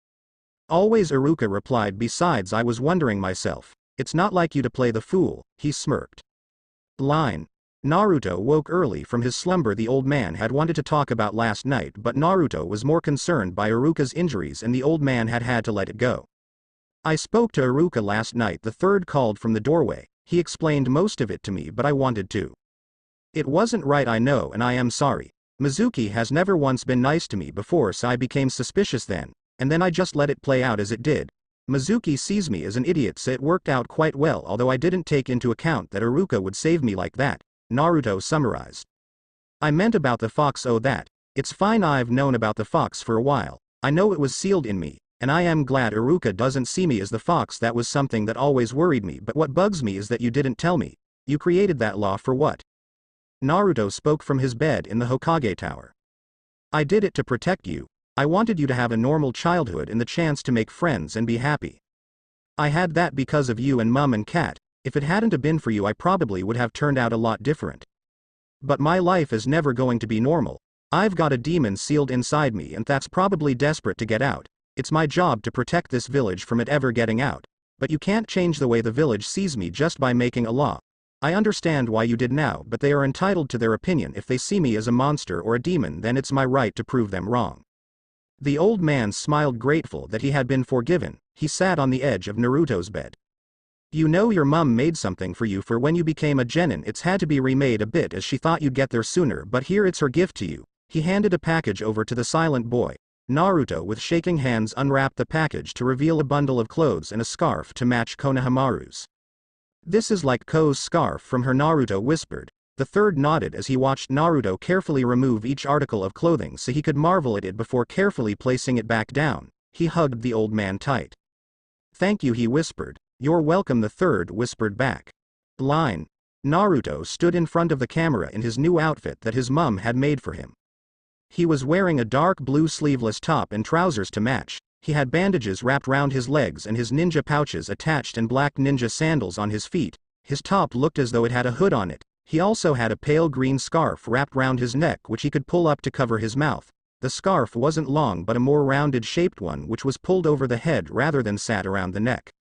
Speaker 1: Always, Iruka replied, besides I was wondering myself. It's not like you to play the fool, he smirked. Line. Naruto woke early from his slumber. The old man had wanted to talk about last night, but Naruto was more concerned by Iruka's injuries and the old man had to let it go. I spoke to Iruka last night, the third called from the doorway. He explained most of it to me, but I wanted to. It wasn't right, I know, and I am sorry. Mizuki has never once been nice to me before, so I became suspicious then, and then I just let it play out as it did. Mizuki sees me as an idiot, so it worked out quite well, although I didn't take into account that Iruka would save me like that, Naruto summarized. I meant about the fox. Oh, that. It's fine, I've known about the fox for a while. I know it was sealed in me, and I am glad Iruka doesn't see me as the fox. That was something that always worried me, but what bugs me is that you didn't tell me. You created that law for what? Naruto spoke from his bed in the Hokage tower. I did it to protect you. I wanted you to have a normal childhood and the chance to make friends and be happy. I had that because of you and Mum and Cat. If it hadn't have been for you, I probably would have turned out a lot different. But my life is never going to be normal. I've got a demon sealed inside me, and that's probably desperate to get out. It's my job to protect this village from it ever getting out. But you can't change the way the village sees me just by making a law. I understand why you did now, but they are entitled to their opinion. If they see me as a monster or a demon, then it's my right to prove them wrong. The old man smiled, grateful that he had been forgiven. He sat on the edge of Naruto's bed. You know, your mum made something for you for when you became a genin. It's had to be remade a bit as she thought you'd get there sooner, but here it's her gift to you. He handed a package over to the silent boy. Naruto, with shaking hands, unwrapped the package to reveal a bundle of clothes and a scarf to match Konohamaru's. This is like Ko's scarf from her, Naruto whispered. The third nodded as he watched Naruto carefully remove each article of clothing so he could marvel at it before carefully placing it back down. He hugged the old man tight. Thank you, he whispered. You're welcome, the third whispered back. Line. Naruto stood in front of the camera in his new outfit that his mum had made for him. He was wearing a dark blue sleeveless top and trousers to match. He had bandages wrapped round his legs and his ninja pouches attached and black ninja sandals on his feet. His top looked as though it had a hood on it. He also had a pale green scarf wrapped round his neck which he could pull up to cover his mouth. The scarf wasn't long but a more rounded shaped one which was pulled over the head rather than sat around the neck.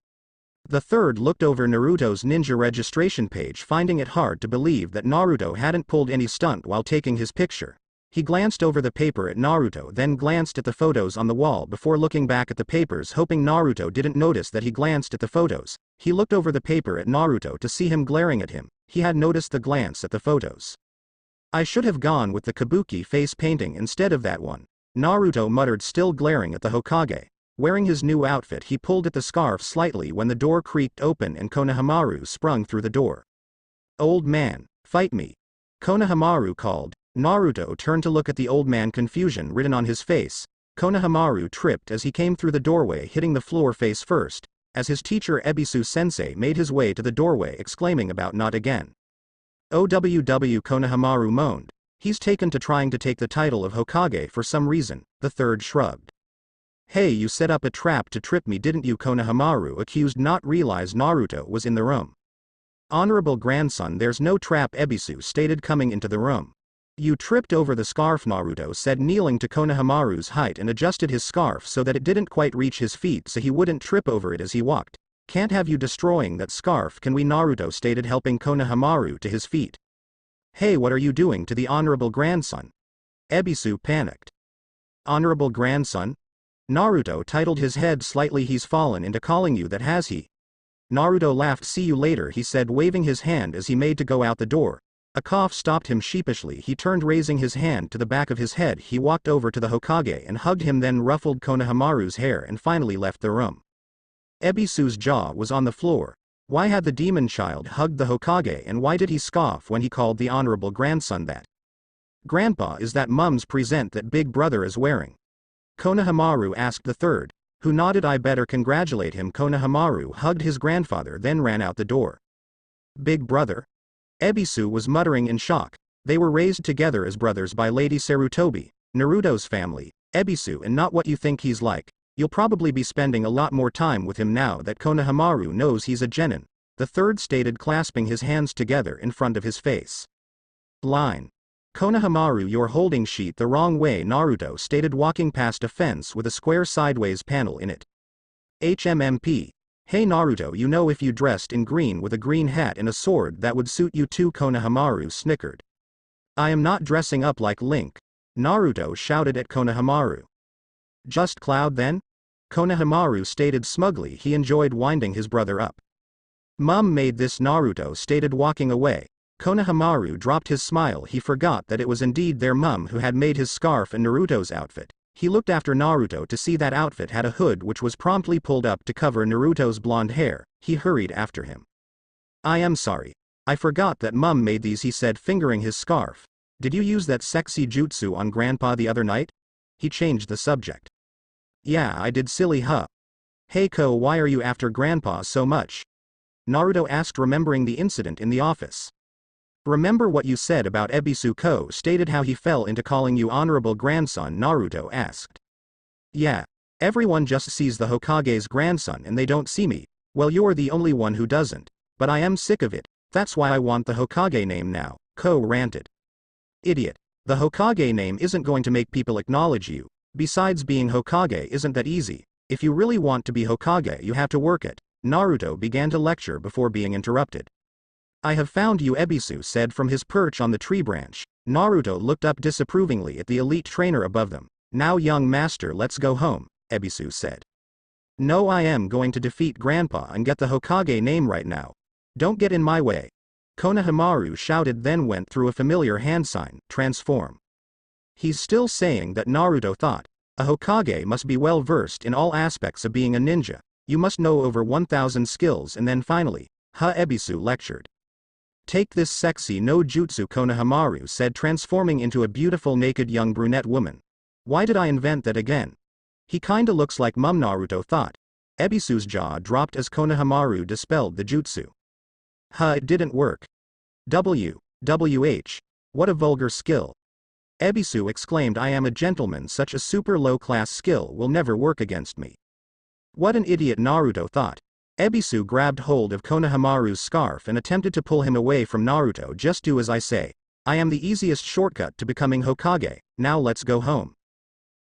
Speaker 1: The third looked over Naruto's ninja registration page, finding it hard to believe that Naruto hadn't pulled any stunt while taking his picture. He glanced over the paper at Naruto, then glanced at the photos on the wall before looking back at the papers, hoping Naruto didn't notice that he glanced at the photos. He looked over the paper at Naruto to see him glaring at him. He had noticed the glance at the photos. I should have gone with the kabuki face painting instead of that one, Naruto muttered, still glaring at the Hokage. Wearing his new outfit, he pulled at the scarf slightly when the door creaked open and Konohamaru sprung through the door. Old man, fight me, Konohamaru called. Naruto turned to look at the old man, confusion written on his face. Konohamaru tripped as he came through the doorway, hitting the floor face first, as his teacher Ebisu-sensei made his way to the doorway, exclaiming about not again. OWW, Konohamaru moaned. He's taken to trying to take the title of Hokage for some reason. The third shrugged. Hey, you set up a trap to trip me, didn't you? Konohamaru accused, not realize Naruto was in the room. Honorable grandson, there's no trap, Ebisu stated, coming into the room. You tripped over the scarf, Naruto said, kneeling to Konohamaru's height and adjusted his scarf so that it didn't quite reach his feet so he wouldn't trip over it as he walked. Can't have you destroying that scarf, can we? Naruto stated, helping Konohamaru to his feet. Hey, what are you doing to the honorable grandson? Ebisu panicked. Honorable grandson? Naruto tilted his head slightly. He's fallen into calling you that, has he? Naruto laughed. See you later, he said, waving his hand as he made to go out the door. A cough stopped him sheepishly. He turned, raising his hand to the back of his head. He walked over to the Hokage and hugged him, then ruffled Konohamaru's hair and finally left the room. Ebisu's jaw was on the floor. Why had the demon child hugged the Hokage, and why did he scoff when he called the honorable grandson that? Grandpa, is that Mum's present that Big Brother is wearing? Konohamaru asked the third, who nodded. I better congratulate him. Konohamaru hugged his grandfather, then ran out the door. Big Brother? Ebisu was muttering in shock. They were raised together as brothers by Lady Sarutobi, Naruto's family. Ebisu, and not what you think he's like. You'll probably be spending a lot more time with him now that Konohamaru knows he's a genin, the third stated, clasping his hands together in front of his face. Line. Konohamaru, you're holding sheet the wrong way, Naruto stated, walking past a fence with a square sideways panel in it. HMMP. Hey Naruto, you know if you dressed in green with a green hat and a sword that would suit you too, Konohamaru snickered. I am not dressing up like Link, Naruto shouted at Konohamaru. Just Cloud then? Konohamaru stated smugly. He enjoyed winding his brother up. Mum made this, Naruto stated, walking away. Konohamaru dropped his smile. He forgot that it was indeed their mum who had made his scarf and Naruto's outfit. He looked after Naruto to see that outfit had a hood which was promptly pulled up to cover Naruto's blonde hair. He hurried after him. I am sorry. I forgot that Mum made these, he said, fingering his scarf. Did you use that sexy jutsu on Grandpa the other night? He changed the subject. Yeah, I did, silly, huh? Hey Ko, why are you after Grandpa so much? Naruto asked, remembering the incident in the office. Remember what you said about Ebisu? Ko stated, how he fell into calling you honorable grandson, Naruto asked. Yeah. Everyone just sees the Hokage's grandson and they don't see me. Well, you're the only one who doesn't. But I am sick of it. That's why I want the Hokage name now, Ko ranted. Idiot. The Hokage name isn't going to make people acknowledge you. Besides, being Hokage isn't that easy. If you really want to be Hokage, you have to work it. Naruto began to lecture before being interrupted. I have found you, Ebisu said from his perch on the tree branch. Naruto looked up disapprovingly at the elite trainer above them. Now young master, let's go home, Ebisu said. No, I am going to defeat Grandpa and get the Hokage name right now. Don't get in my way. Konohamaru shouted, then went through a familiar hand sign, transform. He's still saying that, Naruto thought. A Hokage must be well versed in all aspects of being a ninja. You must know over 1,000 skills, and then finally, Ebisu lectured. Take this sexy no jutsu, Konohamaru said, transforming into a beautiful naked young brunette woman. Why did I invent that again? He kinda looks like Mum, Naruto thought. Ebisu's jaw dropped as Konohamaru dispelled the jutsu. It didn't work. What a vulgar skill. Ebisu exclaimed, I am a gentleman, such a super low-class skill will never work against me. What an idiot, Naruto thought. Ebisu grabbed hold of Konohamaru's scarf and attempted to pull him away from Naruto. Just do as I say. I am the easiest shortcut to becoming Hokage, now let's go home.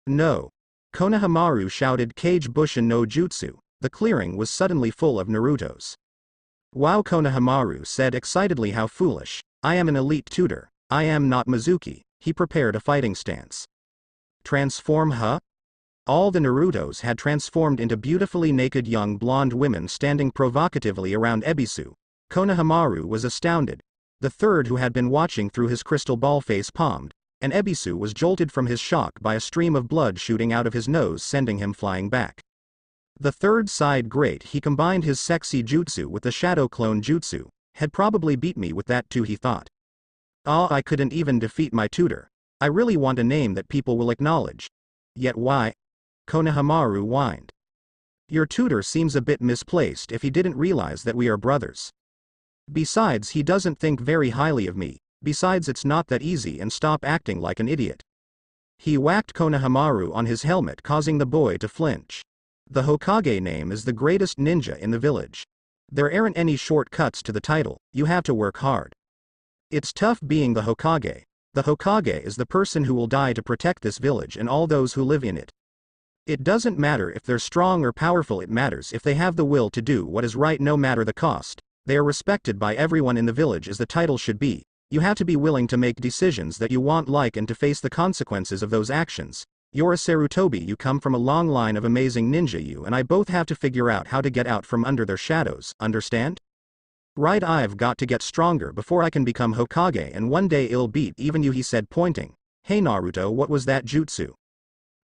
Speaker 1: No. Konohamaru shouted, Kage Bushin no Jutsu. The clearing was suddenly full of Narutos. Wow, Konohamaru said excitedly, how foolish. I am an elite tutor. I am not Mizuki. He prepared a fighting stance. Transform, huh? All the Narutos had transformed into beautifully naked young blonde women standing provocatively around Ebisu. Konohamaru was astounded. The third, who had been watching through his crystal ball, face palmed, and Ebisu was jolted from his shock by a stream of blood shooting out of his nose, sending him flying back. The third sighed. Great, he combined his sexy jutsu with the shadow clone jutsu. Had probably beat me with that too, he thought. Ah, I couldn't even defeat my tutor. I really want a name that people will acknowledge. Yet why? Konohamaru whined. Your tutor seems a bit misplaced if he didn't realize that we are brothers. Besides, he doesn't think very highly of me. Besides, it's not that easy, and stop acting like an idiot. He whacked Konohamaru on his helmet, causing the boy to flinch. The Hokage name is the greatest ninja in the village. There aren't any shortcuts to the title, you have to work hard. It's tough being the Hokage. The Hokage is the person who will die to protect this village and all those who live in it. It doesn't matter if they're strong or powerful, it matters if they have the will to do what is right no matter the cost. They are respected by everyone in the village as the title should be. You have to be willing to make decisions that you won't like and to face the consequences of those actions. You're a Sarutobi, you come from a long line of amazing ninja. You and I both have to figure out how to get out from under their shadows, understand? Right, I've got to get stronger before I can become Hokage, and one day I'll beat even you, he said, pointing. Hey Naruto, what was that jutsu?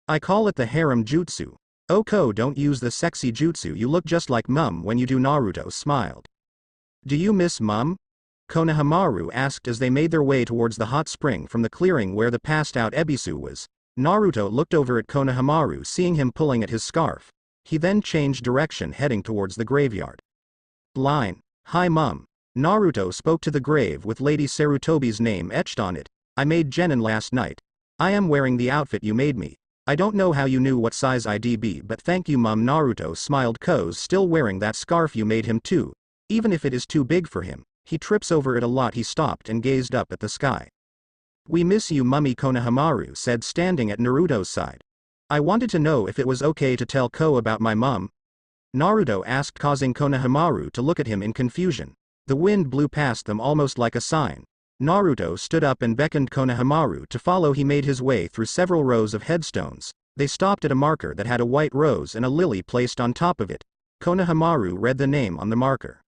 Speaker 1: I call it the harem jutsu. Oh Ko, don't use the sexy jutsu, you look just like Mum when you do. Naruto smiled. Do you miss Mum? Konohamaru asked as they made their way towards the hot spring from the clearing where the passed out Ebisu was. Naruto looked over at Konohamaru, seeing him pulling at his scarf. He then changed direction, heading towards the graveyard. Line. Hi Mum. Naruto spoke to the grave with Lady Sarutobi's name etched on it. I made Genin last night. I am wearing the outfit you made me. I don't know how you knew what size I'd be, but thank you Mum. Naruto smiled. Ko's still wearing that scarf you made him too. Even if it is too big for him, he trips over it a lot. He stopped and gazed up at the sky. We miss you Mummy, Konohamaru said, standing at Naruto's side. I wanted to know if it was okay to tell Ko about my mum. Naruto asked, causing Konohamaru to look at him in confusion. The wind blew past them almost like a sign. Naruto stood up and beckoned Konohamaru to follow. He made his way through several rows of headstones. They stopped at a marker that had a white rose and a lily placed on top of it. Konohamaru read the name on the marker.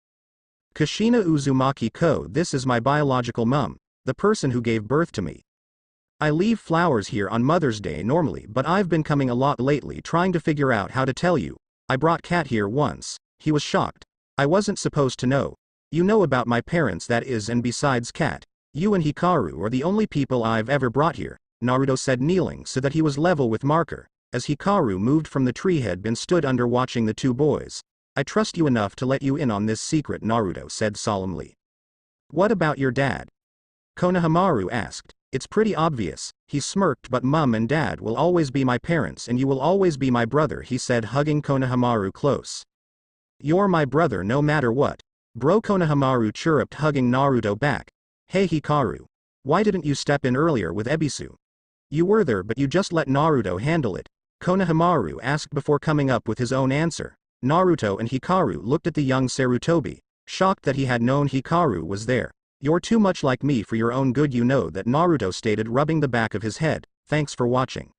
Speaker 1: Kushina Uzumaki Ko. This is my biological mum, the person who gave birth to me. I leave flowers here on Mother's Day normally, but I've been coming a lot lately trying to figure out how to tell you. I brought Cat here once. He was shocked. I wasn't supposed to know. You know about my parents, that is, and besides Cat, you and Hikaru are the only people I've ever brought here, Naruto said, kneeling so that he was level with marker, as Hikaru moved from the tree head and stood under watching the two boys. I trust you enough to let you in on this secret, Naruto said solemnly. What about your dad? Konohamaru asked. It's pretty obvious, he smirked, but Mum and Dad will always be my parents and you will always be my brother, he said, hugging Konohamaru close. You're my brother no matter what. Bro, Konohamaru chirruped, hugging Naruto back. Hey Hikaru. Why didn't you step in earlier with Ebisu? You were there but you just let Naruto handle it, Konohamaru asked before coming up with his own answer. Naruto and Hikaru looked at the young Sarutobi, shocked that he had known Hikaru was there. You're too much like me for your own good, you know that, Naruto stated, rubbing the back of his head. Thanks for watching.